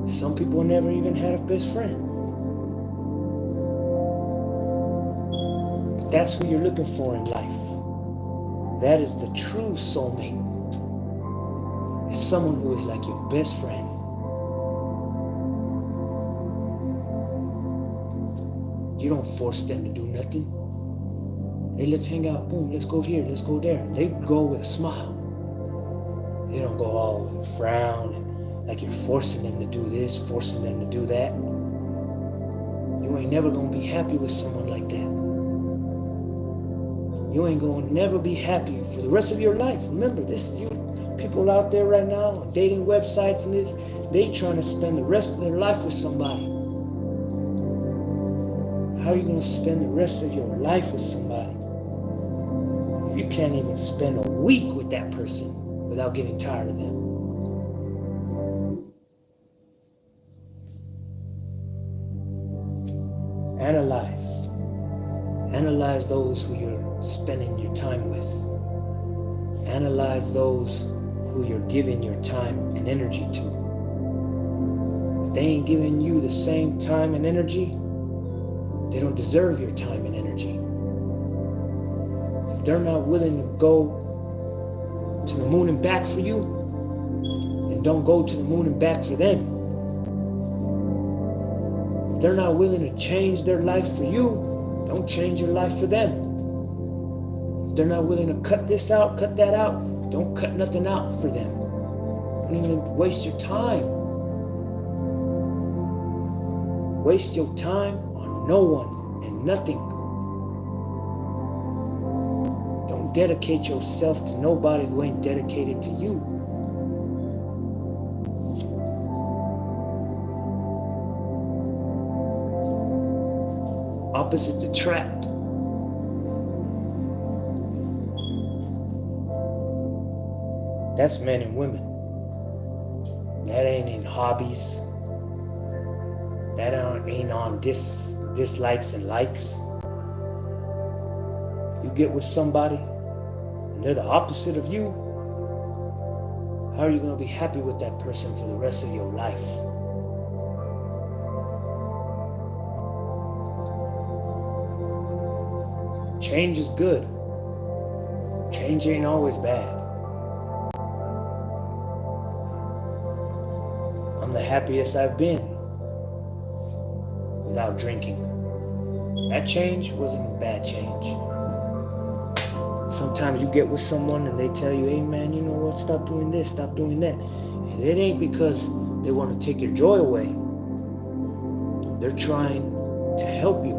Some people never even had a best friend. But that's who you're looking for in life. That is the true soulmate. It's someone who is like your best friend. You don't force them to do nothing. Hey, let's hang out. Boom, let's go here, let's go there. They go with a smile. They don't go all with a frown and like you're forcing them to do this, forcing them to do that. You ain't never gonna be happy with someone like that. You ain't gonna never be happy for the rest of your life. Remember, this is you people out there right now on dating websites and this, they trying to spend the rest of their life with somebody. How are you gonna spend the rest of your life with somebody if you can't even spend a week with that person without getting tired of them? Analyze those who you're spending your time with. Analyze those who you're giving your time and energy to. If they ain't giving you the same time and energy, they don't deserve your time and energy. If they're not willing to go to the moon and back for you, then don't go to the moon and back for them. If they're not willing to change their life for you, don't change your life for them. If they're not willing to cut this out, cut that out, don't cut nothing out for them. Don't even waste your time. Waste your time on no one and nothing. Don't dedicate yourself to nobody who ain't dedicated to you. Opposites attract. That's men and women. That ain't in hobbies. That ain't on dislikes and likes. You get with somebody and they're the opposite of you. How are you going to be happy with that person for the rest of your life? Change is good. Change ain't always bad. I'm the happiest I've been without drinking. That change wasn't a bad change. Sometimes you get with someone and they tell you, hey man, you know what, stop doing this, stop doing that. And it ain't because they want to take your joy away. They're trying to help you.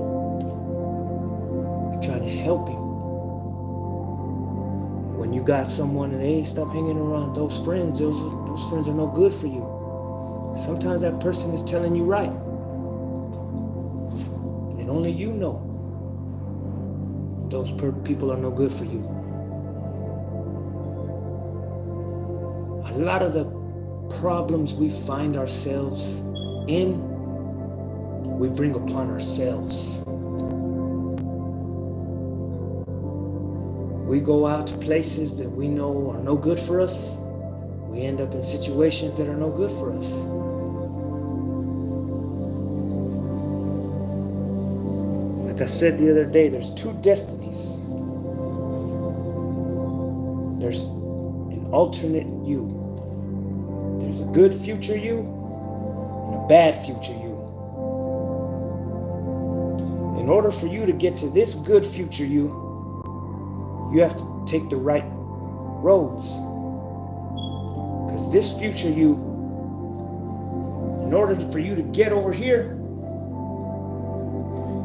Trying to help you. When you got someone and hey, stop hanging around those friends. Those friends are no good for you. Sometimes that person is telling you right. And only you know those people are no good for you. A lot of the problems we find ourselves in, we bring upon ourselves. We go out to places that we know are no good for us. We end up in situations that are no good for us. Like I said the other day, there's two destinies. There's an alternate you. There's a good future you and a bad future you. In order for you to get to this good future you, you have to take the right roads. Because this future you, in order for you to get over here,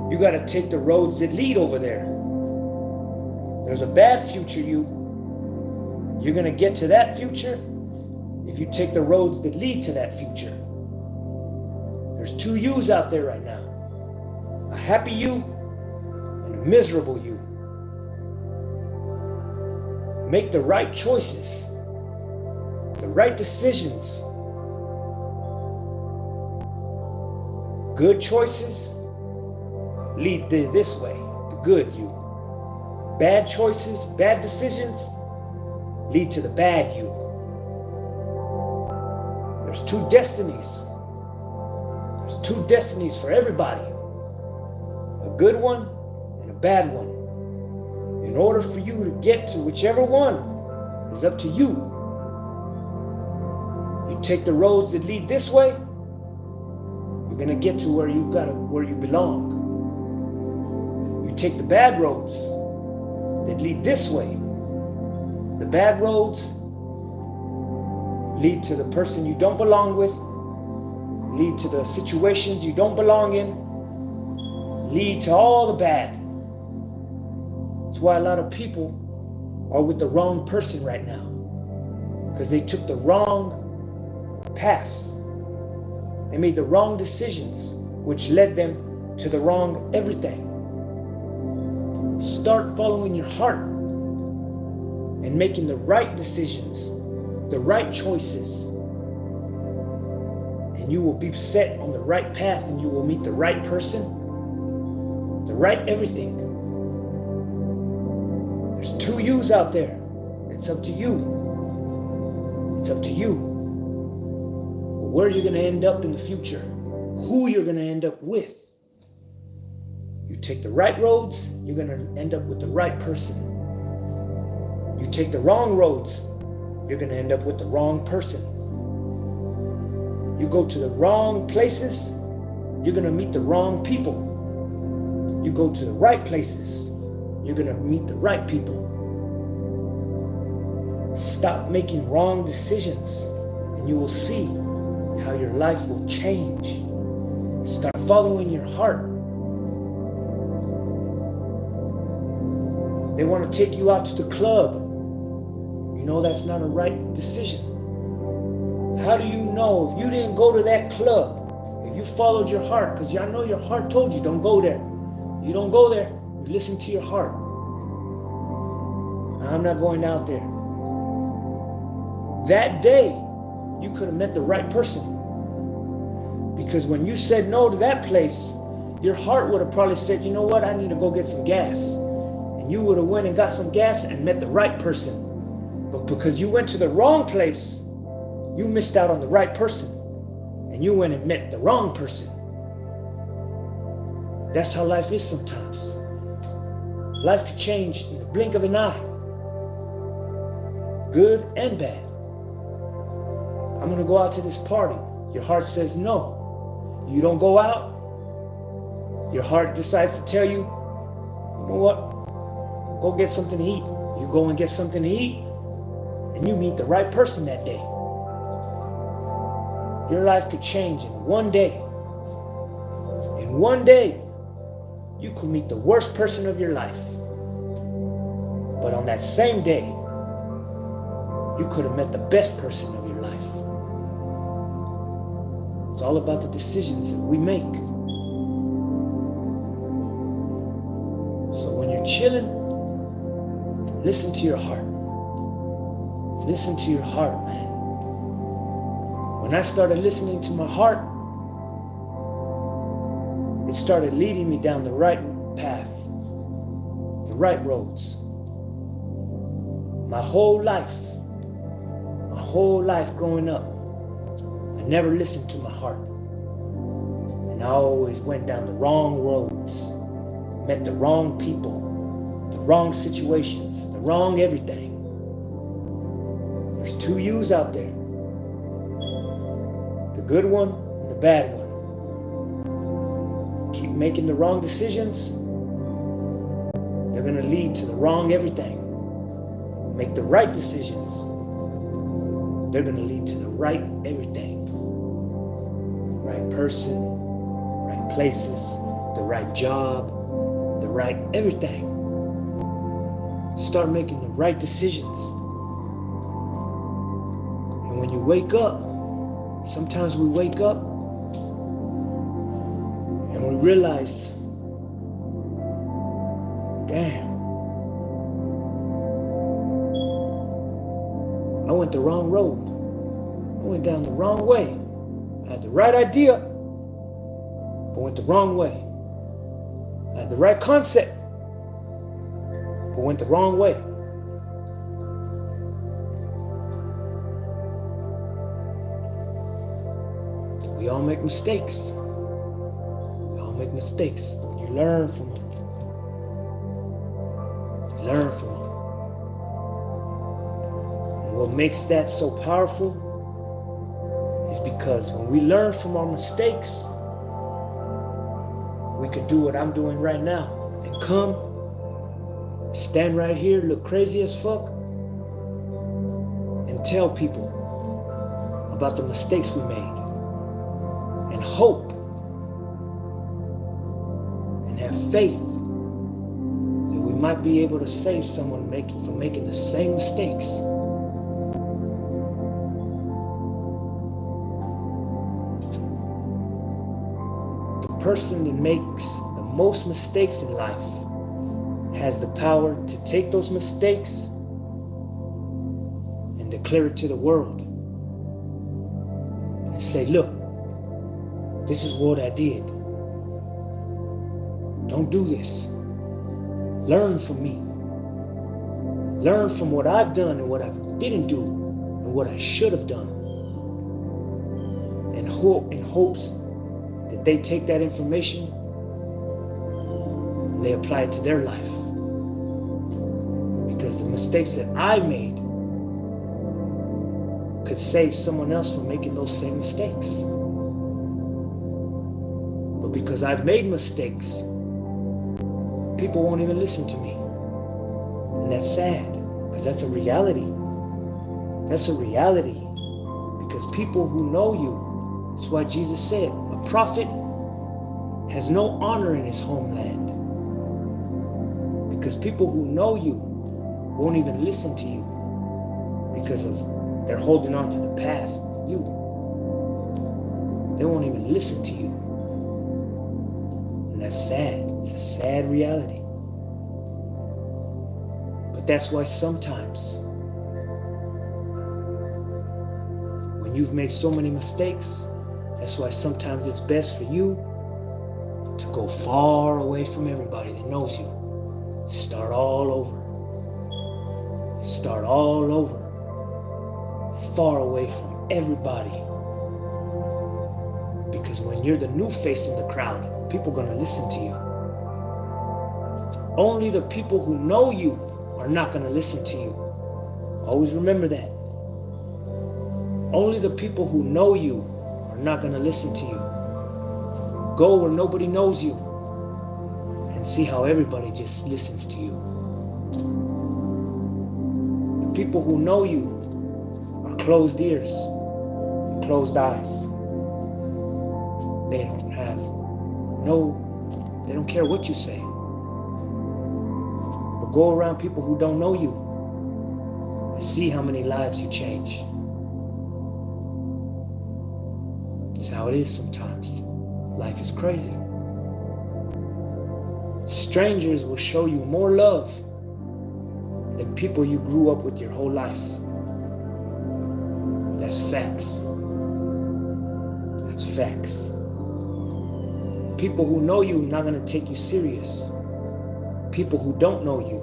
you got to take the roads that lead over there. There's a bad future you. You're going to get to that future if you take the roads that lead to that future. There's two yous out there right now. A happy you and a miserable you. Make the right choices, the right decisions. Good choices lead this way, the good you. Bad choices, bad decisions lead to the bad you. There's two destinies. There's two destinies for everybody. A good one and a bad one. In order for you to get to whichever one is up to you. You take the roads that lead this way, you're gonna get to where you belong. You take the bad roads that lead this way. The bad roads lead to the person you don't belong with, lead to the situations you don't belong in, lead to all the bad. That's why a lot of people are with the wrong person right now. Because they took the wrong paths. They made the wrong decisions, which led them to the wrong everything. Start following your heart and making the right decisions, the right choices. And you will be set on the right path and you will meet the right person, the right everything. There's two yous out there. It's up to you. It's up to you. Where you're going to end up in the future. Who you're going to end up with. You take the right roads, you're going to end up with the right person. You take the wrong roads, you're going to end up with the wrong person. You go to the wrong places, you're going to meet the wrong people. You go to the right places, you're going to meet the right people. Stop making wrong decisions, and you will see how your life will change. Start following your heart. They want to take you out to the club. You know that's not a right decision. How do you know if you didn't go to that club, if you followed your heart? Because I know your heart told you don't go there. You don't go there, you listen to your heart. I'm not going out there. That day, you could have met the right person. Because when you said no to that place, your heart would have probably said, you know what, I need to go get some gas. And you would have went and got some gas and met the right person. But because you went to the wrong place, you missed out on the right person. And you went and met the wrong person. That's how life is sometimes. Life could change in the blink of an eye. Good and bad. I'm going to go out to this party. Your heart says no. You don't go out. Your heart decides to tell you, you know what? Go get something to eat. You go and get something to eat, and you meet the right person that day. Your life could change in one day. In one day, you could meet the worst person of your life. But on that same day, you could have met the best person of your life. It's all about the decisions that we make. So when you're chilling, listen to your heart. Listen to your heart, man. When I started listening to my heart, it started leading me down the right path, the right roads. My whole life growing up, I never listened to my heart. And I always went down the wrong roads, met the wrong people, the wrong situations, the wrong everything. There's two yous out there. The good one and the bad one. Keep making the wrong decisions, they're going to lead to the wrong everything. Make the right decisions, they're going to lead to the right everything. Right person, right places, the right job, the right everything. Start making the right decisions. And when you wake up, sometimes we wake up and we realize, damn, I went the wrong road. I went down the wrong way. I had the right idea, but went the wrong way. I had the right concept, but went the wrong way. We all make mistakes. We all make mistakes. You learn from them. You learn from them. And what makes that so powerful is because when we learn from our mistakes, we could do what I'm doing right now and come, stand right here, look crazy as fuck, and tell people about the mistakes we made, and hope and have faith that we might be able to save someone from making the same mistakes. The person that makes the most mistakes in life has the power to take those mistakes and declare it to the world and say, look, this is what I did. Don't do this. Learn from me. Learn from what I've done and what I didn't do and what I should have done. And in hopes that they take that information and they apply it to their life. Because the mistakes that I made could save someone else from making those same mistakes. But because I've made mistakes, people won't even listen to me. And that's sad, because that's a reality. That's a reality. Because people who know you, that's why Jesus said, a prophet has no honor in his homeland. Because people who know you won't even listen to you because of they're holding on to the past. They won't even listen to you. And that's sad. It's a sad reality. But that's why sometimes when you've made so many mistakes, that's why sometimes it's best for you to go far away from everybody that knows you. Start all over. Start all over. Far away from everybody. Because when you're the new face in the crowd, people are going to listen to you. Only the people who know you are not going to listen to you. Always remember that. Only the people who know you are not going to listen to you. Go where nobody knows you and see how everybody just listens to you. The people who know you are closed ears and closed eyes. They don't care what you say. But go around people who don't know you and see how many lives you change. It's how it is sometimes. Life is crazy. Strangers will show you more love than people you grew up with your whole life. That's facts. That's facts. People who know you are not going to take you serious. People who don't know you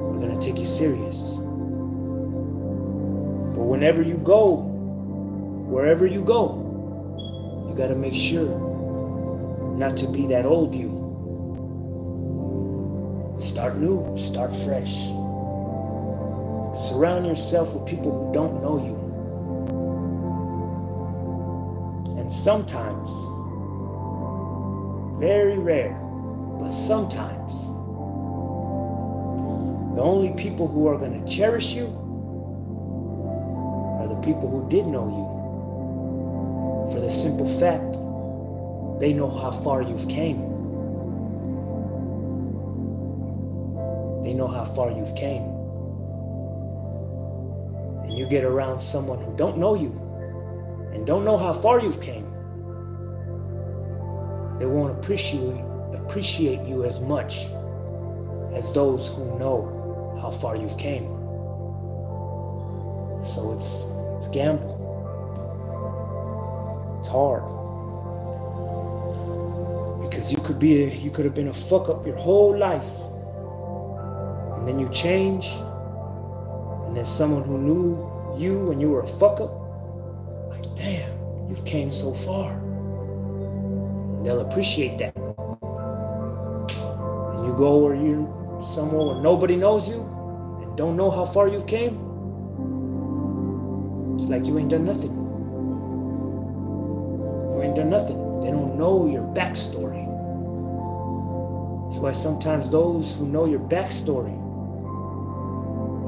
are going to take you serious. But whenever you go, wherever you go, you got to make sure not to be that old you. Start new, start fresh. Surround yourself with people who don't know you. And sometimes, very rare, but sometimes, the only people who are going to cherish you are the people who did know you. For the simple fact, they know how far you've came. They know how far you've came. And you get around someone who don't know you and don't know how far you've came, they won't appreciate you as much as those who know how far you've came. So it's a gamble. It's hard. Because you could have been a fuck up your whole life. And then you change. And then someone who knew you when you were a fuck up, like, damn, you've came so far. And they'll appreciate that. And you go where you're somewhere where nobody knows you and don't know how far you've came. It's like you ain't done nothing. You ain't done nothing. They don't know your backstory. That's why sometimes those who know your backstory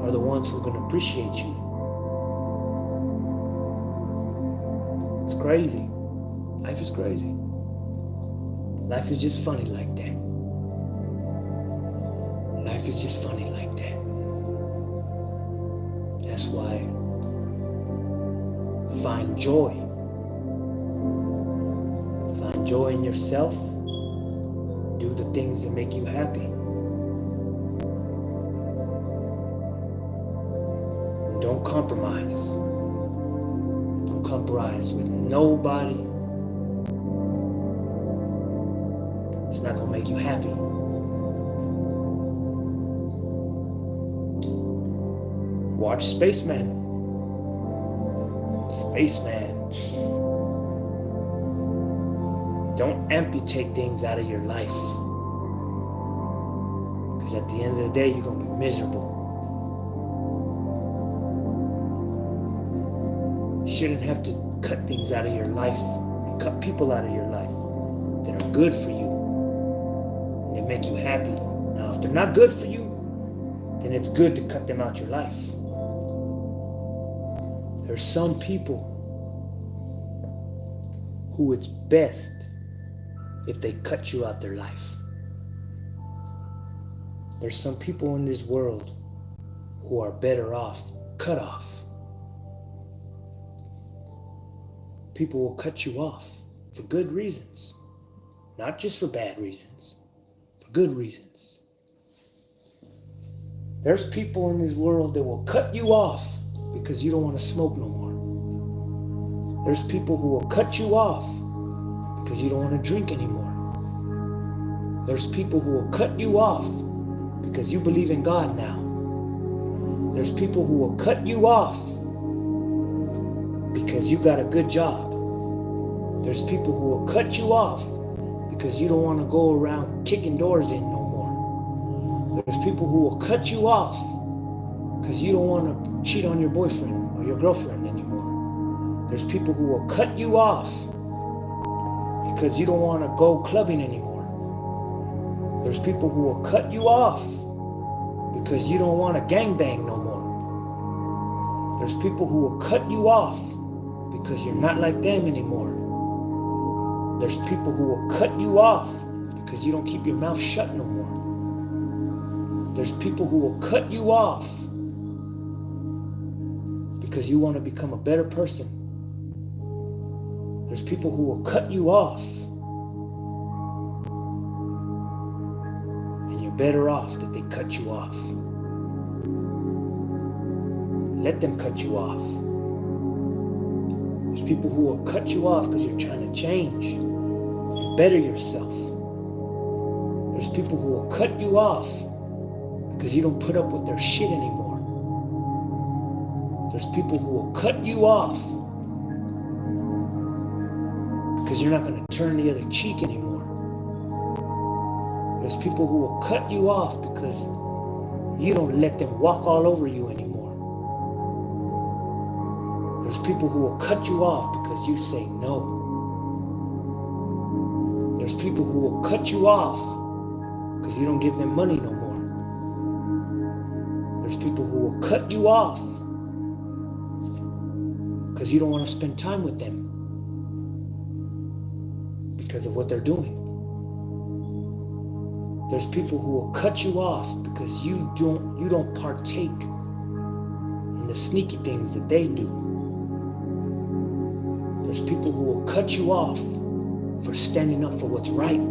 are the ones who are going to appreciate you. It's crazy. Life is crazy. Life is just funny like that. Life is just funny like that. That's why find joy. Find joy in yourself. Do the things that make you happy. Don't compromise. Don't compromise with nobody. It's not gonna make you happy. Watch Spaceman. Spaceman. Don't amputate things out of your life. Because at the end of the day, you're going to be miserable. You shouldn't have to cut things out of your life and cut people out of your life that are good for you and they make you happy. Now, if they're not good for you, then it's good to cut them out your life. There's some people who it's best if they cut you out their life. There's some people in this world who are better off cut off. People will cut you off for good reasons, not just for bad reasons, for good reasons. There's people in this world that will cut you off because you don't want to smoke no more. There's people who will cut you off because you don't want to drink anymore. There's people who will cut you off because you believe in God now. There's people who will cut you off because you got a good job. There's people who will cut you off because you don't want to go around kicking doors in no more. There's people who will cut you off because you don't want to cheat on your boyfriend or your girlfriend anymore. There's people who will cut you off because you don't want to go clubbing anymore. There's people who will cut you off because you don't want to gangbang no more. There's people who will cut you off because you're not like them anymore. There's people who will cut you off because you don't keep your mouth shut no more. There's people who will cut you off because you want to become a better person. There's people who will cut you off and you're better off that they cut you off. Let them cut you off. There's people who will cut you off because you're trying to change and better yourself. There's people who will cut you off because you don't put up with their shit anymore. There's people who will cut you off because you're not going to turn the other cheek anymore. There's people who will cut you off because you don't let them walk all over you anymore. There's people who will cut you off because you say no. There's people who will cut you off because you don't give them money no more. There's people who will cut you off because you don't want to spend time with them because of what they're doing. There's people who will cut you off because you don't partake in the sneaky things that they do. There's people who will cut you off for standing up for what's right.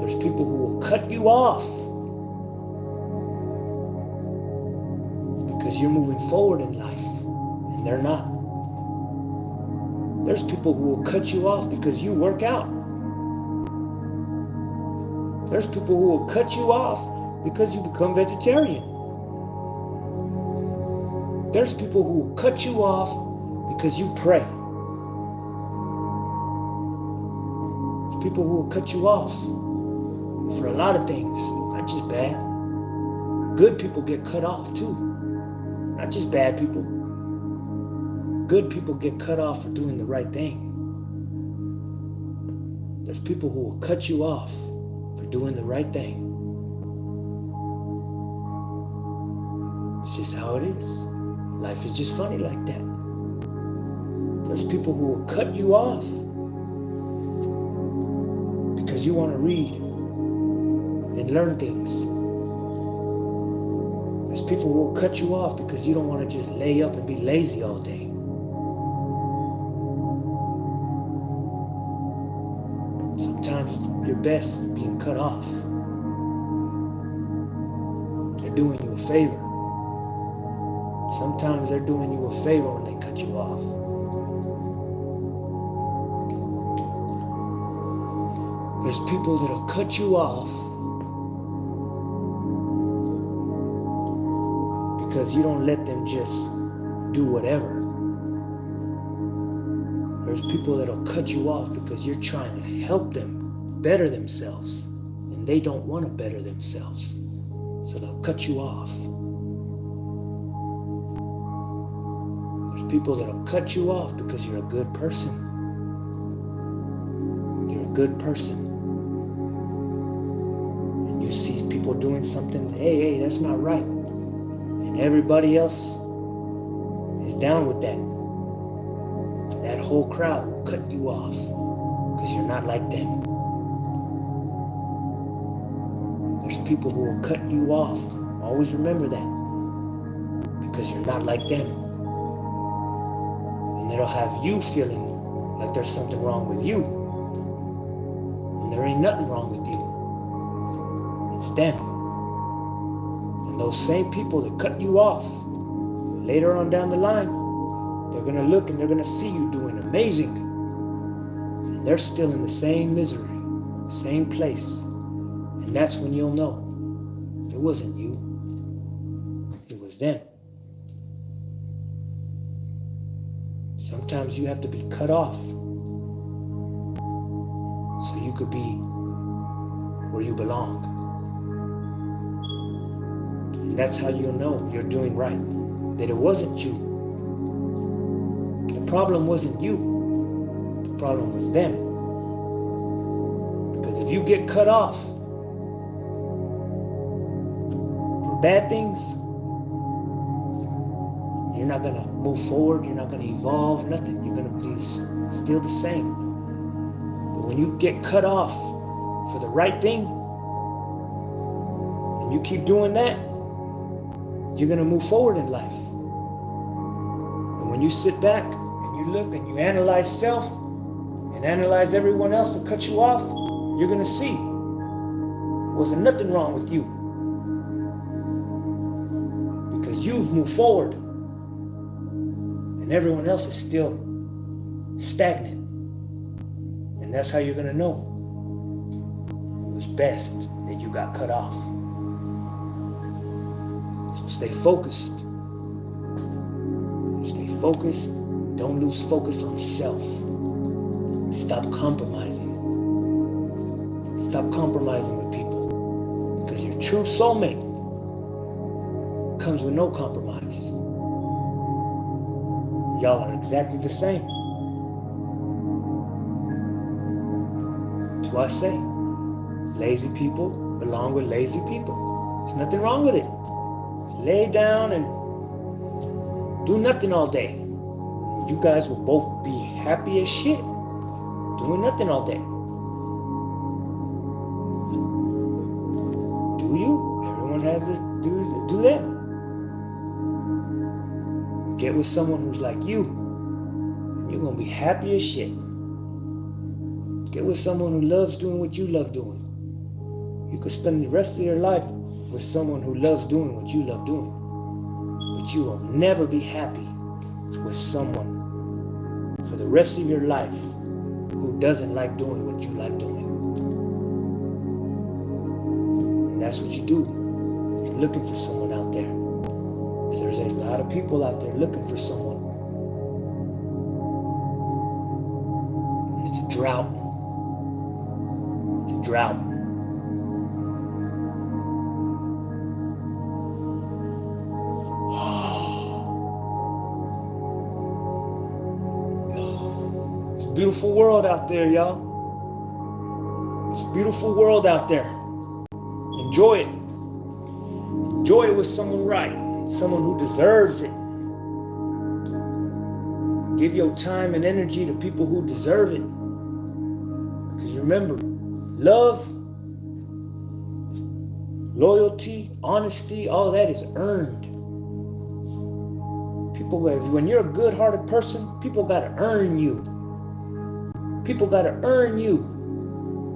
There's people who will cut you off because you're moving forward in life and they're not. There's people who will cut you off because you work out. There's people who will cut you off because you become vegetarian. There's people who will cut you off because you pray. There's people who will cut you off for a lot of things, not just bad. Good people get cut off too, not just bad people. Good people get cut off for doing the right thing. There's people who will cut you off for doing the right thing. It's just how it is. Life is just funny like that. There's people who will cut you off because you want to read and learn things. There's people who will cut you off because you don't want to just lay up and be lazy all day. Sometimes you're best being cut off. They're doing you a favor. Sometimes they're doing you a favor when they cut you off. There's people that'll cut you off because you don't let them just do whatever. There's people that'll cut you off because you're trying to help them better themselves and they don't want to better themselves. So they'll cut you off. There's people that'll cut you off because you're a good person. You're a good person. And you see people doing something, hey, that's not right. And everybody else is down with that, that whole crowd will cut you off because you're not like them. There's people who will cut you off. Always remember that. Because you're not like them. And it'll have you feeling like there's something wrong with you. And there ain't nothing wrong with you. It's them. And those same people that cut you off, later on down the line, they're going to look and they're going to see you doing amazing. And they're still in the same misery, same place. And that's when you'll know it wasn't you, it was them. Sometimes you have to be cut off so you could be where you belong. And that's how you'll know you're doing right, that it wasn't you. The problem wasn't you, the problem was them. Because if you get cut off for bad things, you're not going to move forward, you're not going to evolve, nothing. You're going to be still the same. But when you get cut off for the right thing, and you keep doing that, you're going to move forward in life. And when you sit back and you look and you analyze self and analyze everyone else that cut you off, you're going to see there wasn't nothing wrong with you. Because you've moved forward. And everyone else is still stagnant. And that's how you're going to know it was best that you got cut off. So stay focused. Stay focused. Don't lose focus on self. Stop compromising. Stop compromising with people. Because your true soulmate comes with no compromise. Y'all are exactly the same. That's why I say, lazy people belong with lazy people. There's nothing wrong with it. Lay down and do nothing all day. You guys will both be happy as shit, doing nothing all day. Do you? Everyone has to do that. Get with someone who's like you, and you're going to be happy as shit. Get with someone who loves doing what you love doing. You could spend the rest of your life with someone who loves doing what you love doing. But you will never be happy with someone for the rest of your life who doesn't like doing what you like doing. And that's what you do. You're looking for someone out there. There's a lot of people out there looking for someone. And it's a drought. It's a drought. It's a beautiful world out there, y'all. It's a beautiful world out there. Enjoy it. Enjoy it with someone right. Someone who deserves it. Give your time and energy to people who deserve it. Because remember, love, loyalty, honesty, all that is earned. People, when you're a good-hearted person, people got to earn you. People got to earn you.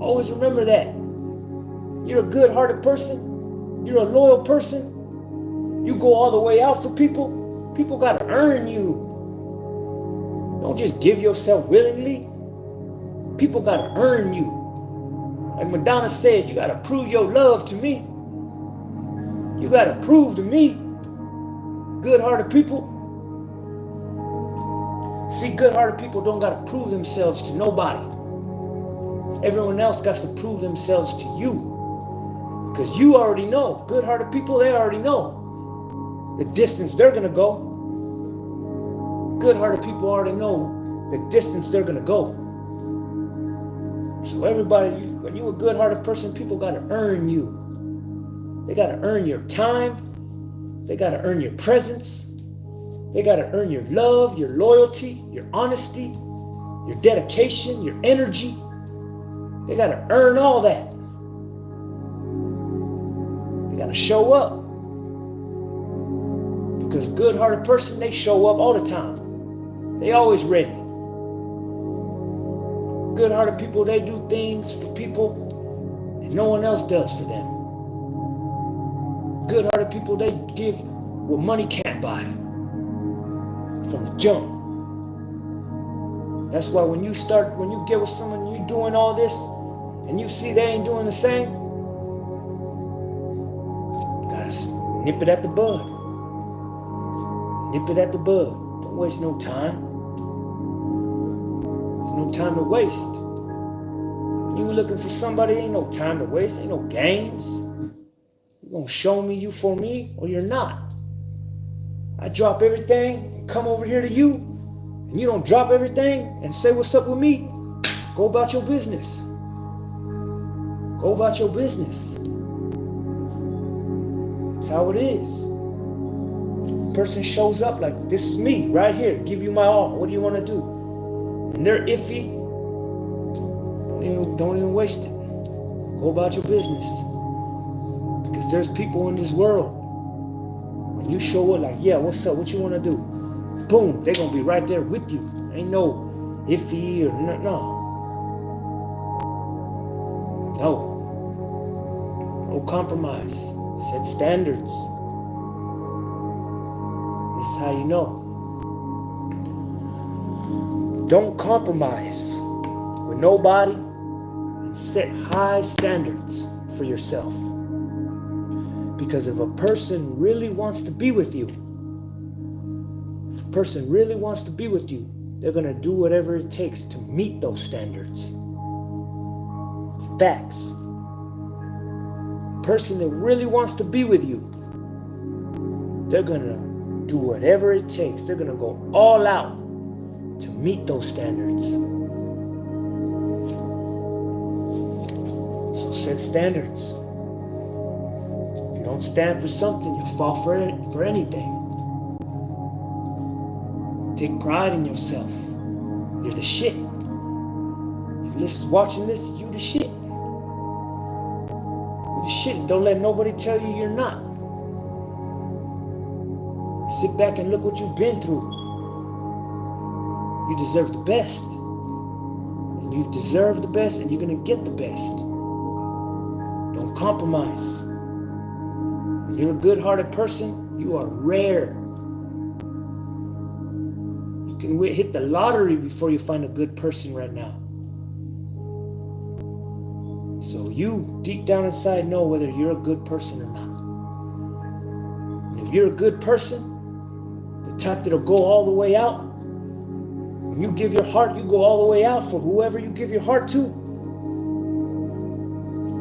Always remember that. You're a good-hearted person. You're a loyal person. You go all the way out for people. People got to earn you. Don't just give yourself willingly. People got to earn you. Like Madonna said, you got to prove your love to me. You got to prove to me. Good-hearted people. See, good-hearted people don't got to prove themselves to nobody. Everyone else got to prove themselves to you. Because you already know. Good-hearted people, they already know the distance they're going to go. Good-hearted people already know the distance they're going to go. So everybody, when you're a good-hearted person, people got to earn you. They got to earn your time. They got to earn your presence. They got to earn your love, your loyalty, your honesty, your dedication, your energy. They got to earn all that. They got to show up. Because a good-hearted person, they show up all the time. They always ready. Good-hearted people, they do things for people that no one else does for them. Good-hearted people, they give what money can't buy. From the jump. That's why when you get with someone, you doing all this, and you see they ain't doing the same, you gotta nip it at the bud. Nip it at the bud. Don't waste no time. There's no time to waste. When you looking for somebody, ain't no time to waste. Ain't no games. You gonna show me you for me, or you're not. I drop everything and come over here to you, and you don't drop everything and say what's up with me. Go about your business. Go about your business. That's how it is. Person shows up like, this is me right here, give you my all. What do you want to do? And they're iffy. Don't even waste it. Go about your business. Because there's people in this world. When you show up like, yeah, what's up? What you want to do? Boom, they're going to be right there with you. Ain't no iffy or no. No compromise. Set standards. This is how you know. Don't compromise with nobody and set high standards for yourself. Because if a person really wants to be with you, they're going to do whatever it takes to meet those standards. Facts. Person that really wants to be with you, they're going to do whatever it takes. They're going to go all out to meet those standards. So set standards. If you don't stand for something, you fall for anything. Take pride in yourself. You're the shit. If you're watching this, you the shit. You're the shit. Don't let nobody tell you you're not. Sit back and look what you've been through. You deserve the best. And you deserve the best, and you're going to get the best. Don't compromise. When you're a good-hearted person, you are rare. You can hit the lottery before you find a good person right now. So you, deep down inside, know whether you're a good person or not. And if you're a good person, the type that'll go all the way out, when you give your heart, you go all the way out for whoever you give your heart to.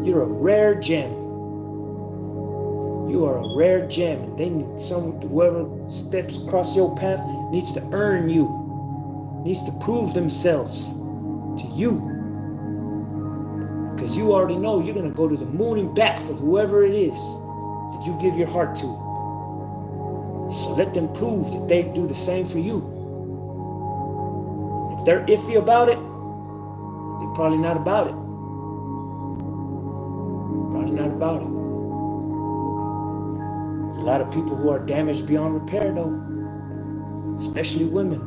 You're a rare gem. You are a rare gem. And they need whoever steps across your path needs to earn you, needs to prove themselves to you. Because you already know you're going to go to the moon and back for whoever it is that you give your heart to. So let them prove that they do the same for you. If they're iffy about it, they're probably not about it. Probably not about it. There's a lot of people who are damaged beyond repair though. Especially women.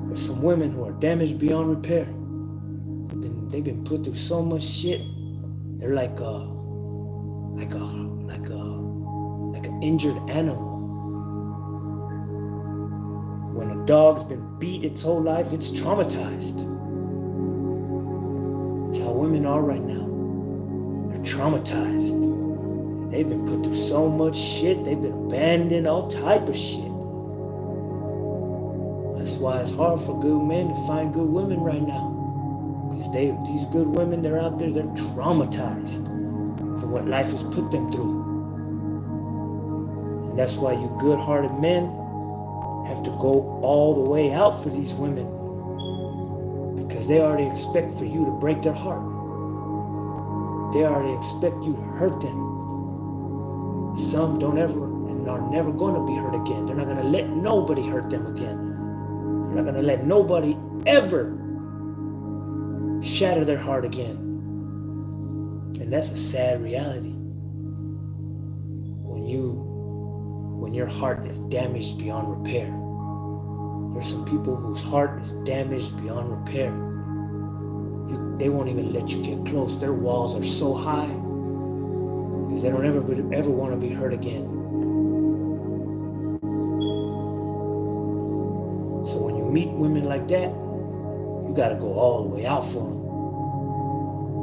There's some women who are damaged beyond repair. They've been put through so much shit. They're like an injured animal. When a dog's been beat its whole life, it's traumatized. That's how women are right now. They're traumatized. They've been put through so much shit. They've been abandoned, all type of shit. That's why it's hard for good men to find good women right now. Because these good women, they're out there, they're traumatized for what life has put them through. And that's why you good-hearted men have to go all the way out for these women. Because they already expect for you to break their heart. They already expect you to hurt them. Some don't ever, and women are never going to be hurt again. They're not going to let nobody hurt them again. They're not going to let nobody ever shatter their heart again. And that's a sad reality. When your heart is damaged beyond repair. There's some people whose heart is damaged beyond repair. They won't even let you get close. Their walls are so high because they don't ever want to be hurt again. So when you meet women like that, you got to go all the way out for them.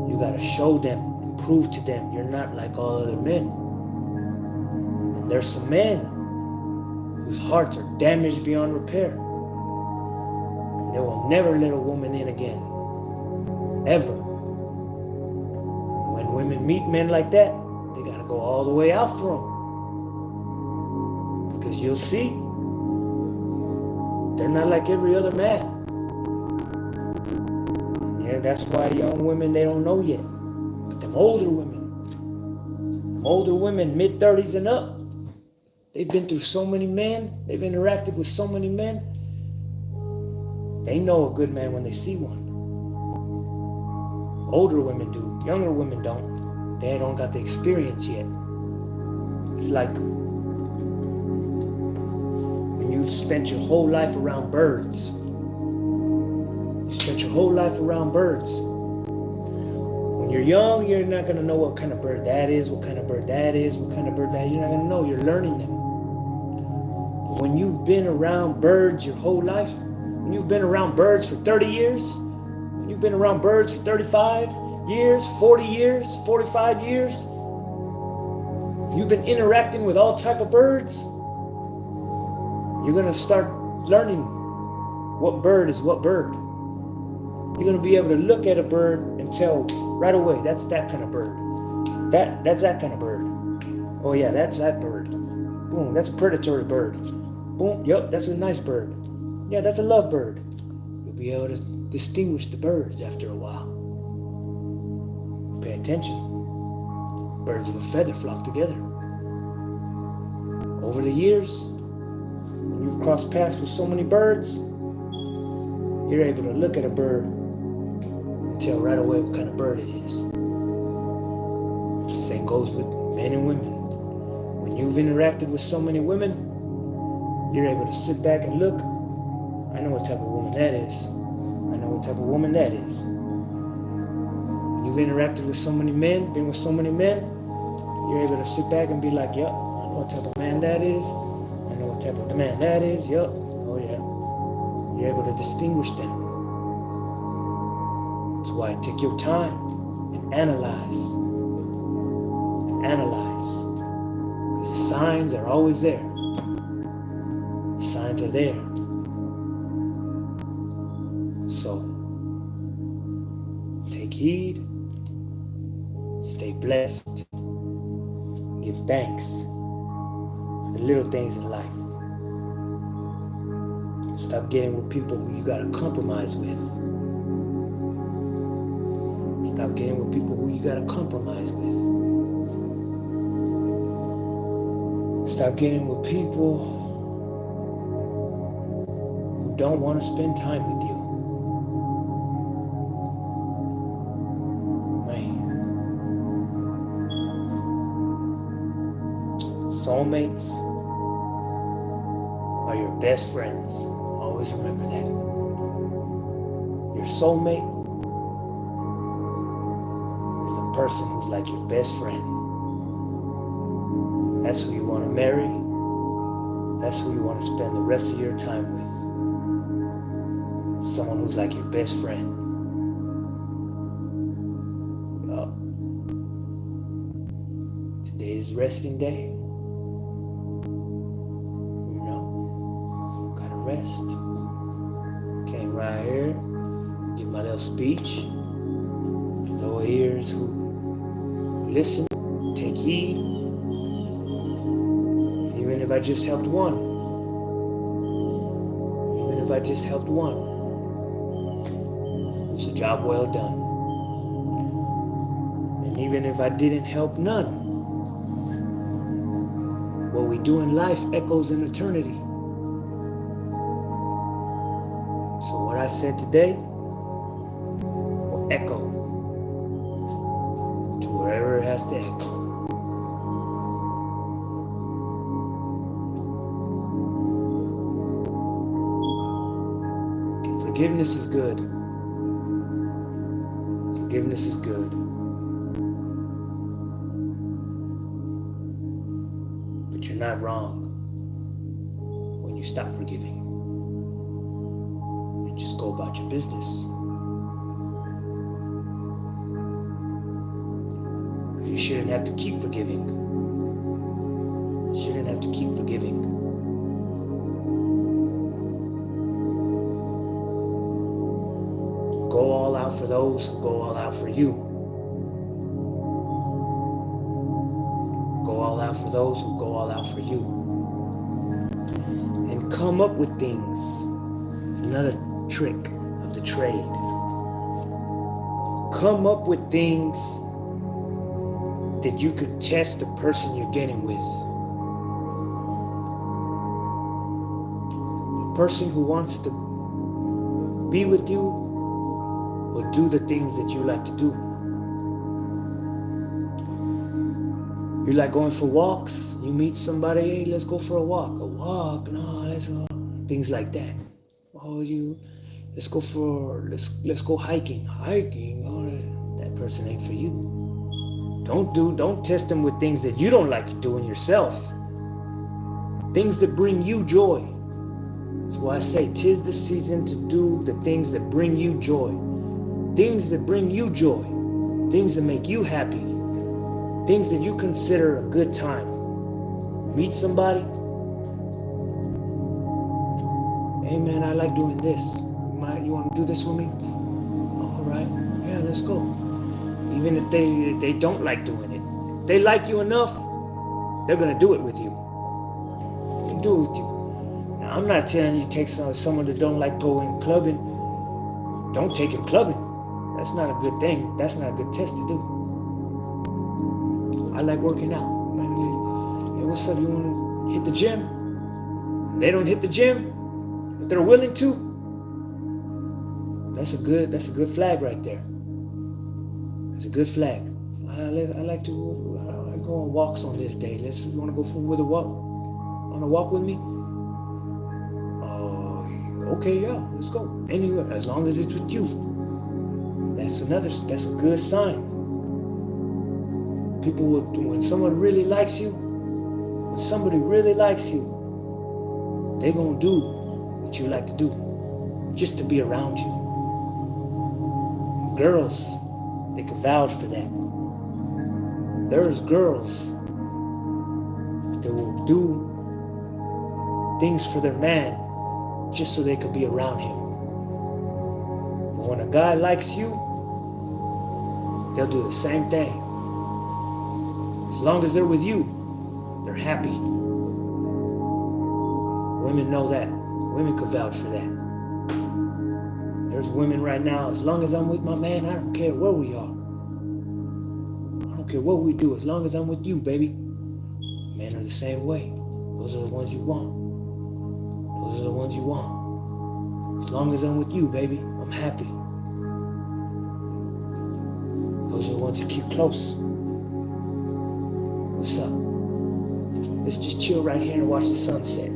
You got to show them and prove to them you're not like all other men. And there's some men whose hearts are damaged beyond repair. And they will never let a woman in again. Ever. When women meet men like that, they got to go all the way out for them. Because you'll see, they're not like every other man. Yeah, that's why young women, they don't know yet. But them older women, mid-30s and up, they've been through so many men. They've interacted with so many men. They know a good man when they see one. Older women do. Younger women don't. They don't got the experience yet. It's like when you spent your whole life around birds. You spent your whole life around birds. When you're young, you're not going to know what kind of bird that is, what kind of bird that is, what kind of bird that is. You're not going to know. You're learning them. But when you've been around birds your whole life, when you've been around birds for 30 years, when you've been around birds for 35 years, 40 years, 45 years, you've been interacting with all type of birds, you're going to start learning what bird is what bird. You're going to be able to look at a bird and tell right away, that's that kind of bird. That's that kind of bird. Oh yeah, that's that bird. Boom, that's a predatory bird. Boom, yep, that's a nice bird. Yeah, that's a love bird. You'll be able to distinguish the birds after a while. Pay attention. Birds of a feather flock together. Over the years, when you've crossed paths with so many birds, you're able to look at a bird and tell right away what kind of bird it is. The same goes with men and women. When you've interacted with so many women, you're able to sit back and look. I know what type of woman that is. I know what type of woman that is. When you've interacted with so many men, been with so many men, you're able to sit back and be like, yup, I know what type of man that is. I know what type of man that is. Yup, oh yeah. You're able to distinguish them. That's why take your time and analyze. Analyze. Because the signs are always there. The signs are there. So, take heed, stay blessed, give thanks for the little things in life. Stop getting with people who you gotta compromise with. Stop getting with people who you gotta compromise with. Stop getting with people who don't want to spend time with you. Soulmates are your best friends. Always remember that. Your soulmate is the person who's like your best friend. That's who you want to marry. That's who you want to spend the rest of your time with. Someone who's like your best friend. Today is resting day. Rest. Came right here, give my little speech. Those ears who listen, take heed. Even if I just helped one. Even if I just helped one. It's a job well done. And even if I didn't help none, what we do in life echoes in eternity. So what I said today will echo to wherever it has to echo. Forgiveness is good. Forgiveness is good. But you're not wrong when you stop forgiving and just go about your business. Because you shouldn't have to keep forgiving. You shouldn't have to keep forgiving. Go all out for those who go all out for you. Go all out for those who go all out for you. And come up with things. It's another trick of the trade. Come up with things that you could test the person you're getting with. The person who wants to be with you will do the things that you like to do. You like going for walks. You meet somebody, hey, let's go for a walk. A walk? No, let's go. Things like that. Oh, let's go hiking. Hiking? Oh, that person ain't for you. Don't test them with things that you don't like doing yourself. Things that bring you joy. That's why I say, 'tis the season to do the things that bring you joy. Things that bring you joy, things that make you happy, things that you consider a good time. Meet somebody. Hey man, I like doing this. You want to do this with me? All right, yeah, let's go. Even if they don't like doing it, they like you enough, they're gonna do it with you. They can do it with you. Now, I'm not telling you take someone that don't like going clubbing. Don't take him clubbing. That's not a good thing. That's not a good test to do. I like working out. Hey, what's up? You want to hit the gym? They don't hit the gym, but they're willing to. That's a good flag right there. That's a good flag. I like to go on walks on this day. You want to go on a walk with me? Okay, yeah, let's go. Anywhere, as long as it's with you. That's a good sign. When somebody really likes you, they're gonna do what you like to do, just to be around you. Girls, they can vouch for that. There's girls that will do things for their man just so they could be around him. But when a guy likes you, they'll do the same thing. As long as they're with you, they're happy. Women know that. Women could vouch for that. There's women right now, as long as I'm with my man, I don't care where we are. I don't care what we do, as long as I'm with you, baby. Men are the same way. Those are the ones you want. Those are the ones you want. As long as I'm with you, baby, I'm happy. Those are the ones you keep close. What's up? Let's just chill right here and watch the sunset.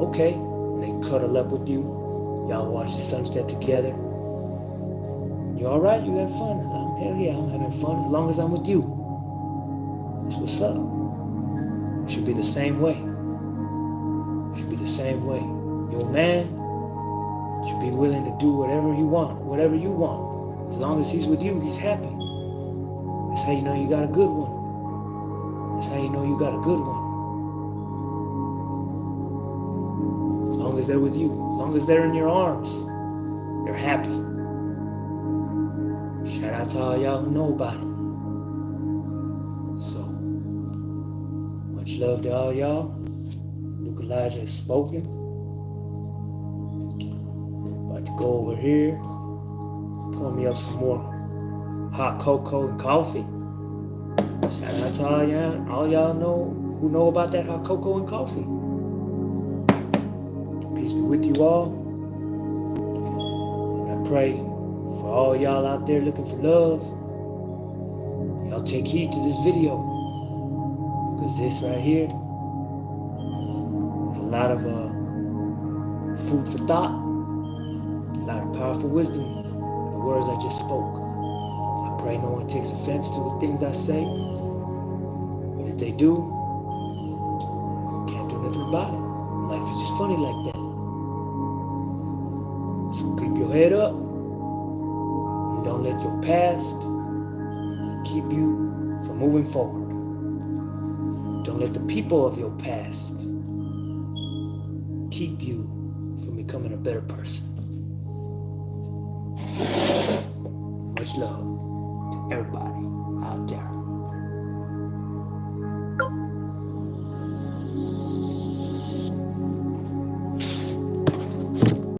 Okay. And they cuddle up with you. Y'all watch the sunset together. You alright? You have fun? Hell yeah, I'm having fun as long as I'm with you. That's what's up. It should be the same way. It should be the same way. Your man should be willing to do whatever you want. As long as he's with you, he's happy. That's how you know you got a good one. That's how you know you got a good one. As long as they're with you, as long as they're in your arms, they're happy. Shout out to all y'all who know about it. So, much love to all y'all. Luke Elijah has spoken. About to go over here, pour me up some more hot cocoa and coffee. Shout out to all y'all know who know about that hot cocoa and coffee. Peace be with you all. And I pray for all y'all out there looking for love. Y'all take heed to this video, because this right here is a lot of food for thought, a lot of powerful wisdom in the words I just spoke. I pray no one takes offense to the things I say, but if they do, can't do nothing about it. Life is just funny like that. So keep your head up and don't let your past keep you from moving forward. Don't let the people of your past keep you from becoming a better person. Much love to everybody out there.